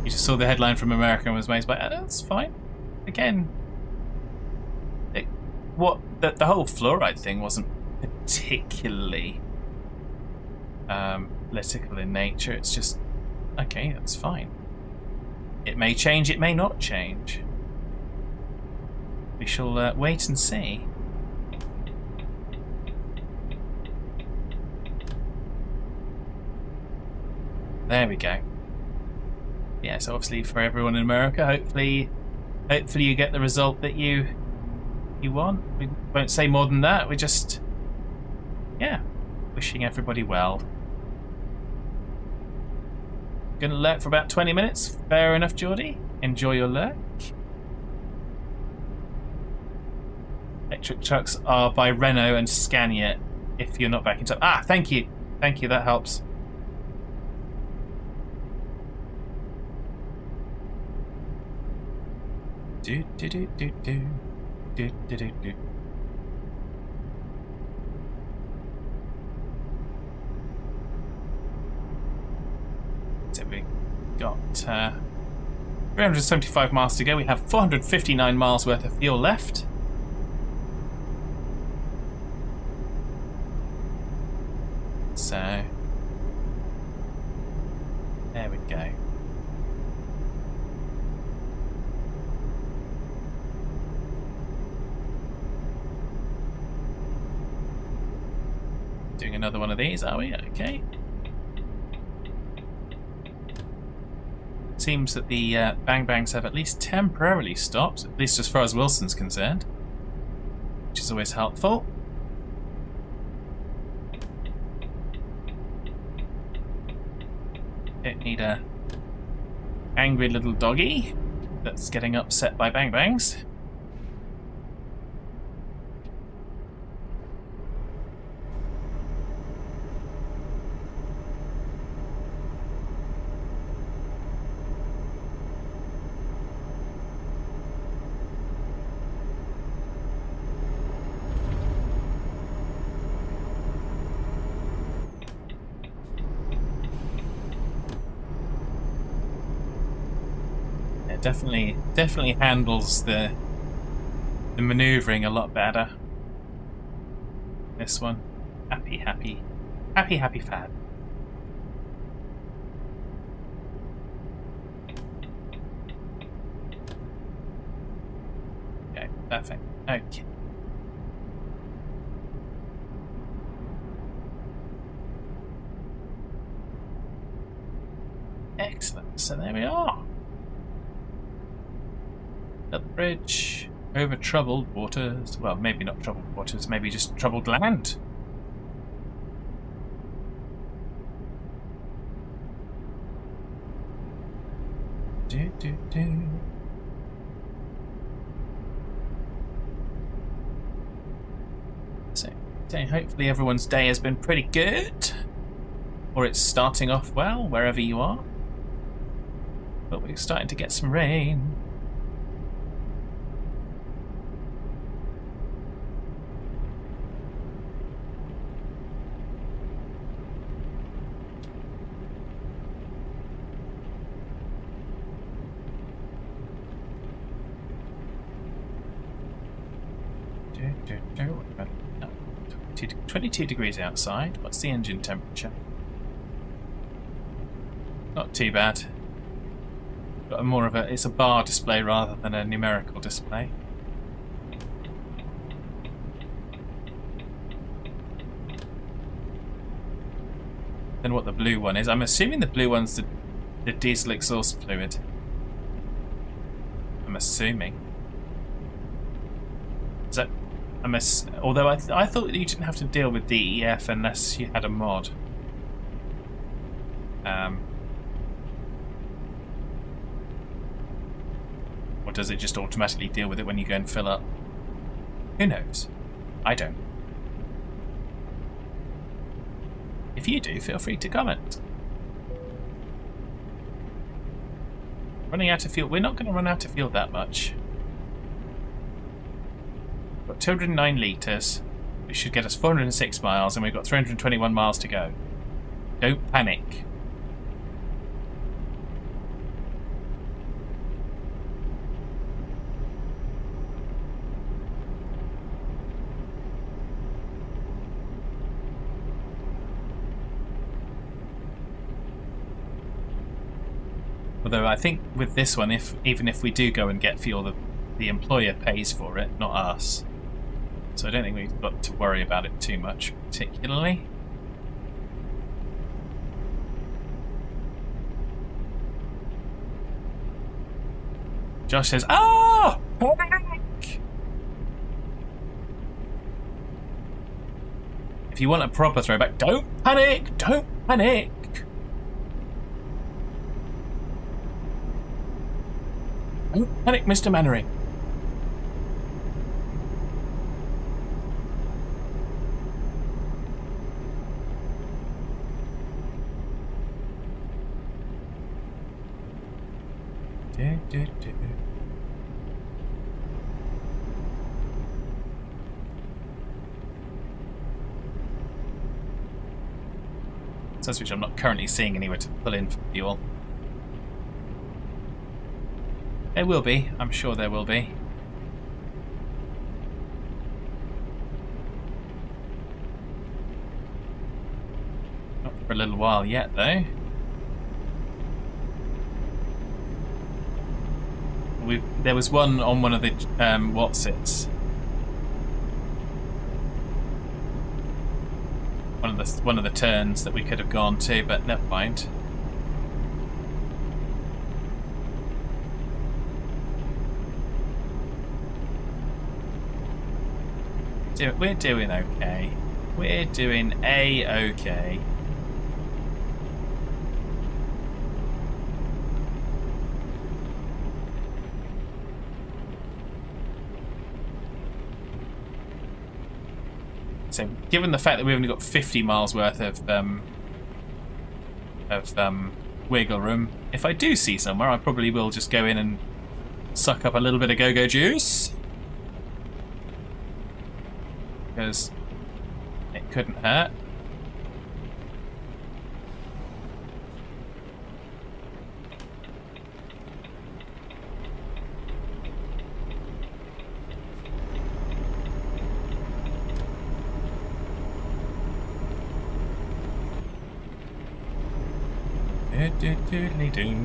you just saw the headline from America and was amazed by that's fine. Again, the whole fluoride thing wasn't particularly political in nature. It's just okay, that's fine. It may change, it may not change. We shall wait and see. There we go. Yeah, so obviously for everyone in America, hopefully you get the result that you want. We won't say more than that. We're just, yeah, wishing everybody well. Gonna lurk for about 20 minutes. Fair enough, Geordie. Enjoy your lurk. Electric trucks are by Renault and Scania. If you're not back in time. Ah, thank you. Thank you, that helps. Do do do do do do do do do. So we got 375 miles to go. We have 459 miles worth of fuel left. So there we go. Doing another one of these, are we? Okay. Seems that the bang bangs have at least temporarily stopped, at least as far as Wilson's concerned, which is always helpful. Don't need a angry little doggy that's getting upset by bang bangs. Definitely handles the maneuvering a lot better. This one, happy Fab. Okay, perfect. Okay. Excellent. So there we are. Up the bridge, over troubled waters. Well, maybe not troubled waters, maybe just troubled land. Do do do. So hopefully everyone's day has been pretty good, or it's starting off well wherever you are. But we're starting to get some rain. No, 22 degrees outside. What's the engine temperature? Not too bad. Got more of it's a bar display rather than a numerical display. Then what the blue one is. I'm assuming the blue one's the diesel exhaust fluid. I'm assuming. Is that? Although I thought that you didn't have to deal with DEF unless you had a mod. Or does it just automatically deal with it when you go and fill up? Who knows? I don't. If you do, feel free to comment. Running out of fuel. We're not going to run out of fuel that much. Got 209 litres, which should get us 406 miles, and we've got 321 miles to go. Don't panic. Although I think with this one, even if we do go and get fuel, the employer pays for it, not us. So I don't think we've got to worry about it too much, particularly. Josh says, "Ah! Panic!" If you want a proper throwback, don't panic! Don't panic! Don't panic, Mr. Mannering. Says which I'm not currently seeing anywhere to pull in for fuel. There will be, I'm sure there will be. Not for a little while yet, though. There was one on one of the what's-its. One of the turns that we could have gone to, but never mind. We're doing okay. We're doing A-okay. So, given the fact that we've only got 50 miles worth of wiggle room, if I do see somewhere, I probably will just go in and suck up a little bit of go-go juice. Because it couldn't hurt. Doodly-doo.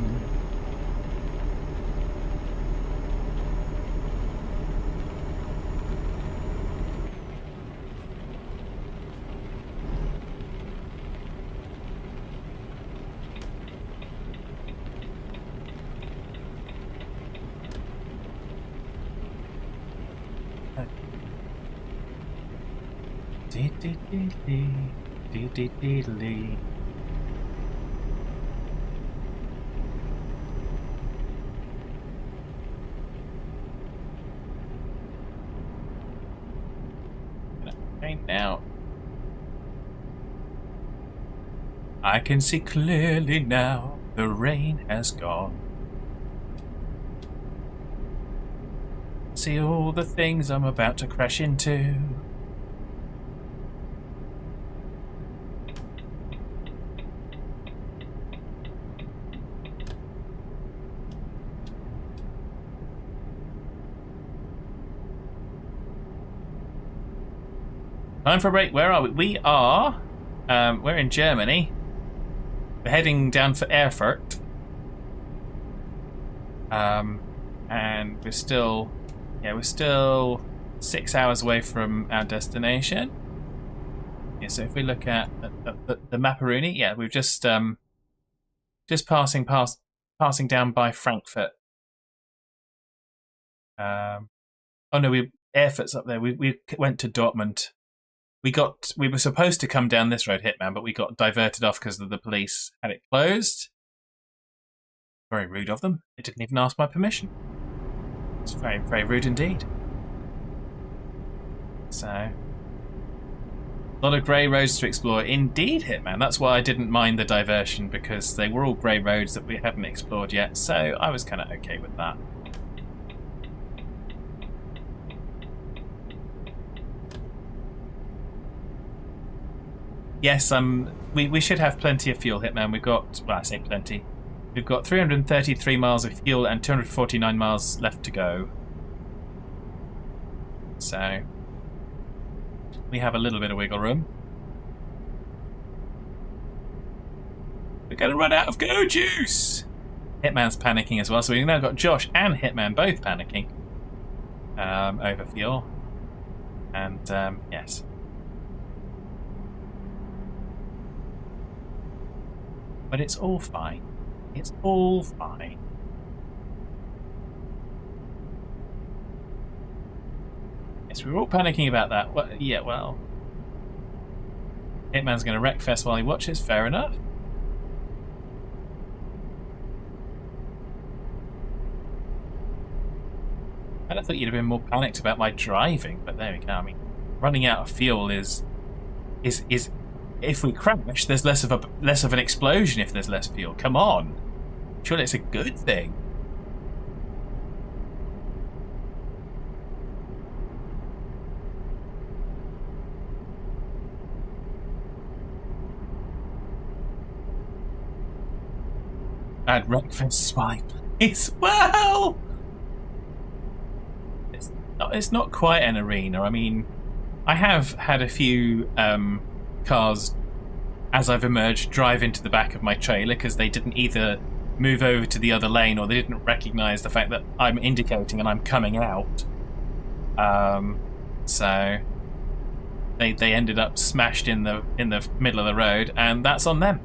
Dee-dee-dee-dee. Now I can see clearly now, the rain has gone. See all the things I'm about to crash into. Time for a break. Where are we? We are. We're in Germany. We're heading down for Erfurt. And we're still 6 hours away from our destination. Yeah, so if we look at the Maparoni, yeah, we've just passing down by Frankfurt. Oh no, Erfurt's up there. We went to Dortmund. We were supposed to come down this road, Hitman, but we got diverted off because the police had it closed. Very rude of them. They didn't even ask my permission. It's very, very rude indeed. So, a lot of grey roads to explore. Indeed, Hitman. That's why I didn't mind the diversion, because they were all grey roads that we hadn't explored yet, so I was kind of okay with that. yes, we should have plenty of fuel, Hitman. We've got, well, I say plenty. We've got 333 miles of fuel and 249 miles left to go. So we have a little bit of wiggle room. We're going to run out of go juice. Hitman's panicking as well, so we've now got Josh and Hitman both panicking over fuel. And yes. But it's all fine. It's all fine. Yes, we're all panicking about that. Well, yeah, well. Hitman's going to wreck fest while he watches. Fair enough. I thought you'd have been more panicked about my driving, but there we go. I mean, running out of fuel is if we crash, there's less of an explosion if there's less fuel. Come on, surely it's a good thing. I'd breakfast while I place. Well, it's not quite an arena. I mean, I have had a few cars, as I've emerged, drive into the back of my trailer because they didn't either move over to the other lane or they didn't recognise the fact that I'm indicating and I'm coming out. So they ended up smashed in the middle of the road, and that's on them.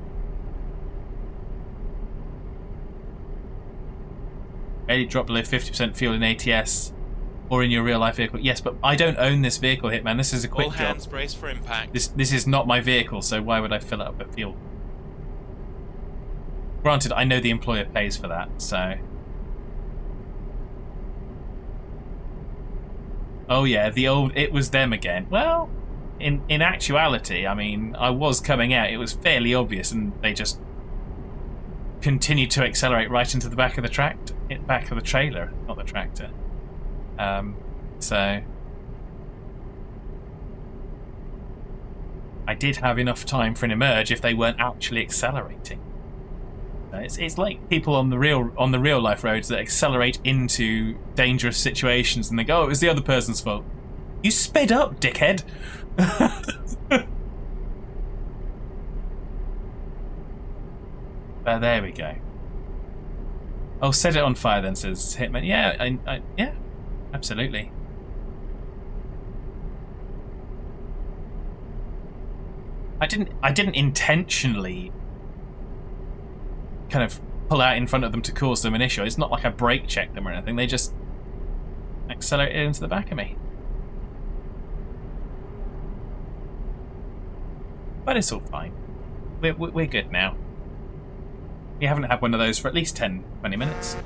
Barely dropped below 50% fuel in ATS. Or in your real life vehicle. Yes, but I don't own this vehicle, Hitman. This is a quick All job. hands brace for impact. This is not my vehicle, so why would I fill it up with fuel? Granted, I know the employer pays for that, so... Oh yeah, the old it was them again. Well, in actuality, I mean, I was coming out. It was fairly obvious, and they just continued to accelerate right into the back of the trailer, not the tractor. So I did have enough time for an emerge if they weren't actually accelerating. It's like people on the real life roads that accelerate into dangerous situations and they go, "Oh, it was the other person's fault." You sped up, dickhead. There we go. Oh, set it on fire then, says Hitman. Yeah, yeah. Absolutely. I didn't intentionally kind of pull out in front of them to cause them an issue. It's not like I brake checked them or anything. They just accelerated into the back of me. But it's all fine. We're good now. We haven't had one of those for at least 10, 20 minutes.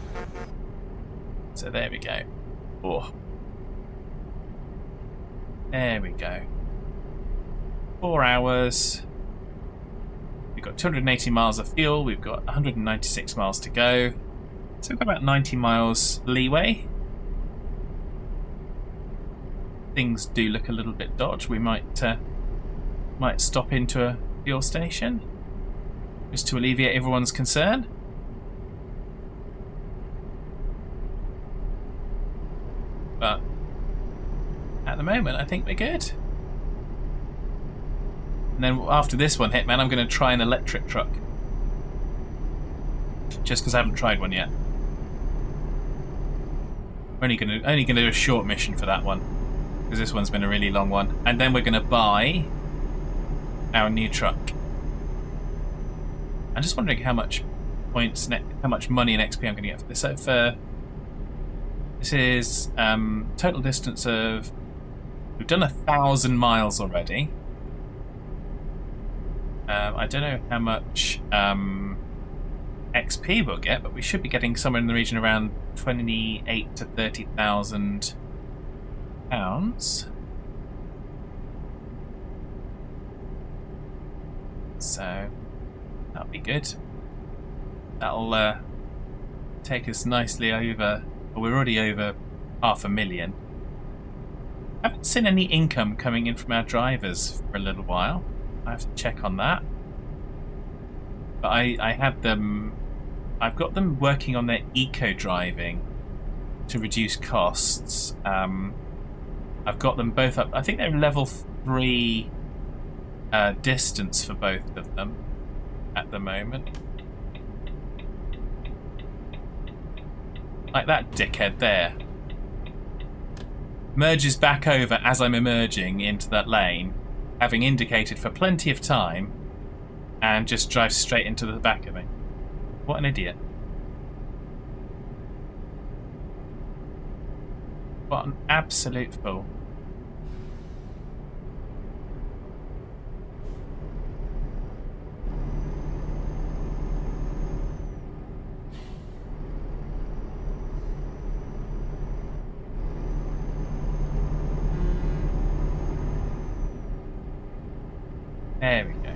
So there we go. Oh. There we go. 4 hours. We've got 280 miles of fuel. We've got 196 miles to go. So we've got about 90 miles leeway. Things do look a little bit dodgy. We might stop into a fuel station just to alleviate everyone's concern. But at the moment, I think we're good. And then after this one, Hitman, I'm going to try an electric truck. Just because I haven't tried one yet. Only going to do a short mission for that one, because this one's been a really long one. And then we're going to buy our new truck. I'm just wondering how much points, how much money and XP I'm going to get for this. So for this is total distance of, we've done 1,000 miles already. I don't know how much XP we'll get, but we should be getting somewhere in the region around 28 to 30,000 pounds. So that'll be good. That'll take us nicely over. Well, we're already over 500,000. I haven't seen any income coming in from our drivers for a little while. I have to check on that. But I had them... I've got them working on their eco-driving to reduce costs. I've got them both up. I think they're level 3 distance for both of them at the moment. Like that dickhead there. Merges back over as I'm emerging into that lane, having indicated for plenty of time, and just drives straight into the back of me. What an idiot. What an absolute fool. There we go.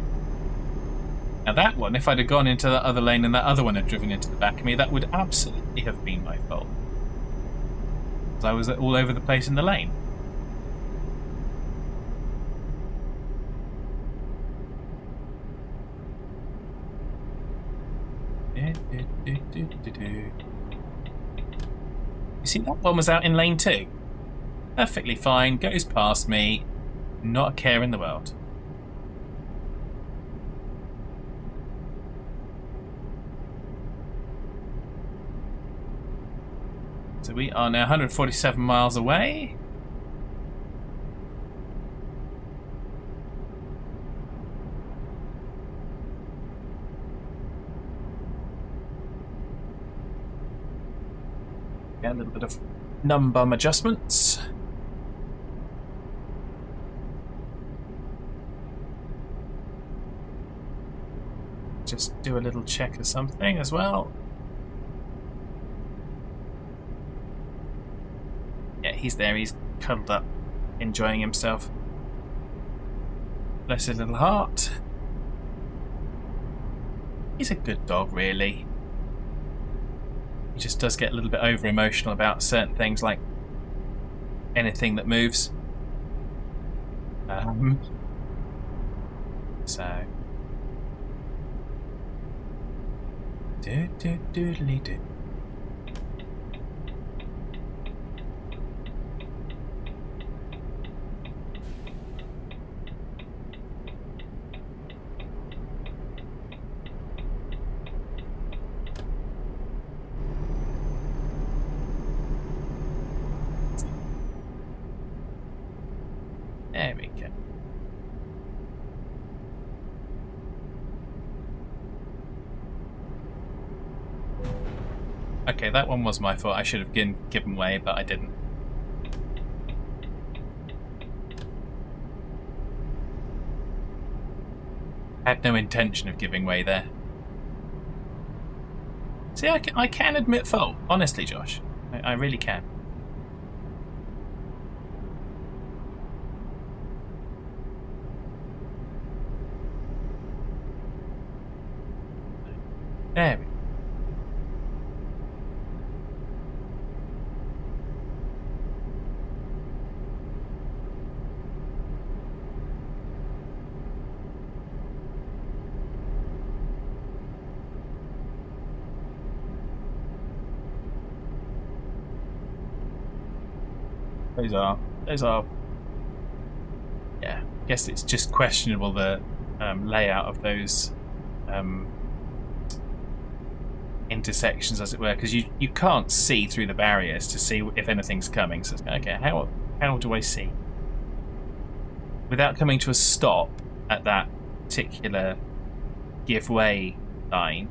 Now that one, if I'd have gone into that other lane and that other one had driven into the back of me, that would absolutely have been my fault. Because I was all over the place in the lane. You see, that one was out in lane 2. Perfectly fine, goes past me, not a care in the world. So we are now 147 miles away. Get a little bit of num-bum adjustments. Just do a little check of something as well. Yeah, he's there. He's cuddled up, enjoying himself. Bless his little heart. He's a good dog, really. He just does get a little bit over-emotional about certain things, like anything that moves. So... do-do-doodly-do. There we go. Okay, that one was my fault. I should have given way, but I didn't. I had no intention of giving way there. See, I can admit fault. Honestly, Josh. I really can. There we go. Those are, yeah, I guess it's just questionable the layout of those intersections, as it were, because you can't see through the barriers to see if anything's coming. So it's okay, how do I see without coming to a stop at that particular give way line?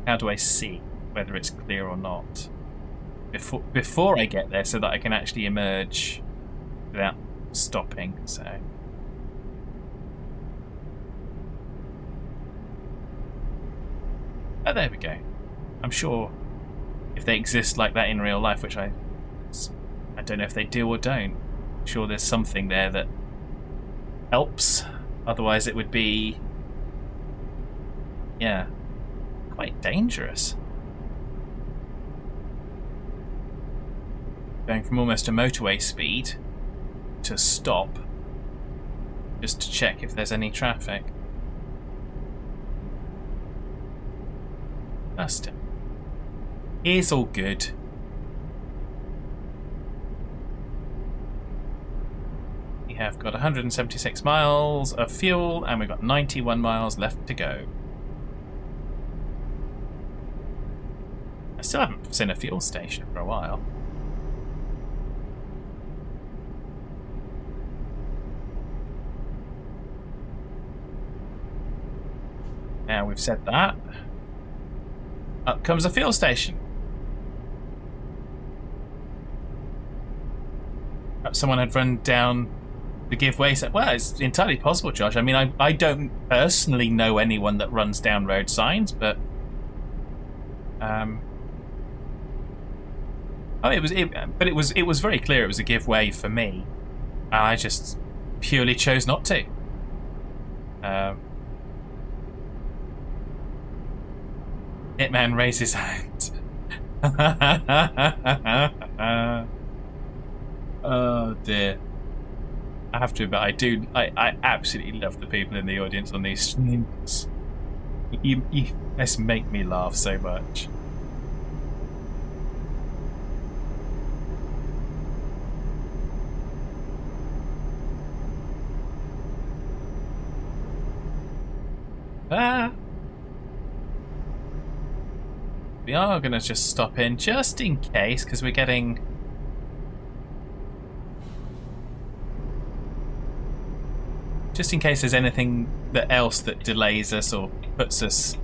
How do I see whether it's clear or not before I get there, so that I can actually emerge without stopping? So oh, there we go. I'm sure if they exist like that in real life, which I don't know if they do or don't, I'm sure there's something there that helps. Otherwise it would be, yeah, quite dangerous. Going from almost a motorway speed to stop just to check if there's any traffic. Custom. It's all good. We have got 176 miles of fuel and we've got 91 miles left to go. I still haven't seen a fuel station for a while. Now we've said that. Up comes a fuel station. Perhaps someone had run down the giveaway. Well, it's entirely possible, Josh. I mean, I don't personally know anyone that runs down road signs, but it was very clear it was a giveaway for me. I just purely chose not to. Hitman raises hand. Oh dear. I have to admit, I absolutely love the people in the audience on these streams. You guys make me laugh so much. We are going to just stop in just in case, because we're getting... Just in case there's anything else that delays us or puts us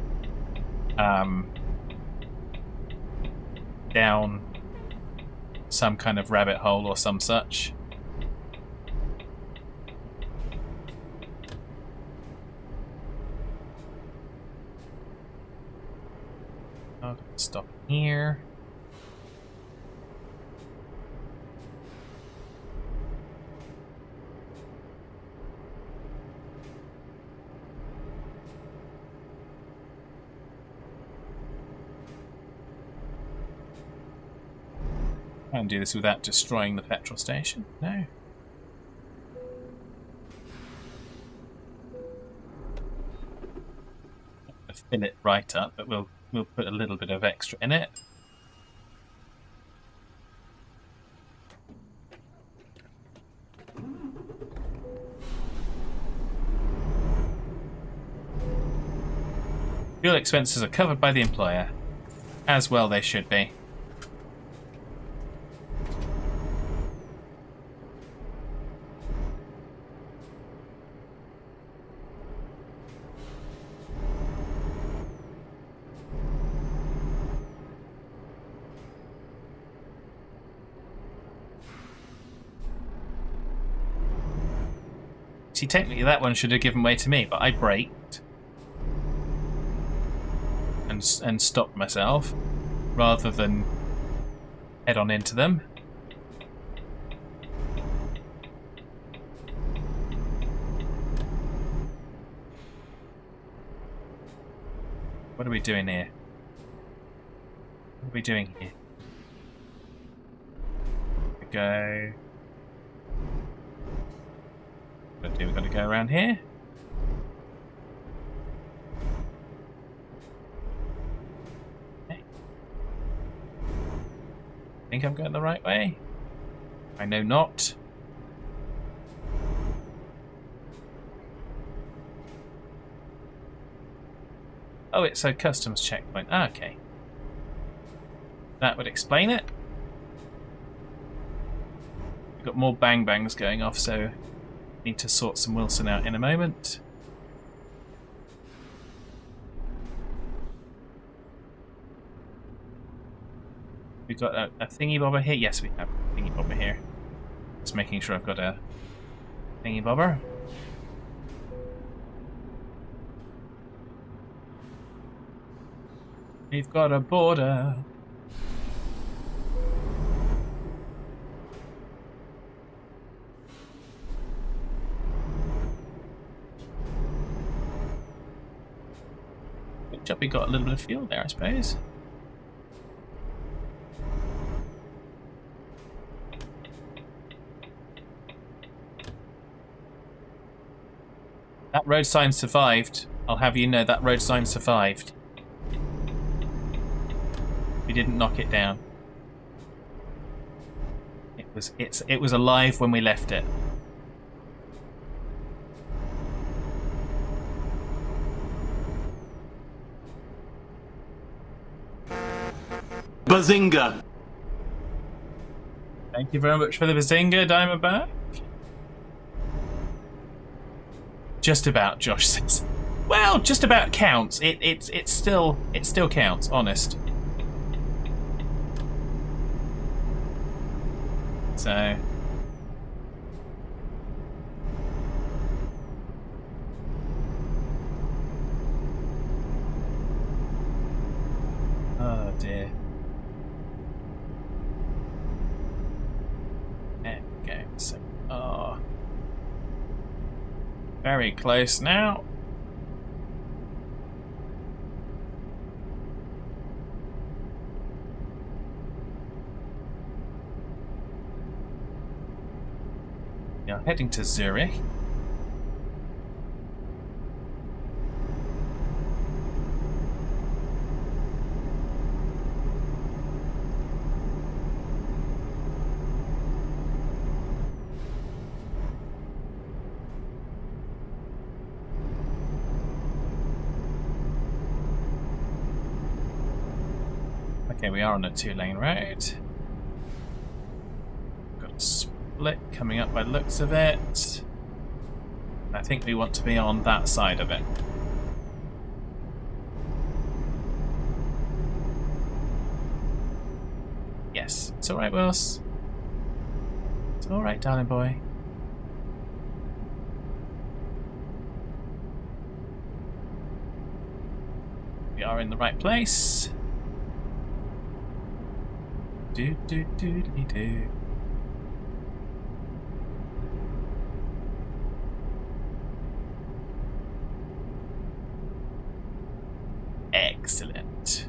down some kind of rabbit hole or some such. I'll stop here. Can't do this without destroying the petrol station. No. Fill it right up, but we'll put a little bit of extra in it. Fuel expenses are covered by the employer. As well they should be. See, technically that one should have given way to me, but I braked and stopped myself rather than head on into them. What are we doing here? What are we doing here? We go. We've got to go around here. Okay. I think I'm going the right way. I know not. Oh, it's a customs checkpoint. Ah, okay. That would explain it. We've got more bang bangs going off, so need to sort some Wilson out in a moment. We've got a thingy bobber here. Yes, we have a thingy bobber here. Just making sure I've got a thingy bobber. We've got a border. Good job we got a little bit of fuel there, I suppose. That road sign survived. I'll have you know that road sign survived. We didn't knock it down. It was alive when we left it. Bazinga! Thank you very much for the Bazinga, Diamondback. Just about, Josh says. Well, just about counts. It still counts, honest. So oh dear. There we go. So very close now. Yeah, heading to Zurich. Okay, we are on a 2-lane road. Got a split coming up by the looks of it. I think we want to be on that side of it. Yes, it's alright, Wills. It's alright, darling boy. We are in the right place. Do do do do do. Excellent.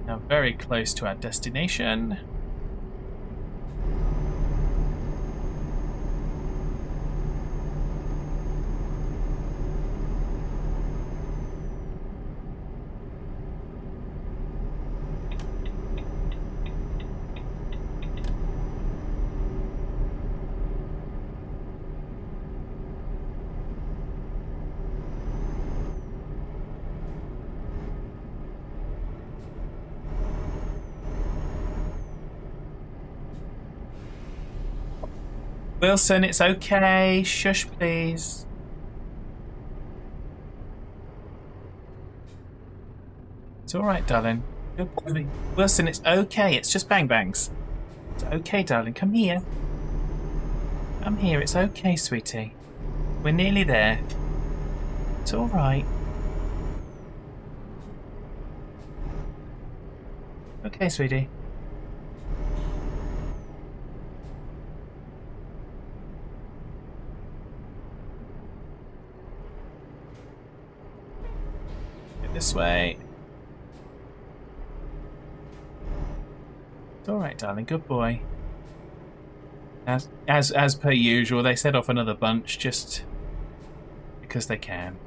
Now very close to our destination. Wilson, it's okay. Shush, please. It's alright, darling. Good boy. Wilson, it's okay. It's just bang bangs. It's okay, darling. Come here. Come here. It's okay, sweetie. We're nearly there. It's alright. Okay, sweetie. This way. It's all right, darling. Good boy. As per usual, they set off another bunch just because they can.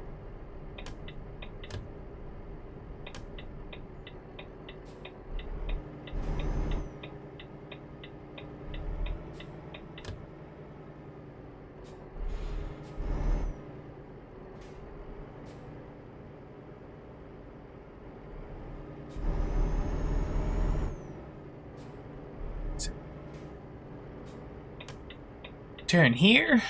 Turn here.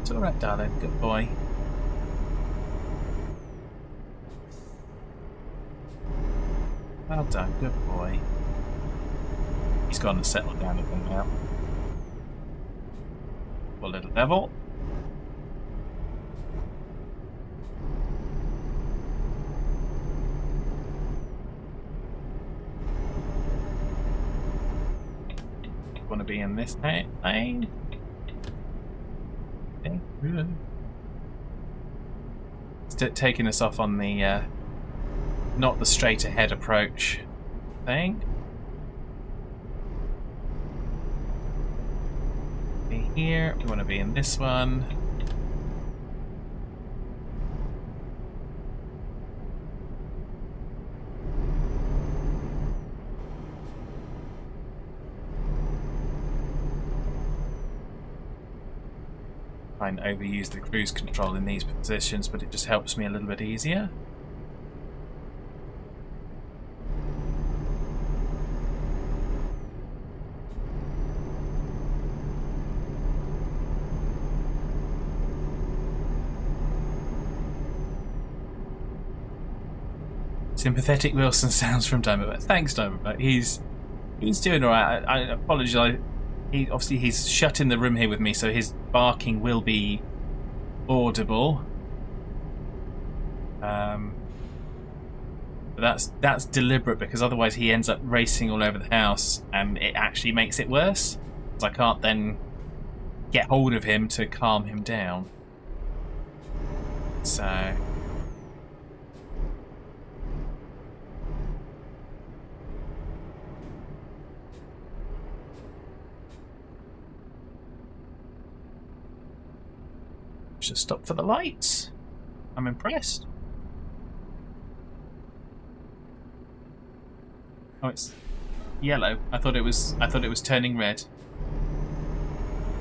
It's all right, darling. Good boy. Well done. Good boy. He's gone and settled down a bit now. Poor little devil. want to be in this lane. Okay. It's taking us off on the not the straight ahead approach thing. Be here. We want to be in this one. Try and overuse the cruise control in these positions, but it just helps me a little bit easier. Sympathetic Wilson sounds from Diamondback. Thanks, Diamondback. He's doing alright. I apologise. He's shut in the room here with me, so his barking will be audible. But that's deliberate, because otherwise he ends up racing all over the house, and it actually makes it worse. Because I can't then get hold of him to calm him down. So. Just stop for the lights. I'm impressed. Oh, it's yellow. I thought it was turning red.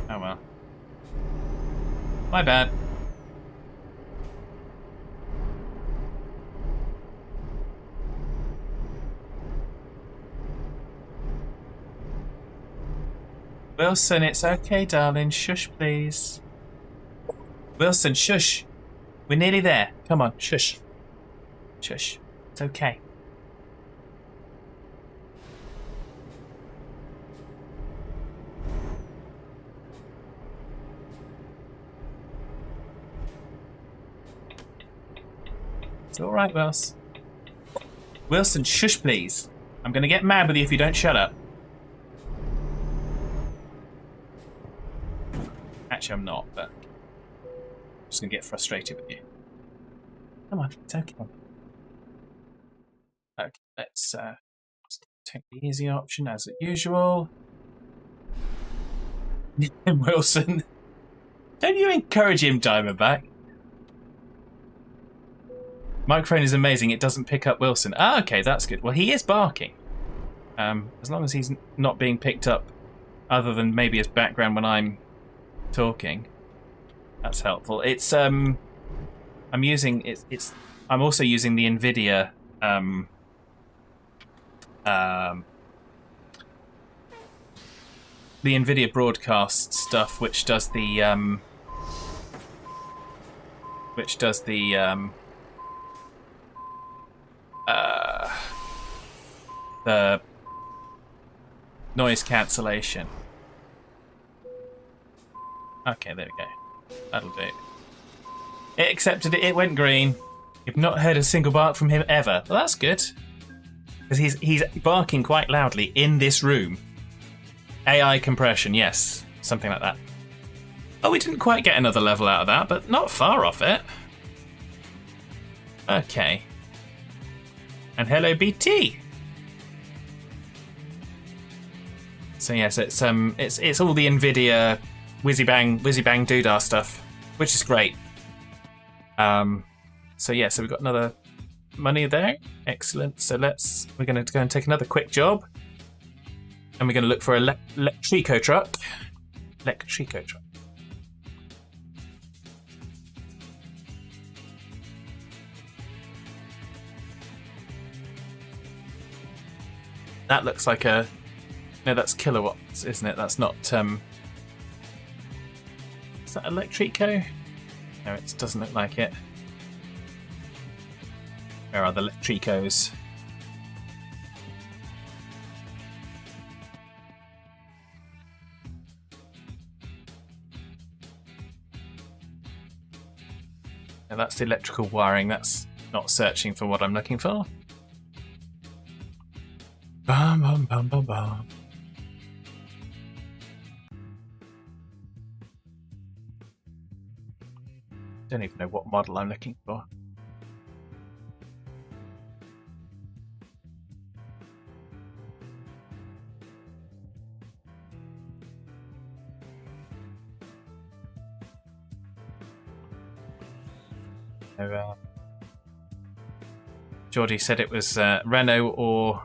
Oh well. My bad. Wilson, it's okay, darling. Shush, please. Wilson, shush. We're nearly there. Come on, shush. Shush. It's okay. It's alright, Wilson. Wilson, shush, please. I'm going to get mad with you if you don't shut up. Actually, I'm not, but I'm just going to get frustrated with you. Come on, it's okay. Okay, let's take the easy option as usual. Wilson, don't you encourage him, Diamondback. Microphone is amazing. It doesn't pick up Wilson. Ah, okay, that's good. Well, he is barking. As long as he's not being picked up, other than maybe as background when I'm talking, that's helpful. It's I'm also using the NVIDIA broadcast stuff, which does the noise cancellation. Okay, there we go. That'll do. It accepted it. It went green. You've not heard a single bark from him ever. Well, that's good. Because he's barking quite loudly in this room. AI compression, yes. Something like that. Oh, we didn't quite get another level out of that, but not far off it. Okay. And hello, BT. So yes, it's all the NVIDIA whizzy bang doodah stuff, which is great. So yeah, so we've got another money there. Excellent. So we're going to go and take another quick job, and we're going to look for a Electrico truck. Electrico truck. That looks like a... No, that's kilowatts, isn't it? That's not... Is that Electrico? No, it doesn't look like it. Where are the Electricos? And that's the electrical wiring. That's not searching for what I'm looking for. Bum, bum, bum, bum, bum. don't even know what model I'm looking for. So, Geordie said it was Renault or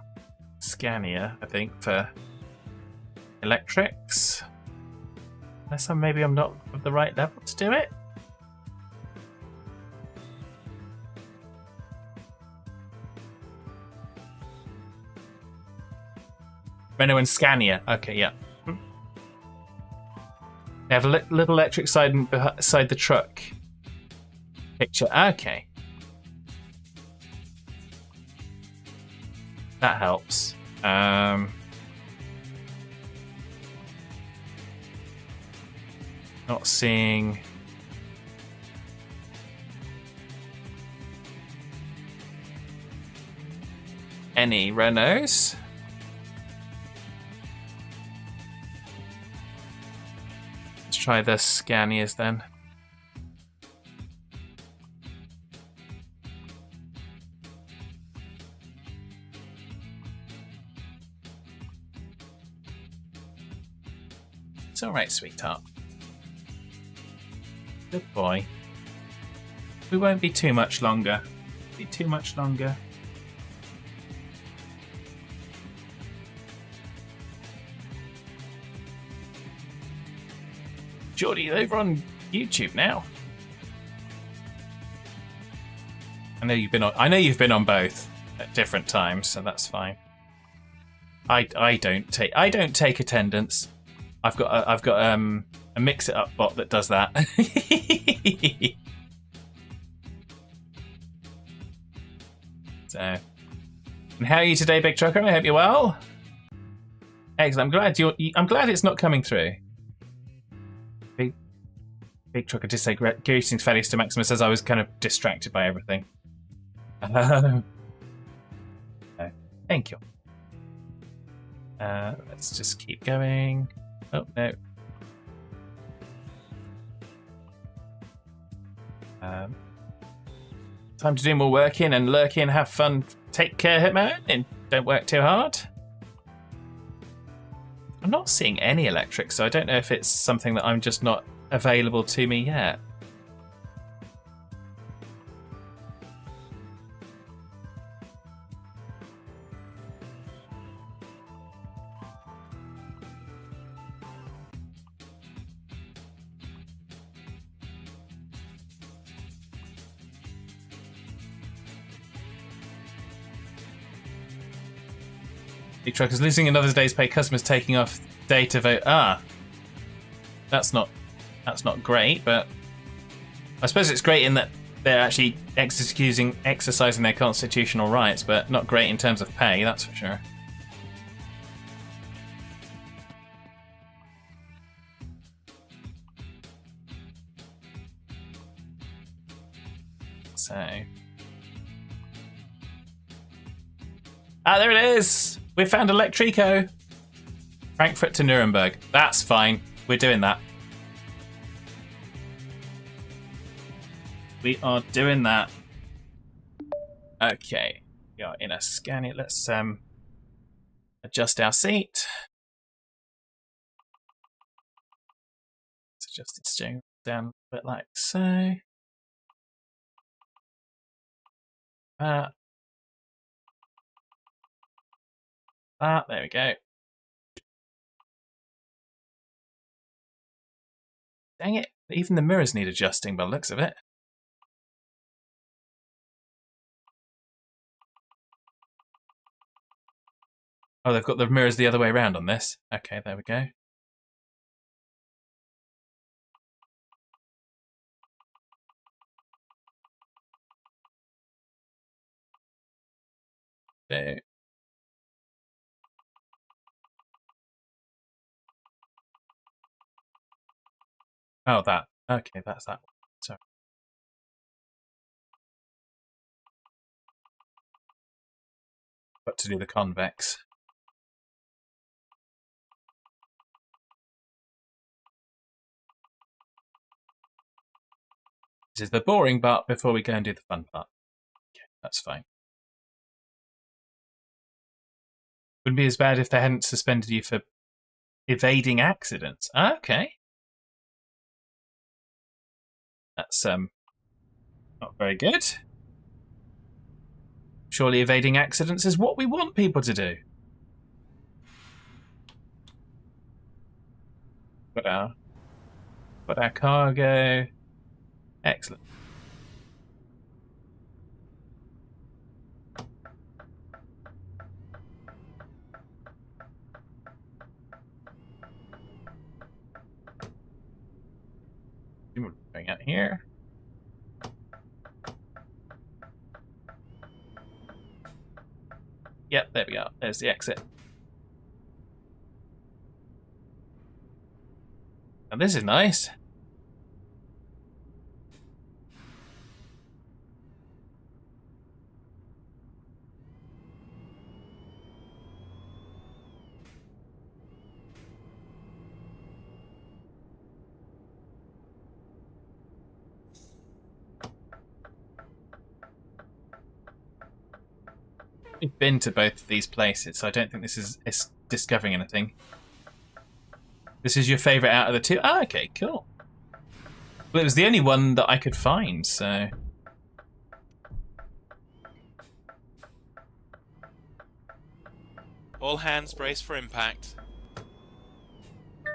Scania, I think, for electrics. Unless maybe I'm not of the right level to do it. Renault and Scania. Okay, yeah. They have a little electric side beside the truck. Picture. Okay. That helps. Not seeing any Renaults. Let's try the Scanias then. It's alright, sweetheart. Good boy. We won't be too much longer. Be too much longer. Geordie, over on YouTube now. I know you've been on both at different times, so that's fine. I don't take attendance. I've got a Mix It Up bot that does that. So, and how are you today, Big Trucker? I hope you're well. Excellent. I'm glad it's not coming through. Big Trucker did say greetings, Felius to Maximus, as I was kind of distracted by everything. Thank you. Let's just keep going. Oh, no. Time to do more working and lurking, have fun, take care, Hitman, and don't work too hard. I'm not seeing any electric, so I don't know if it's something that I'm just not available to me yet. Big Truckers losing another day's pay, customers taking off day to vote. That's not great, but I suppose it's great in that they're actually exercising their constitutional rights, but not great in terms of pay, that's for sure. So, there it is. We found Electrico. Frankfurt to Nuremberg. That's fine. We're doing that. We are doing that. Okay. We are in a Scania. Let's adjust our seat. Let's adjust the steering down a bit like so. There we go. Dang it. Even the mirrors need adjusting by the looks of it. Oh, they've got the mirrors the other way around on this. Okay, there we go. There. Oh, that. Okay, that's that. Sorry. Got to do the convex. This is the boring part before we go and do the fun part. Okay, that's fine. Wouldn't be as bad if they hadn't suspended you for evading accidents. Okay. That's not very good. Surely evading accidents is what we want people to do. Got our cargo. Excellent. Going out here. Yep, there we go. There's the exit. And this is nice. We've been to both of these places, so I don't think this is discovering anything. This is your favourite out of the two? Ah, okay, cool. Well, it was the only one that I could find, so... All hands brace for impact. Did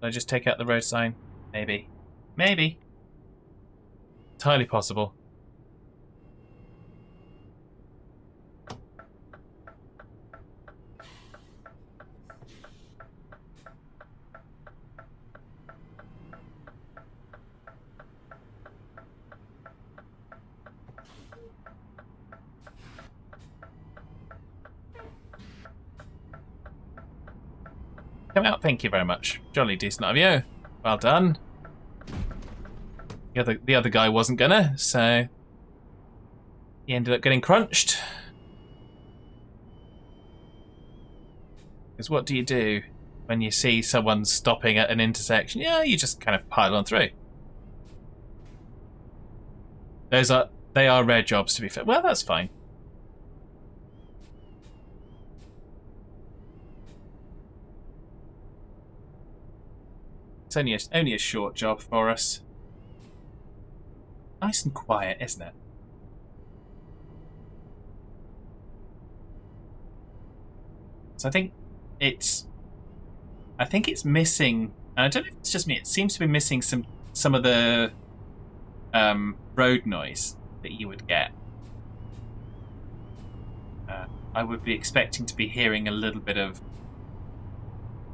I just take out the road sign? Maybe. Maybe. Entirely possible. Come out, thank you very much. Jolly decent of you. Well done. The other guy wasn't gonna, so he ended up getting crunched. Because what do you do when you see someone stopping at an intersection? Yeah, you just kind of pile on through. They are rare jobs, to be fair. Well, that's fine. It's only a short job for us. Nice and quiet, isn't it? So I think it's missing. I don't know if it's just me. It seems to be missing some of the road noise that you would get. I would be expecting to be hearing a little bit of,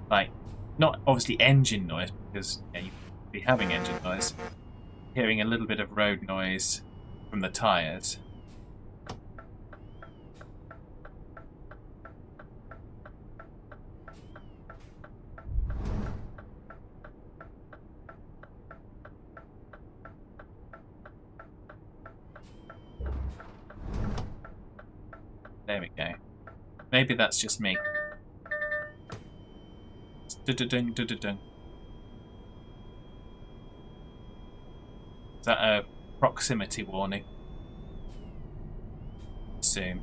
like, not obviously engine noise, because yeah, you'd be having engine noise. Hearing a little bit of road noise from the tyres. There we go. Maybe that's just me. Du-du-dung, du-du-dung. Is that a proximity warning? Assume.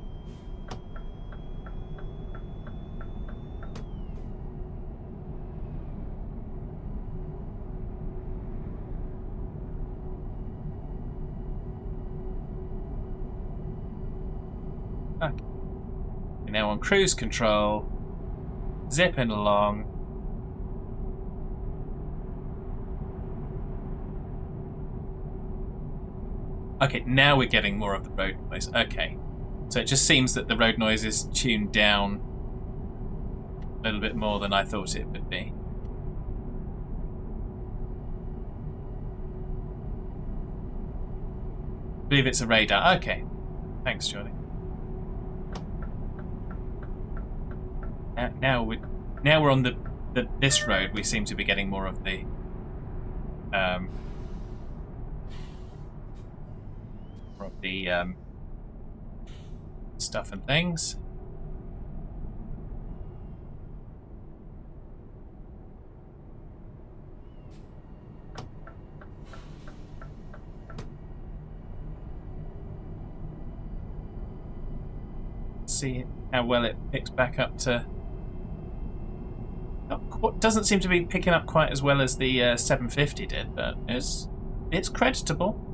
Okay. We're now on cruise control. Zipping along. Okay, now we're getting more of the road noise. Okay. So it just seems that the road noise is tuned down a little bit more than I thought it would be. I believe it's a radar. Okay. Thanks, Jordy. Now we're on this road. We seem to be getting more of the stuff and things. see how well it picks back up to... Doesn't seem to be picking up quite as well as the 750 did, but it's creditable.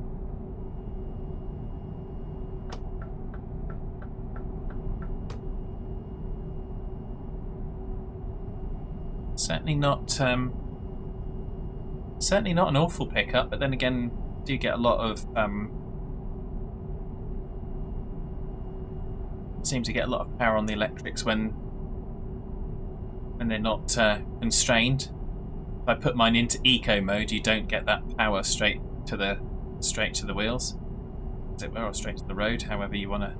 Certainly not an awful pickup, but then again, do get a lot of seem to get a lot of power on the electrics when they're not constrained. If I put mine into eco mode, you don't get that power straight to the wheels, as it were, or straight to the road. However you want to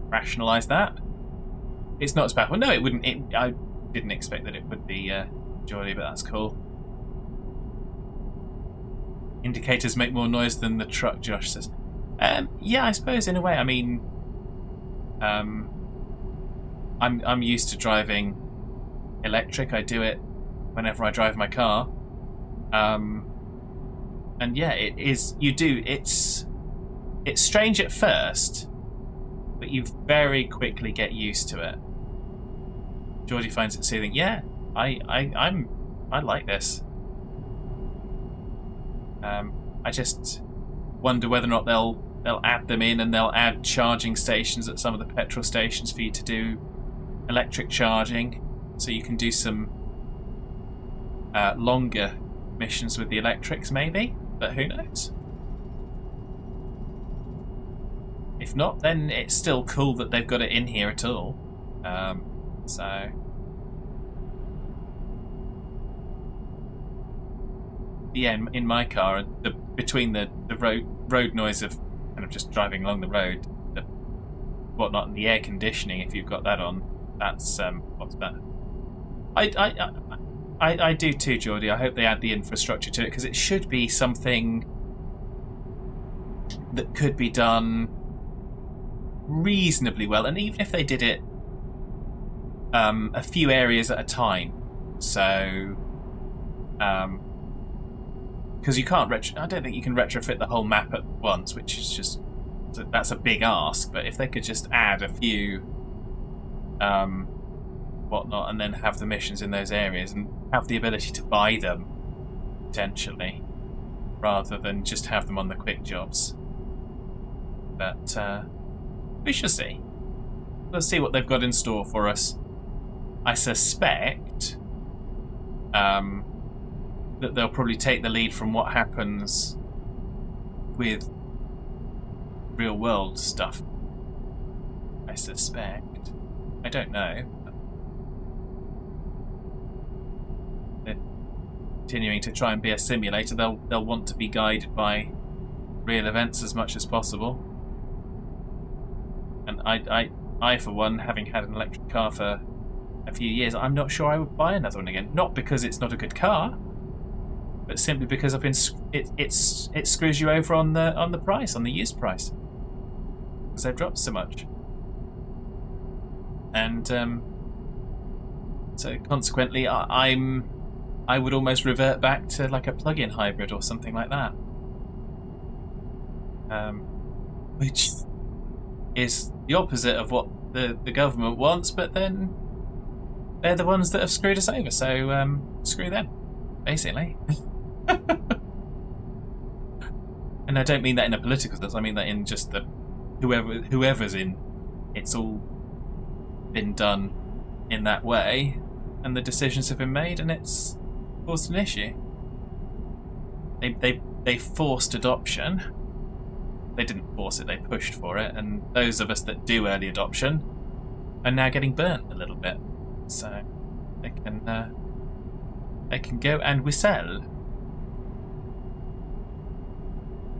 rationalise that. It's not as powerful. No, it wouldn't. I didn't expect that it would be Geordie, but that's cool. Indicators make more noise than the truck, Josh says. Yeah, I suppose in a way. I mean, I'm used to driving electric. I do it whenever I drive my car. And yeah, it is. You do. It's strange at first, but you very quickly get used to it. Geordie finds it soothing. Yeah, I like this. I just wonder whether or not they'll add them in, and they'll add charging stations at some of the petrol stations for you to do electric charging, so you can do some longer missions with the electrics, maybe. But who knows? If not, then it's still cool that they've got it in here at all. So. Yeah, in my car, between the road noise of kind of just driving along the road, the whatnot, and the air conditioning, if you've got that on, that's what's that? I do too, Geordie. I hope they add the infrastructure to it, because it should be something that could be done reasonably well, and even if they did it a few areas at a time, so. Because you can't I don't think you can retrofit the whole map at once, which is just, that's a big ask. But if they could just add a few whatnot, and then have the missions in those areas, and have the ability to buy them potentially, rather than just have them on the quick jobs. But we shall see. Let's see what they've got in store for us. I suspect that they'll probably take the lead from what happens with real world stuff. I suspect. I don't know. They're continuing to try and be a simulator. They'll want to be guided by real events as much as possible. And I for one, having had an electric car for a few years, I'm not sure I would buy another one again. Not because it's not a good car, but simply because I've been it screws you over on the price, on the used price, because they've dropped so much, and so consequently I would almost revert back to like a plug-in hybrid or something like that, which is the opposite of what the government wants, but then they're the ones that have screwed us over, so screw them, basically. And I don't mean that in a political sense. I mean that in just the whoever's in. It's all been done in that way, and the decisions have been made, and it's caused an issue. They forced adoption. They didn't force it. They pushed for it, and those of us that do early adoption are now getting burnt a little bit. So they can go and whistle.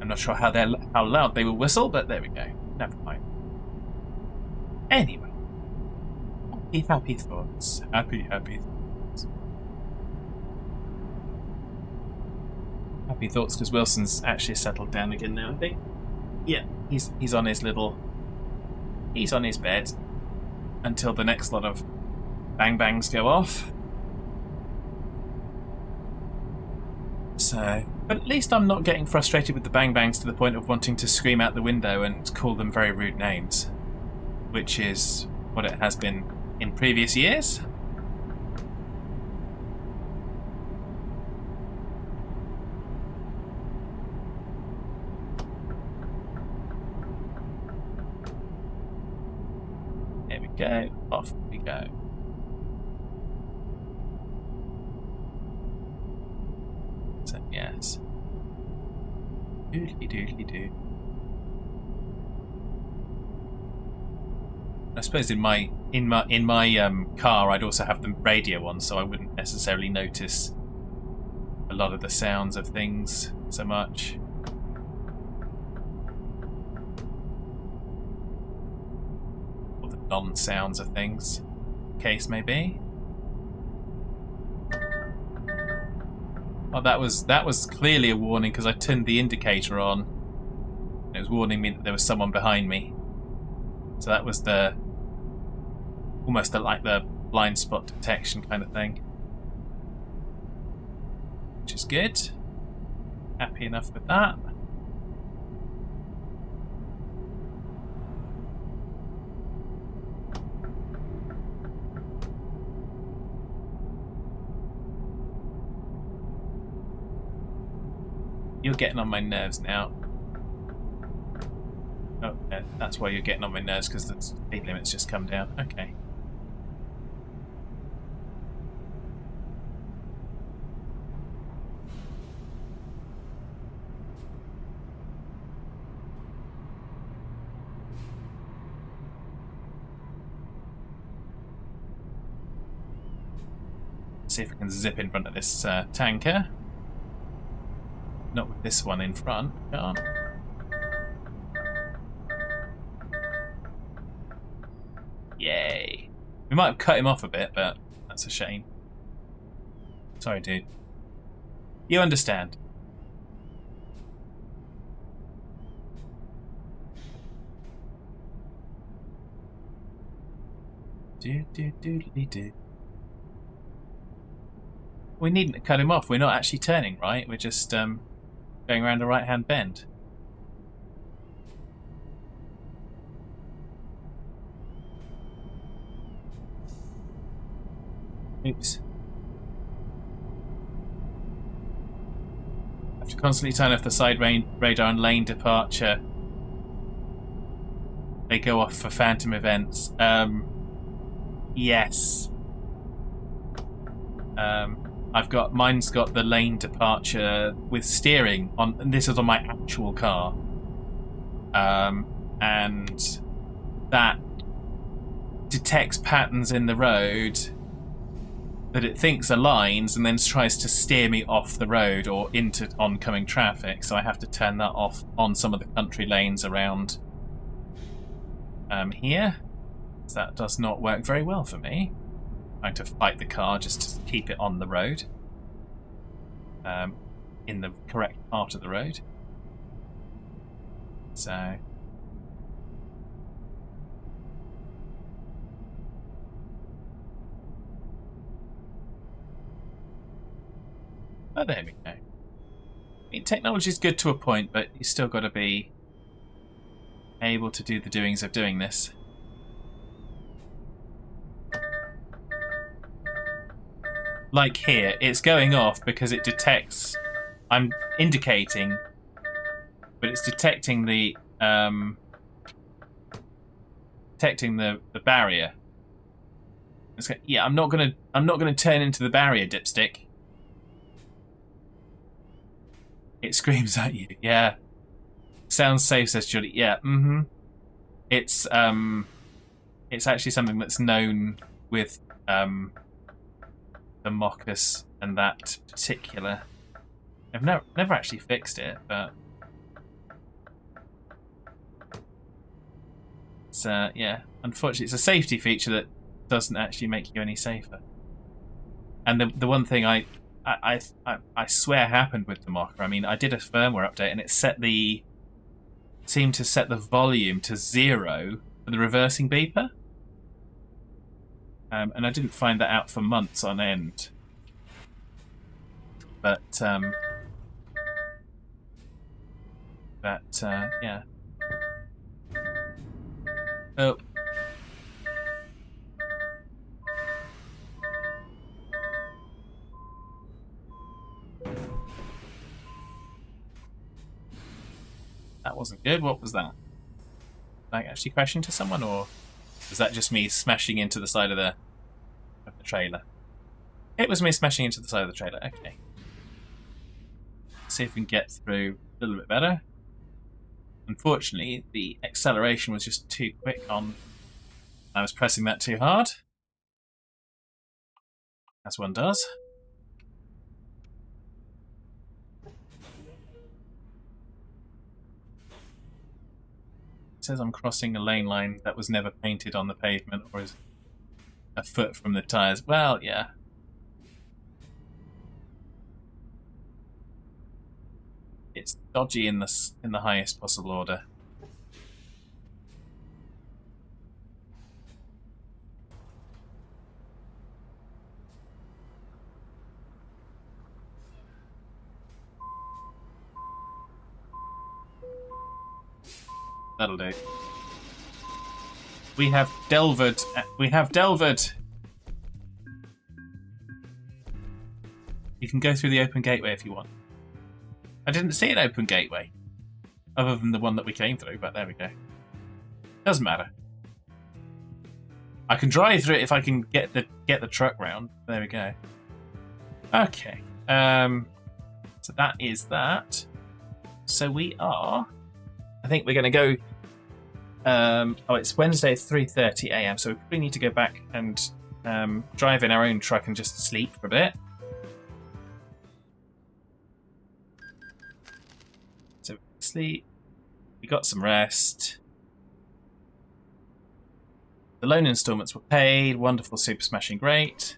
I'm not sure how loud they will whistle, but there we go. Never mind. Anyway, happy thoughts. Happy thoughts. Happy thoughts because Wilson's actually settled down again now, I think. Yeah, he's on his bed until the next lot of bang bangs go off. So, but at least I'm not getting frustrated with the bang bangs to the point of wanting to scream out the window and call them very rude names. which is what it has been in previous years. There we go. Off we go. So yes. Doodly doodly doo. I suppose in my car I'd also have the radio on, so I wouldn't necessarily notice a lot of the sounds of things so much. Or the non-sounds of things, case may be. Oh, that was clearly a warning because I turned the indicator on. It was warning me that there was someone behind me. So that was almost like the blind spot detection kind of thing, which is good. Happy enough with that. You're getting on my nerves now. Oh, yeah, that's why you're getting on my nerves, because the speed limit's just come down. Okay. See if we can zip in front of this tanker. Not with this one in front. Can't. Yay. We might have cut him off a bit, but that's a shame. Sorry, dude. You understand. Do. We needn't have cut him off. We're not actually turning, right? We're just going around the right-hand bend. Oops. Have to constantly turn off the side radar and lane departure. They go off for phantom events. Yes. Mine's got the lane departure with steering on, and this is on my actual car. And that detects patterns in the road that it thinks are lines and then tries to steer me off the road or into oncoming traffic, so I have to turn that off on some of the country lanes around here. So that does not work very well for me. Trying to fight the car just to keep it on the road, in the correct part of the road. So oh, there we go. I mean, technology's good to a point, but you still got to be able to do the doings of doing this. Like here, it's going off because it detects. I'm indicating, but it's detecting the barrier. It's yeah, I'm not gonna turn into the barrier, dipstick. It screams at you. Yeah. Sounds safe, says Julie. Yeah. Mm-hmm. It's actually something that's known with the Moccas and that particular. I've never actually fixed it, but it's yeah. Unfortunately, it's a safety feature that doesn't actually make you any safer. And the one thing I swear happened with the Mocha. I mean, I did a firmware update and it seemed to set the volume to 0 for the reversing beeper. And I didn't find that out for months on end. But yeah. Oh, That wasn't good. What was that? Did I actually crash into someone, or was that just me smashing into the side of the trailer? It was me smashing into the side of the trailer. Okay. Let's see if we can get through a little bit better. Unfortunately, the acceleration was just too quick on... I was pressing that too hard. As one does. It says I'm crossing a lane line that was never painted on the pavement or is a foot from the tyres. Well, yeah. It's dodgy in the highest possible order. That'll do. We have delvered. We have delvered. You can go through the open gateway if you want. I didn't see an open gateway, other than the one that we came through. But there we go. Doesn't matter. I can drive through it if I can get the truck round. There we go. Okay. So that is that. So we are. I think we're going to go. Oh, it's Wednesday at 3:30 a.m. So we probably need to go back and drive in our own truck and just sleep for a bit. So sleep. We got some rest. The loan installments were paid. Wonderful, super smashing, great.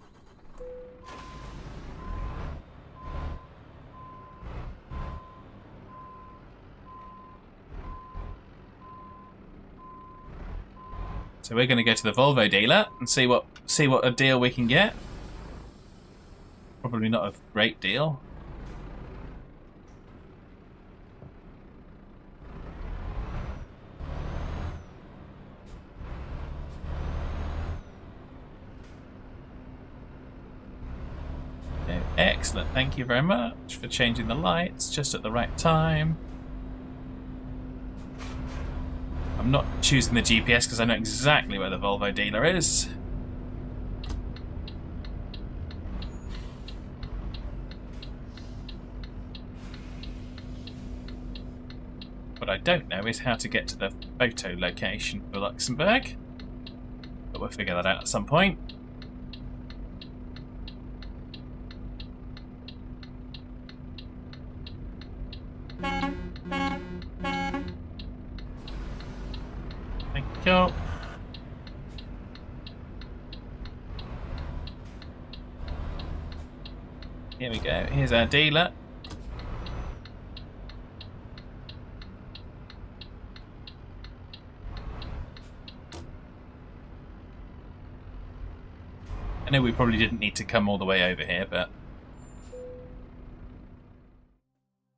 So we're going to go to the Volvo dealer and see what a deal we can get. Probably not a great deal. Okay, excellent. Thank you very much for changing the lights just at the right time. I'm not choosing the GPS because I know exactly where the Volvo dealer is. What I don't know is how to get to the photo location for Luxembourg. But we'll figure that out at some point. Go. Here we go. Here's our dealer. I know we probably didn't need to come all the way over here, but...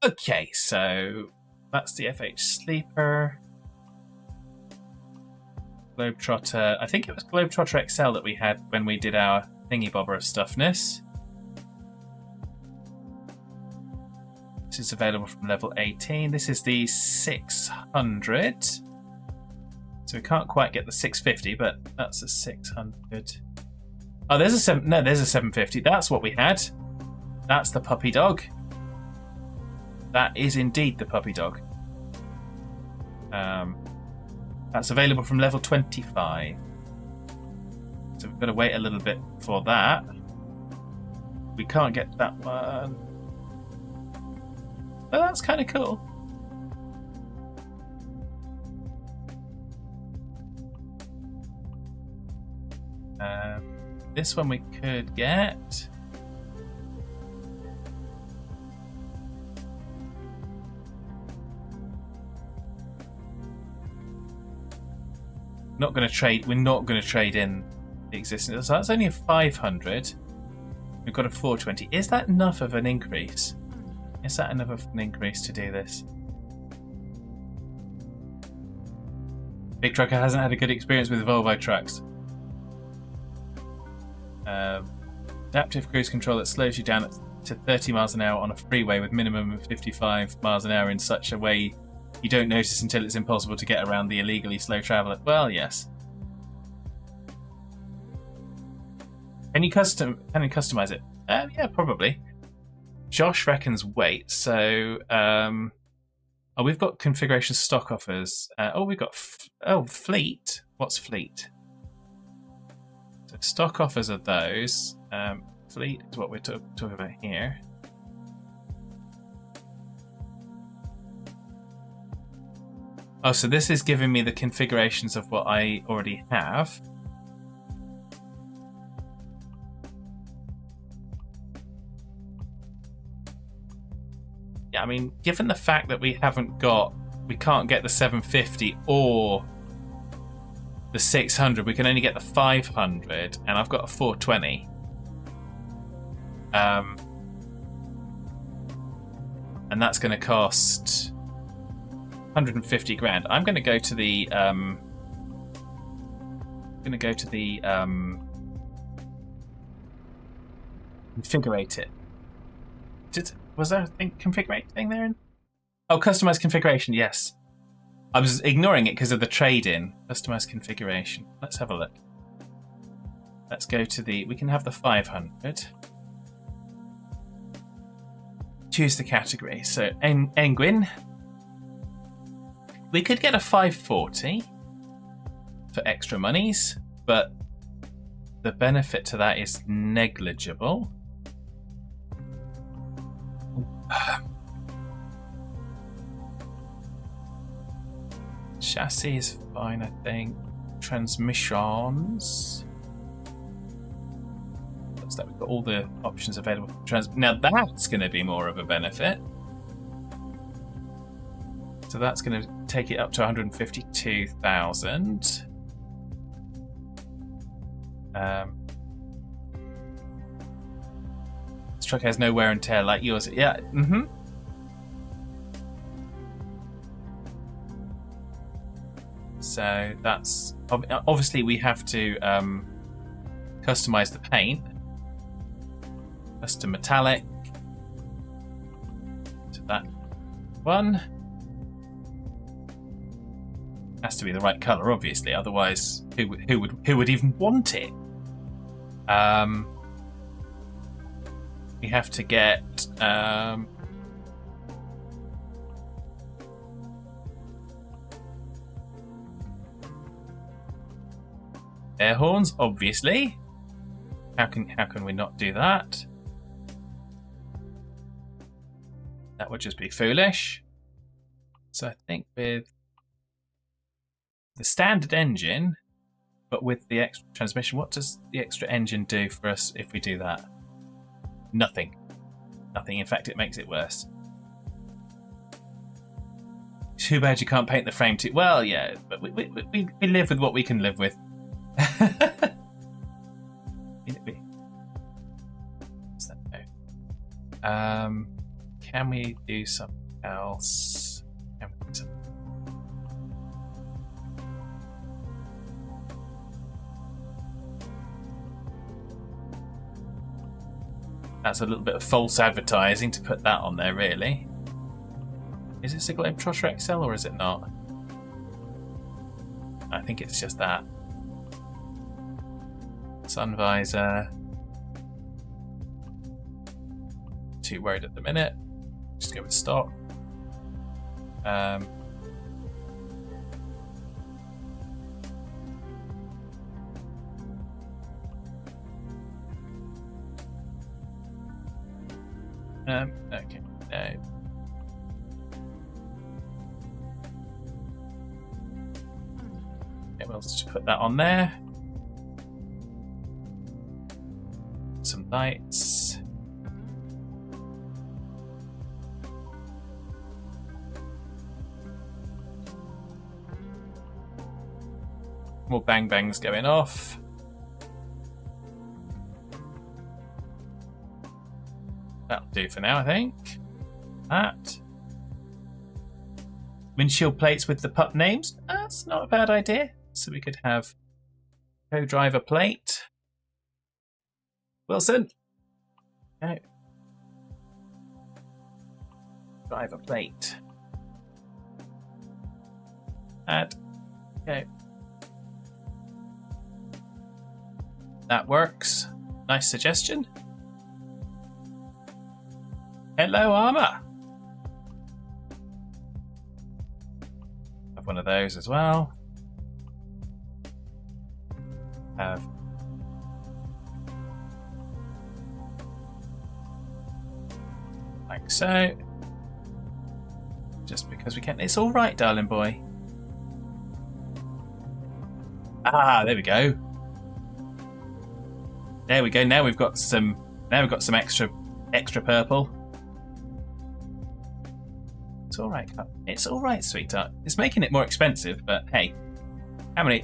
Okay, so that's the FH Sleeper. Globetrotter. I think it was Globetrotter XL that we had when we did our thingy bobber of stuffness. This is available from level 18. This is the 600. So we can't quite get the 650, but that's a 600. Oh, there's a 750. That's what we had. That's the puppy dog. That is indeed the puppy dog. That's available from level 25. So we've got to wait a little bit for that. We can't get that one. But that's kind of cool. This one we could get. Not going to trade. We're not going to trade in the existing. So that's only a 500. We've got a 420. Is that enough of an increase? Is that enough of an increase to do this? Big Trucker hasn't had a good experience with Volvo trucks. Adaptive cruise control that slows you down to 30 miles an hour on a freeway with minimum of 55 miles an hour in such a way You don't notice until it's impossible to get around the illegally slow traveller. Well, yes. Can you customize it? Yeah, probably. Josh reckons weight. So, we've got configuration stock offers. We've got fleet. What's fleet? So stock offers are those. Fleet is what we're talking about here. Oh, so this is giving me the configurations of what I already have. Yeah, I mean, given the fact that we can't get the 750 or the 600, we can only get the 500, and I've got a 420. And that's going to cost 150 grand. I'm going to go to the configurate it. Was there a configurate thing there? Oh, customize configuration. Yes, I was ignoring it because of the trade-in. Customize configuration. Let's have a look. Let's go to the. We can have the 500. Choose the category. So Engwin. We could get a 540 for extra monies, but the benefit to that is negligible. Chassis is fine, I think. Transmissions. Looks like we've got all the options available. Now that's going to be more of a benefit. So that's going to take it up to 152,000. This truck has no wear and tear like yours. Yeah. So that's obviously we have to customize the paint. Custom metallic to that one. Has to be the right color, obviously. Otherwise, who would even want it? We have to get air horns, obviously. How can we not do that? That would just be foolish. So I think with the standard engine, but with the extra transmission, what does the extra engine do for us if we do that? Nothing. Nothing. In fact, it makes it worse. Too bad you can't paint the frame too. Well, yeah, but we live with what we can live with. Can we do something else? That's a little bit of false advertising to put that on there, really. Is this a Globetrotter XL or is it not? I think it's just that. Sun visor. Too worried at the minute. Just go with stock. Okay, no. Okay, we'll just put that on there. Some lights. More bang bangs going off. That'll do for now, I think. That. Windshield plates with the pup names. That's not a bad idea. So we could have co-driver plate. Wilson. Okay. Driver plate. Add. Okay. That works. Nice suggestion. Hello, armor. Have one of those as well. Have like so. Just because we can. It's all right, darling boy. Ah, there we go. There we go. Now we've got some. Now we've got some extra purple. It's all right. It's all right, sweetheart. It's making it more expensive, but hey,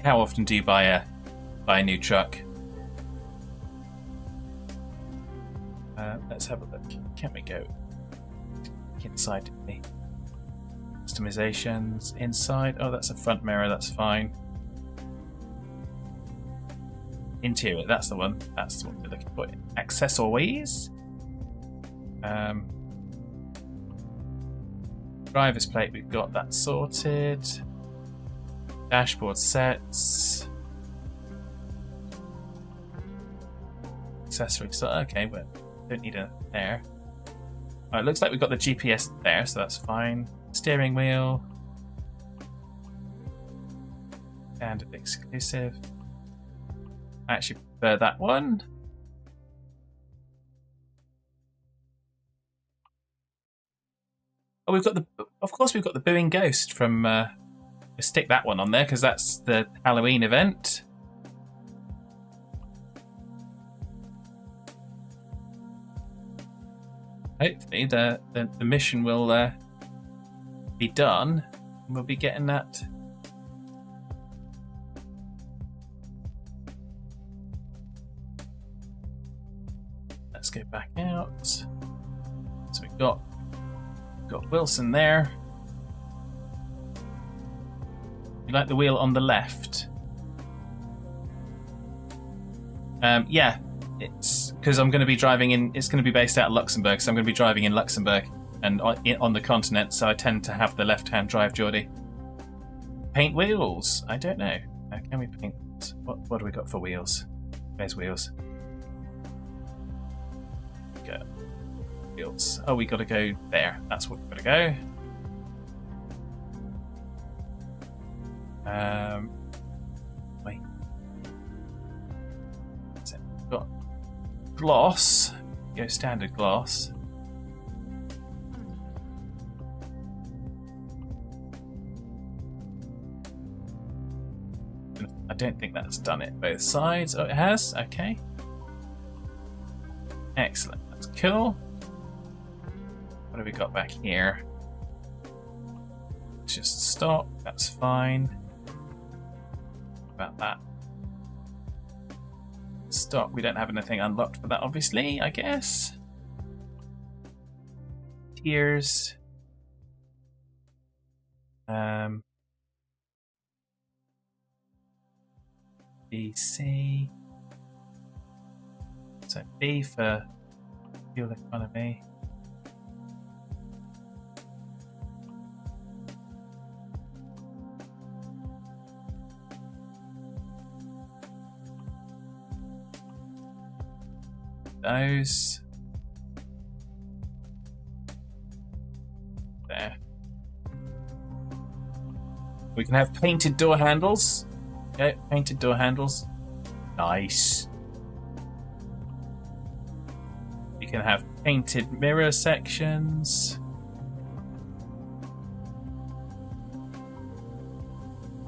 how often do you buy a new truck? Let's have a look. Can we go inside the customizations? Inside. Oh, that's a front mirror. That's fine. Interior. That's the one. That's what we're looking for. Accessories. Driver's plate. We've got that sorted. Dashboard sets. Accessories. So okay, but don't need a there. It looks like we've got the GPS there, so that's fine. Steering wheel. And exclusive. I actually prefer that one. Oh, of course we've got the Booing Ghost from, we'll stick that one on there because that's the Halloween event. Hopefully the mission will be done and we'll be getting that. Let's go back out. So we've got Wilson there. You like the wheel on the left? Yeah, it's because I'm going to be driving in. It's going to be based out of Luxembourg, so I'm going to be driving in Luxembourg and on the continent. So I tend to have the left-hand drive, Geordie. Paint wheels? I don't know. Can we paint? What do we got for wheels? There's wheels. Go. Wheels. Oh, we got to go there. That's what we've got to go. Wait. So we've got gloss. Go standard gloss. I don't think that's done it both sides. Oh, it has? Okay. Excellent. That's cool. What have we got back here? Just stock. That's fine. What about that? Stock. We don't have anything unlocked for that, obviously, I guess. Tiers. B, C. So B for fuel economy. Those. There. We can have painted door handles. Okay, painted door handles. Nice. You can have painted mirror sections.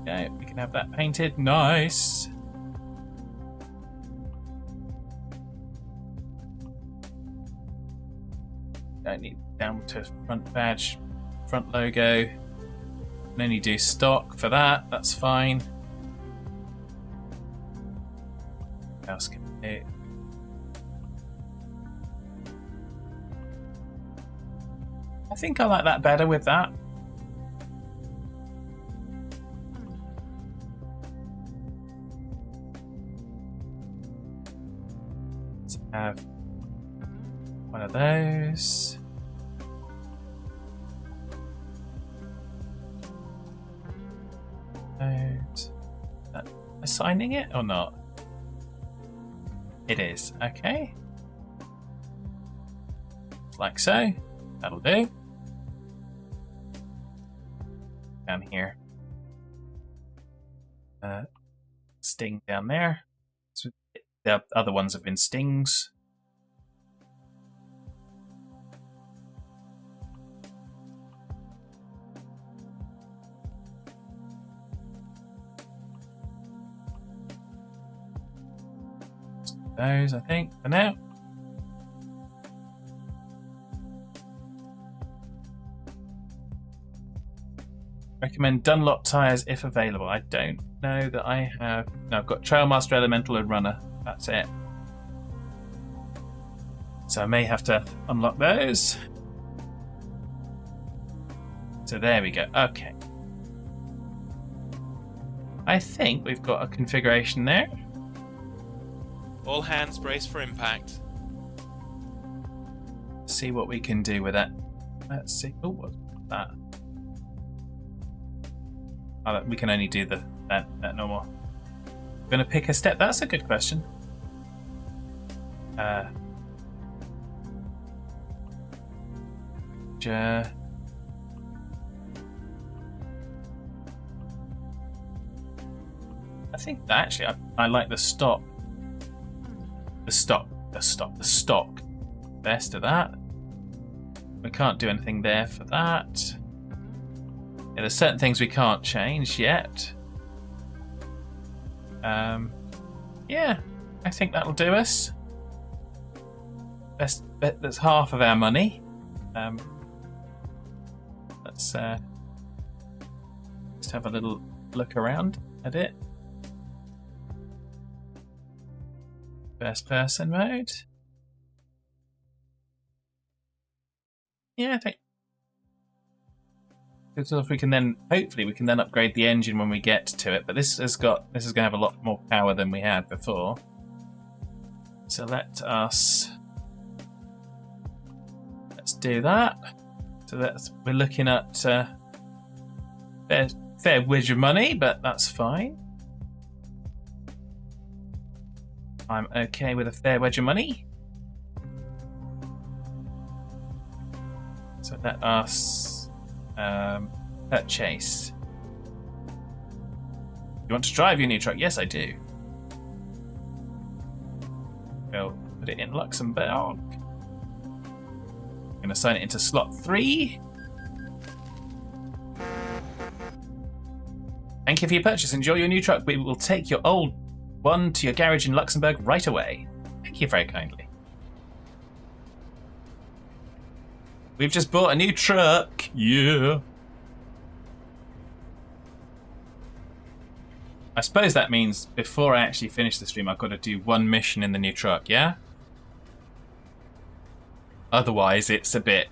Okay, we can have that painted. Nice. Don't need down to front badge, front logo. Can only do stock for that. That's fine. What else can we do? I think I like that better with that. Let's have one of those. assigning it or not? It is. Okay. Like so. That'll do. Down here. Sting down there. So the other ones have been stings. Those, I think, for now. Recommend Dunlop tyres if available. I don't know that I have. No, I've got Trailmaster, Elemental, and Runner. That's it. So I may have to unlock those. So there we go. Okay. I think we've got a configuration there. All hands brace for impact. See what we can do with it. Let's see. Oh, what's that? Oh, we can only do that normal. Gonna pick a step. That's a good question. I think that actually I like the stock best of that. We can't do anything there for that. Yeah, there's certain things we can't change yet. Yeah, I think that'll do us. That's half of our money. Let's just have a little look around at it. First person mode. Yeah, I think. So if we can then, hopefully, we can then upgrade the engine when we get to it. But this is going to have a lot more power than we had before. So let's do that. So we're looking at fair wedge of money, but that's fine. I'm okay with a fair wedge of money. So let us purchase. You want to drive your new truck? Yes, I do. We'll put it in Luxembourg. I'm going to assign it into slot 3. Thank you for your purchase. Enjoy your new truck. We will take your old one to your garage in Luxembourg right away. Thank you very kindly. We've just bought a new truck. Yeah. I suppose that means before I actually finish the stream, I've got to do one mission in the new truck, yeah? Otherwise, it's a bit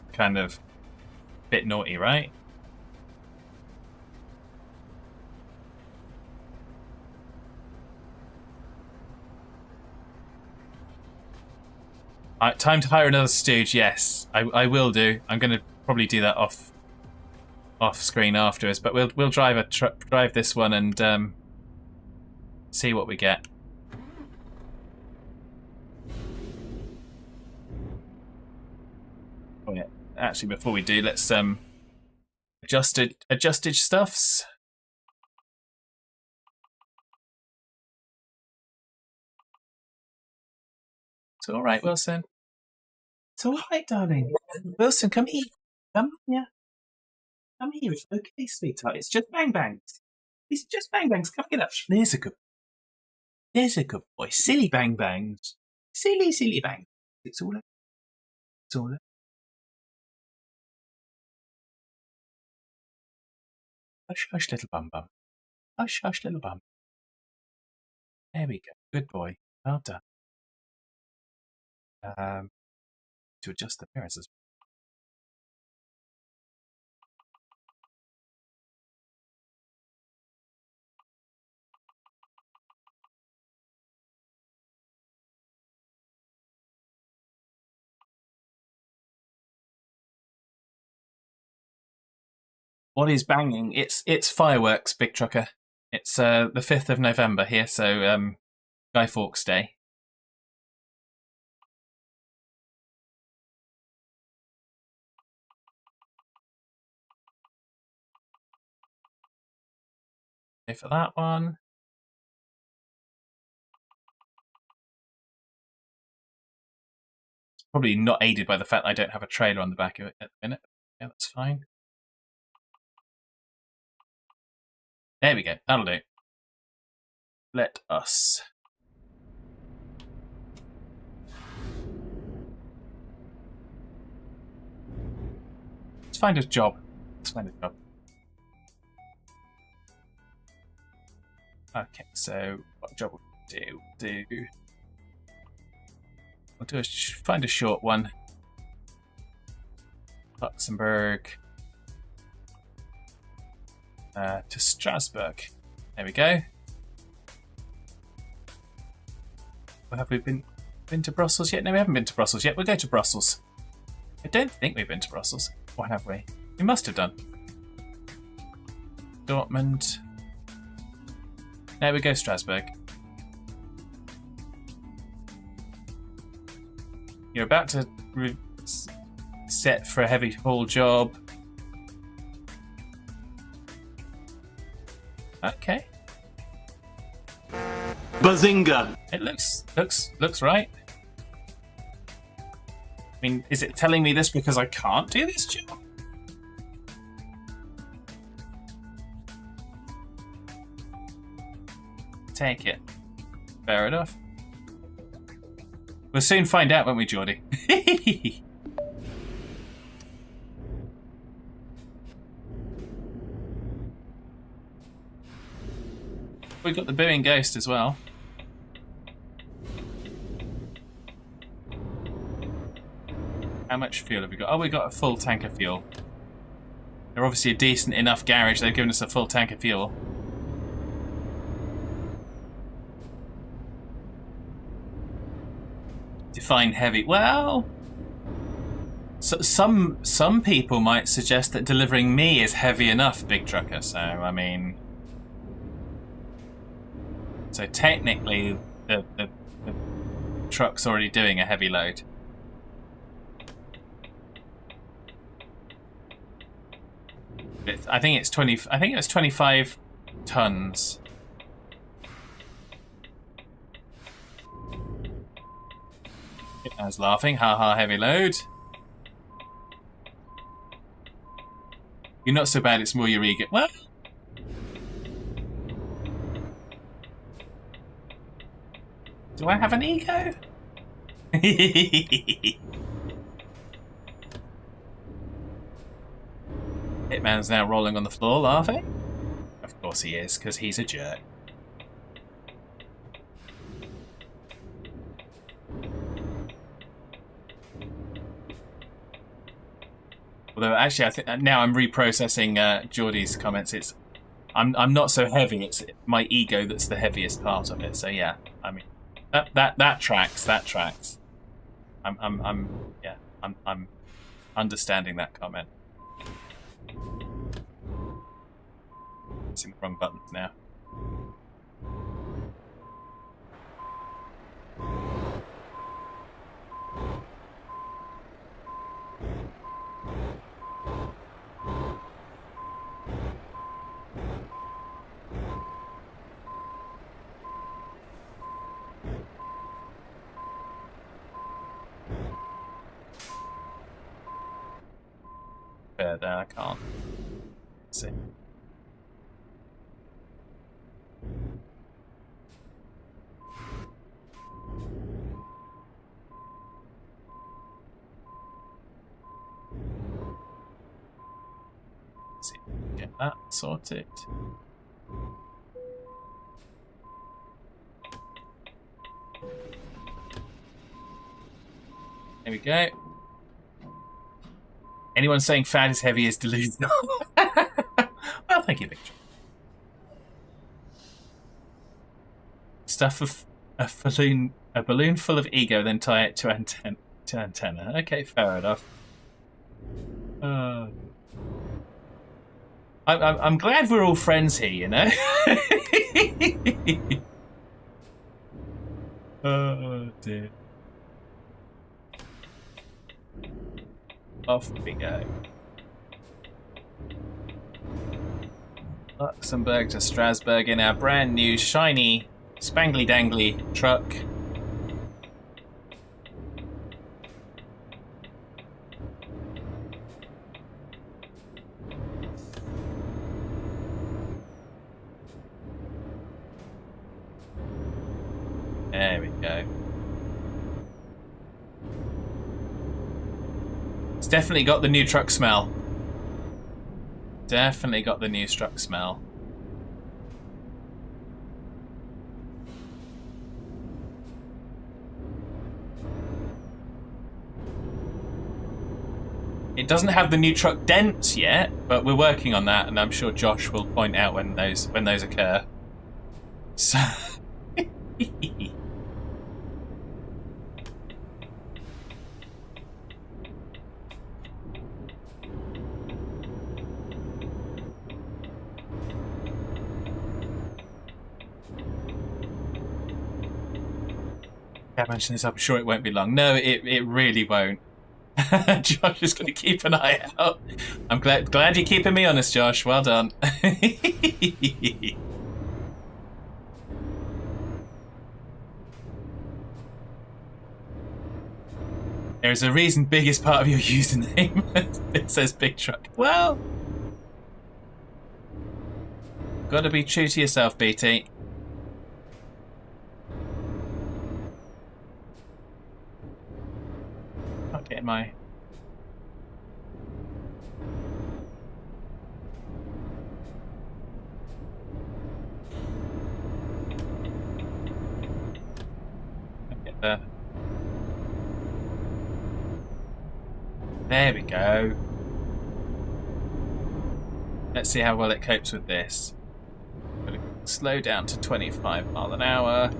naughty, right? Time to hire another stooge. Yes, I will do. I'm going to probably do that off screen afterwards. But we'll drive this one and see what we get. Oh yeah. Actually, before we do, let's adjusted stuffs. It's all right, Wilson. It's all right, darling. Wilson, come here. Come here. Come here. It's okay, sweetheart. It's just bang bangs. It's just bang bangs. Come get up. There's a good boy. Silly bang bangs. Silly bang. It's all right. It's all right. Hush, hush, little bum bum. Hush, hush, little bum. There we go. Good boy. Well done. To adjust the appearances. What is banging? It's fireworks, big trucker. It's the 5th of November here, so Guy Fawkes Day. Okay, for that one. It's probably not aided by the fact that I don't have a trailer on the back of it at the minute. Yeah, that's fine. There we go. That'll do. Let us. Let's find a job. Let's find a job. Okay, so what job will we do? We'll do find a short one. Luxembourg to Strasbourg. There we go. Well, have we been to Brussels yet? No, we haven't been to Brussels yet. We'll go to Brussels. I don't think we've been to Brussels. Or have we? We must have done. Dortmund. There we go, Strasbourg. You're about to set for a heavy haul job. Okay. Bazinga! It looks right. I mean, is it telling me this because I can't do this job? Take it. Fair enough. We'll soon find out, won't we, Geordie? We've got the booing ghost as well. How much fuel have we got? Oh, we got a full tank of fuel. They're obviously a decent enough garage. They've given us a full tank of fuel. Define heavy. Well, so some people might suggest that delivering me is heavy enough, big trucker. So I mean, so technically the truck's already doing a heavy load. I think it's 20. I think it was 25 tons. I was laughing. Ha ha, heavy load. You're not so bad, it's more your ego. Well, do I have an ego? Hitman's now rolling on the floor, laughing. Of course he is, because he's a jerk. Although actually, I think now I'm reprocessing Geordie's comments. It's I'm not so heavy. It's my ego that's the heaviest part of it. So yeah, I mean that tracks. That tracks. I'm understanding that comment. Pressing the wrong buttons now. There, I can't. Let's see. Let's see, get that sorted. There we go. Anyone saying fat is heavy is delusional. Well, thank you, Victor. Stuff a balloon full of ego, then tie it to antenna. Okay, fair enough. I'm glad we're all friends here, you know? Oh, dear. Off we go. Luxembourg to Strasbourg in our brand new, shiny, spangly-dangly truck. There we go. It's definitely got the new truck smell. Definitely got the new truck smell. It doesn't have the new truck dents yet, but we're working on that, and I'm sure Josh will point out when those occur. So. I mention this, I'm sure it won't be long. No, it really won't. Josh is going to keep an eye out. I'm glad you're keeping me honest, Josh. Well done. There's a reason big is part of your username. It says big truck. Well, got to be true to yourself, BT. Not getting my... Get there. There we go. Let's see how well it copes with this. I'm going to slow down to 25 miles an hour.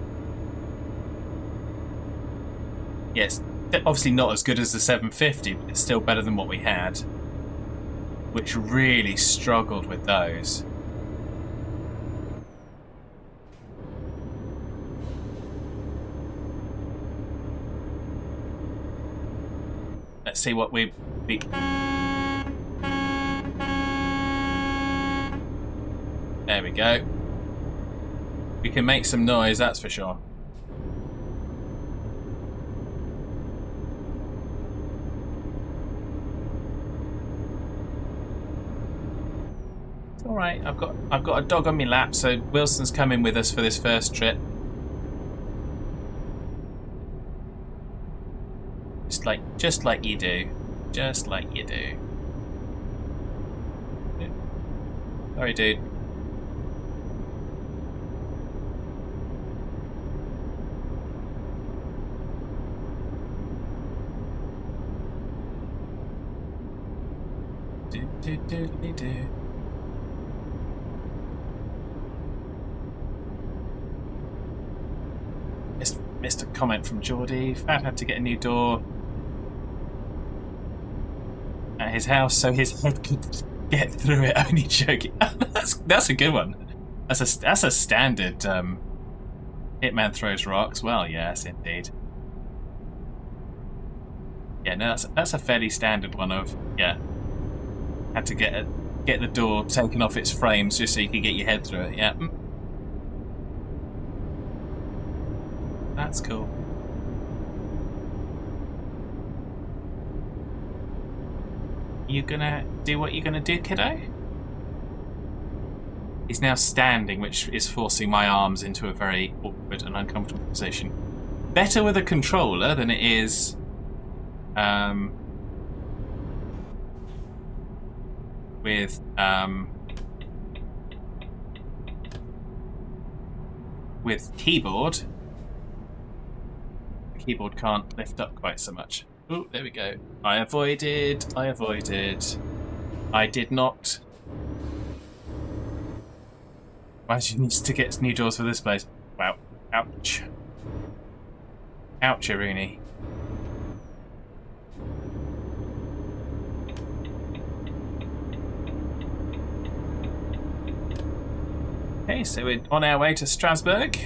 Yes, obviously not as good as the 750, but it's still better than what we had, which really struggled with those. Let's see what we... There we go. We can make some noise, that's for sure. It's all right. I've got a dog on my lap, so Wilson's coming with us for this first trip. Just like you do. Just like you do. Sorry, dude. Do. Missed a comment from Geordie. Fab had to get a new door at his house so his head could get through it. Only joking. That's a good one. That's a standard Hitman throws rocks. Well, yes, indeed. Yeah, no, that's a fairly standard one of, yeah. Had to get the door taken off its frames just so you could get your head through it, yeah. That's cool. You gonna do what you're gonna do, kiddo? He's now standing, which is forcing my arms into a very awkward and uncomfortable position. Better with a controller than it is with keyboard. The keyboard can't lift up quite so much. Oh, there we go. I avoided. I did not. Imagine needs to get new doors for this place. Wow. Ouch. Ouch, Rooney. Okay, so we're on our way to Strasbourg.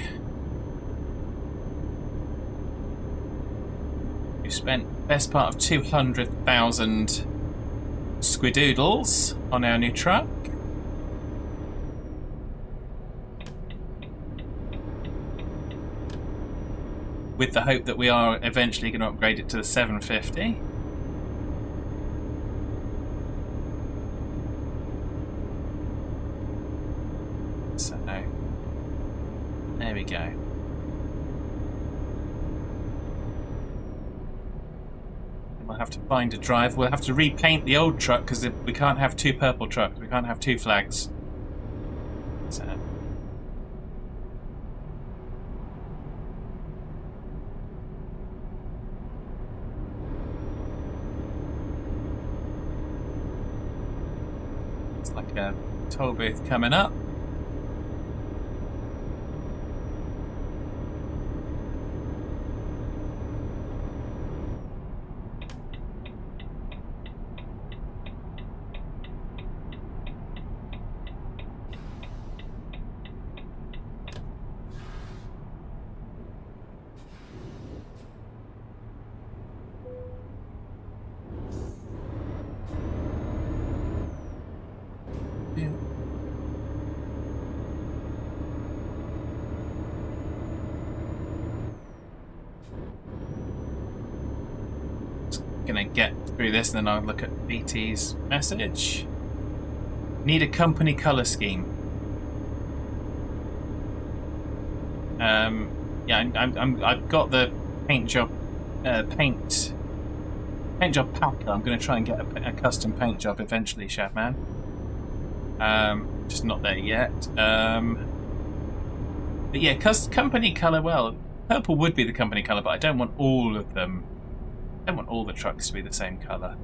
We spent the best part of 200,000 squidoodles on our new truck. With the hope that we are eventually going to upgrade it to the 750. So, there we go. We'll have to find a drive. We'll have to repaint the old truck because we can't have two purple trucks. We can't have two flags. So. It's like a toll booth coming up. Gonna get through this and then I'll look at BT's message. Need a company colour scheme. Yeah, I've got the paint job paint job packer. I'm gonna try and get a custom paint job eventually, Shabman. Just not there yet. But yeah, company colour. Well, purple would be the company colour, but I don't want all of them. I don't want all the trucks to be the same colour.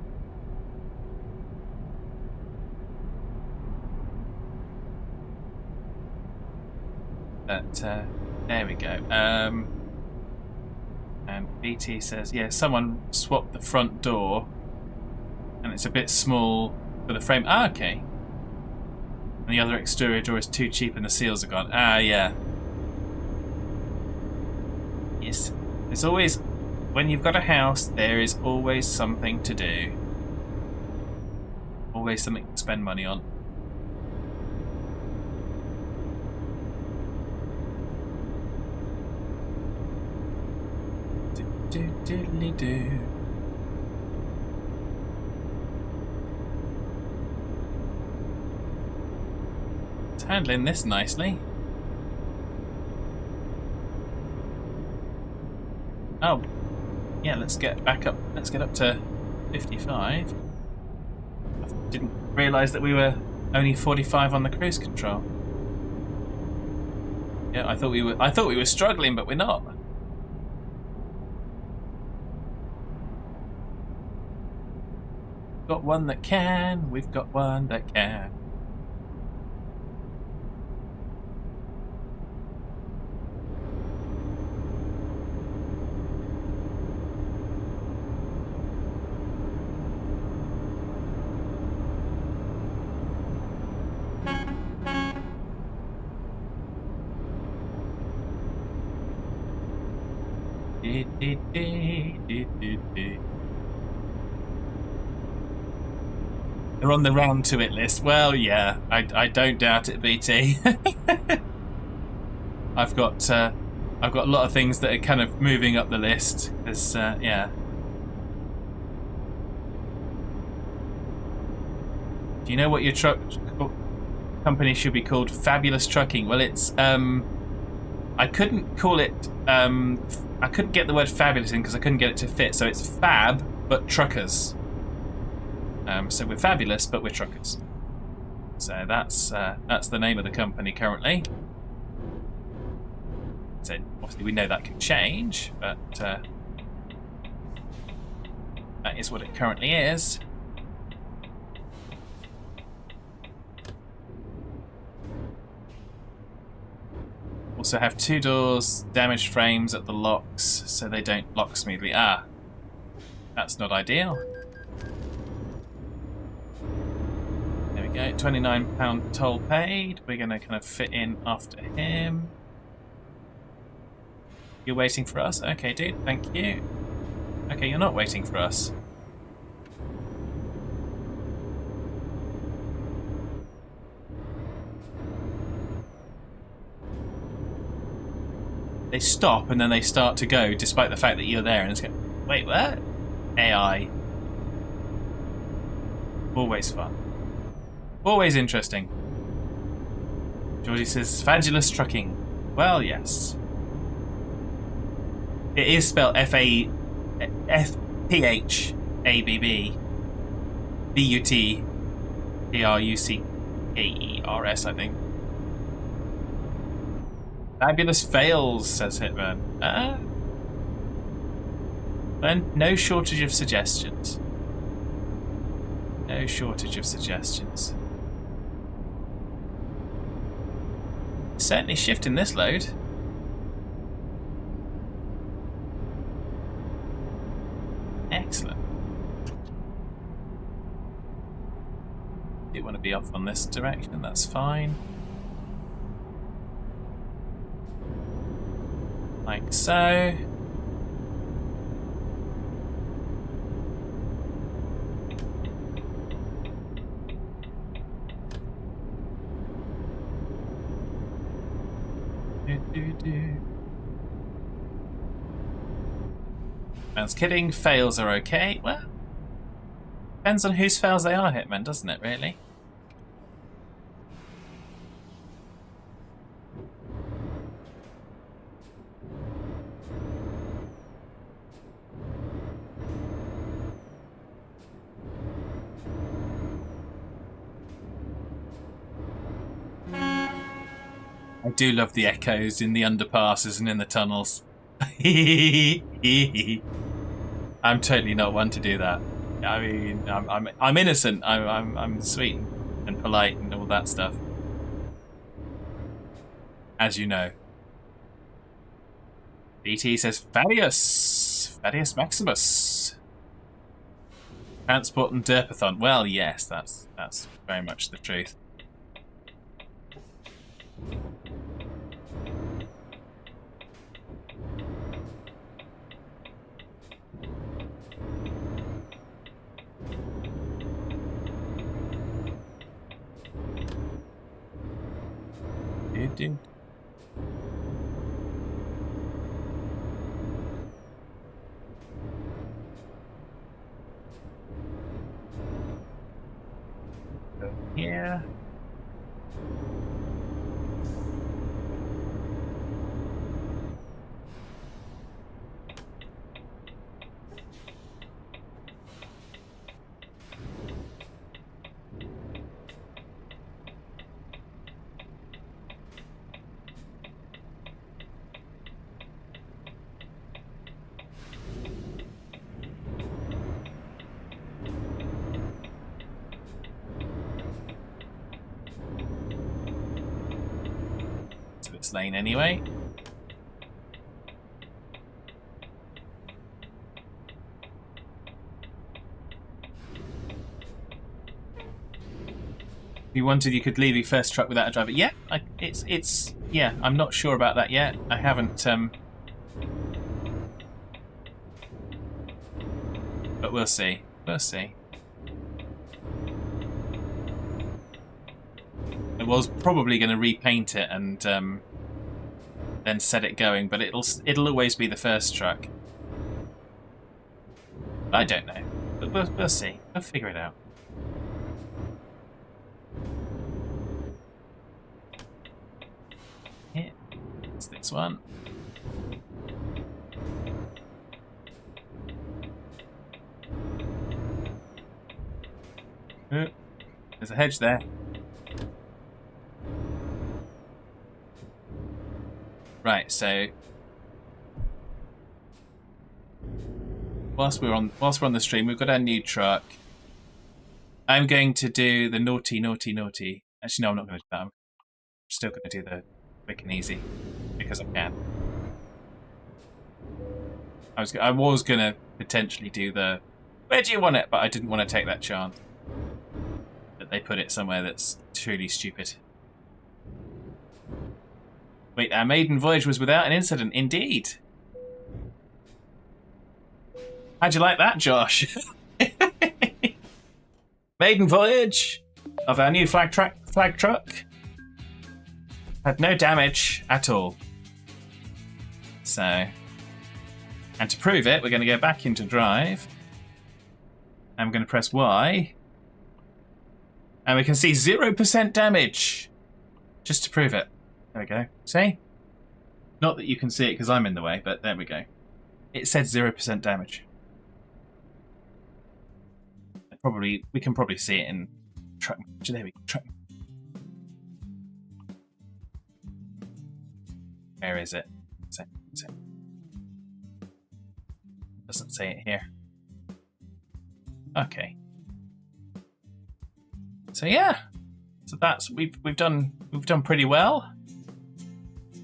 But there we go. And BT says, yeah, someone swapped the front door and it's a bit small for the frame. Ah, okay. And the other exterior door is too cheap and the seals are gone. Ah, yeah. Yes. There's always... When you've got a house, there is always something to do. Always something to spend money on. Do-do-diddly-do. It's handling this nicely. Oh. Yeah, let's get back up. Let's get up to 55. I didn't realise that we were only 45 on the cruise control. Yeah, I thought we were struggling, but we're not. Got one that can. We've got one that can. They're on the round to it list. Well, yeah, I don't doubt it, BT. I've got a lot of things that are kind of moving up the list. Because yeah. Do you know what your truck company should be called? Fabulous Trucking. Well, it's I couldn't call it. I couldn't get the word fabulous in because I couldn't get it to fit. So it's fab, but truckers. So we're fabulous, but we're truckers. So that's the name of the company currently. So obviously we know that can change, but that is what it currently is. Also have 2 doors, damaged frames at the locks, so they don't lock smoothly. Ah, that's not ideal. There we go. £29 toll paid. We're going to kind of fit in after him. You're waiting for us? Okay, dude. Thank you. Okay, you're not waiting for us. They stop and then they start to go, despite the fact that you're there, and it's going, wait, what? AI. Always fun. Always interesting. Georgie says, PHabbulous trucking. Well, yes. It is spelled PHabbulous, I think. Fabulous fails, says Hitman. And no shortage of suggestions. No shortage of suggestions. Certainly shifting this load. Excellent. Do want to be off on this direction, that's fine. Like so. Man's kidding. Fails are okay. Well, depends on whose fails they are, Hitman, doesn't it, really? I do love the echoes in the underpasses and in the tunnels. I'm totally not one to do that. I mean, I'm innocent. I'm sweet and polite and all that stuff, as you know. BT says Thaddeus Maximus. Transport and Derpathon. Well, yes, that's very much the truth. Dude. Yeah. Lane anyway. If you wanted, you could leave your first truck without a driver. Yeah, it's yeah. I'm not sure about that yet. I haven't. But we'll see. We'll see. I was probably going to repaint it and then set it going, but it'll always be the first truck. I don't know, but we'll see. We'll figure it out. Yeah, it's this one. There's a hedge there. Right, so whilst we're on the stream, we've got our new truck. I'm going to do the naughty. Actually, no, I'm not going to do that. I'm still going to do the quick and easy because I can. I was going to potentially do the where do you want it, but I didn't want to take that chance. But that they put it somewhere that's truly stupid. Wait, our maiden voyage was without an incident. Indeed. How'd you like that, Josh? Maiden voyage of our new flag truck had no damage at all. So, and to prove it, we're going to go back into drive. I'm going to press Y. And we can see 0% damage. Just to prove it. There we go. See? Not that you can see it because I'm in the way, but there we go. It said 0% damage. We can probably see it in truck. There we go. Truck. Where is it? Doesn't say it here. Okay. So yeah. So that's we've done pretty well.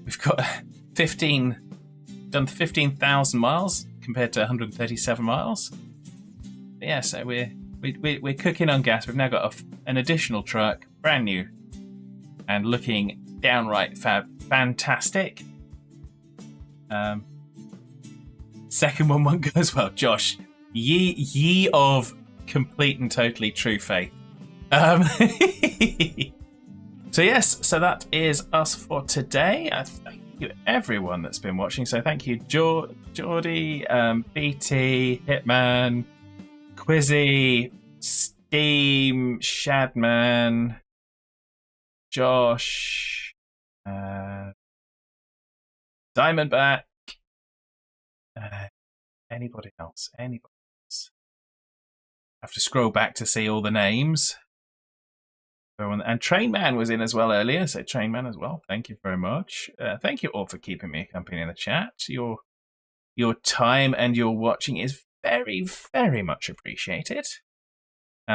We've got 15,000 miles compared to 137 miles. But yeah, so we're cooking on gas. We've now got an additional truck, brand new, and looking downright fantastic. Second one won't go as well, Josh. Ye of complete and totally true faith. So yes, so that is us for today. Thank you everyone that's been watching. So thank you Geordie, BT, Hitman, Quizzy, Steam, Shadman, Josh, Diamondback, anybody else? I have to scroll back to see all the names. And Trainman was in as well earlier, so Trainman as well. Thank you very much. Thank you all for keeping me company in the chat. Your time and your watching is very, very much appreciated.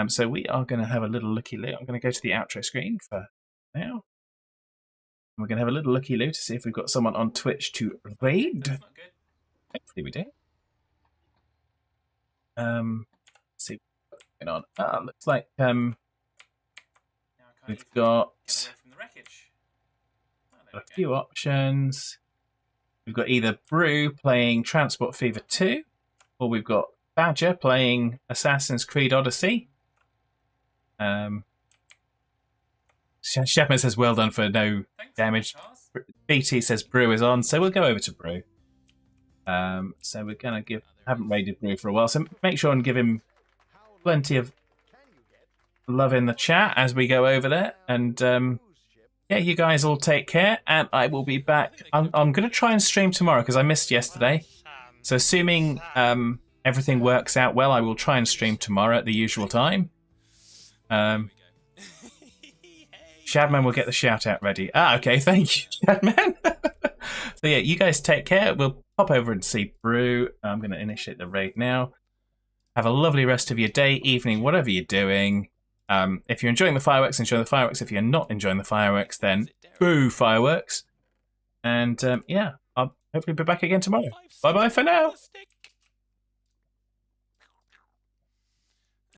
So we are going to have a little looky-loo. I'm going to go to the outro screen for now. We're going to have a little looky-loo to see if we've got someone on Twitch to raid. That's not good. Hopefully we do. Let's see what's going on. Looks like we've got From the wreckage. a few options. We've got either Brew playing Transport Fever 2, or we've got Badger playing Assassin's Creed Odyssey. Shepman says well done for no damage. BT says Brew is on, so we'll go over to Brew. So we're going to haven't raided Brew for a while, so make sure and give him plenty of love in the chat as we go over there. And yeah, you guys all take care, and I will be back. I'm going to try and stream tomorrow because I missed yesterday. So assuming everything works out well, I will try and stream tomorrow at the usual time. Shadman will get the shout out ready. Okay, thank you, Shadman. So yeah, you guys take care. We'll pop over and see Brew. I'm going to initiate the raid now. Have a lovely rest of your day, evening, whatever you're doing. If you're enjoying the fireworks, enjoy the fireworks. If you're not enjoying the fireworks, then boo fireworks. And yeah, I'll hopefully be back again tomorrow. Bye bye for now.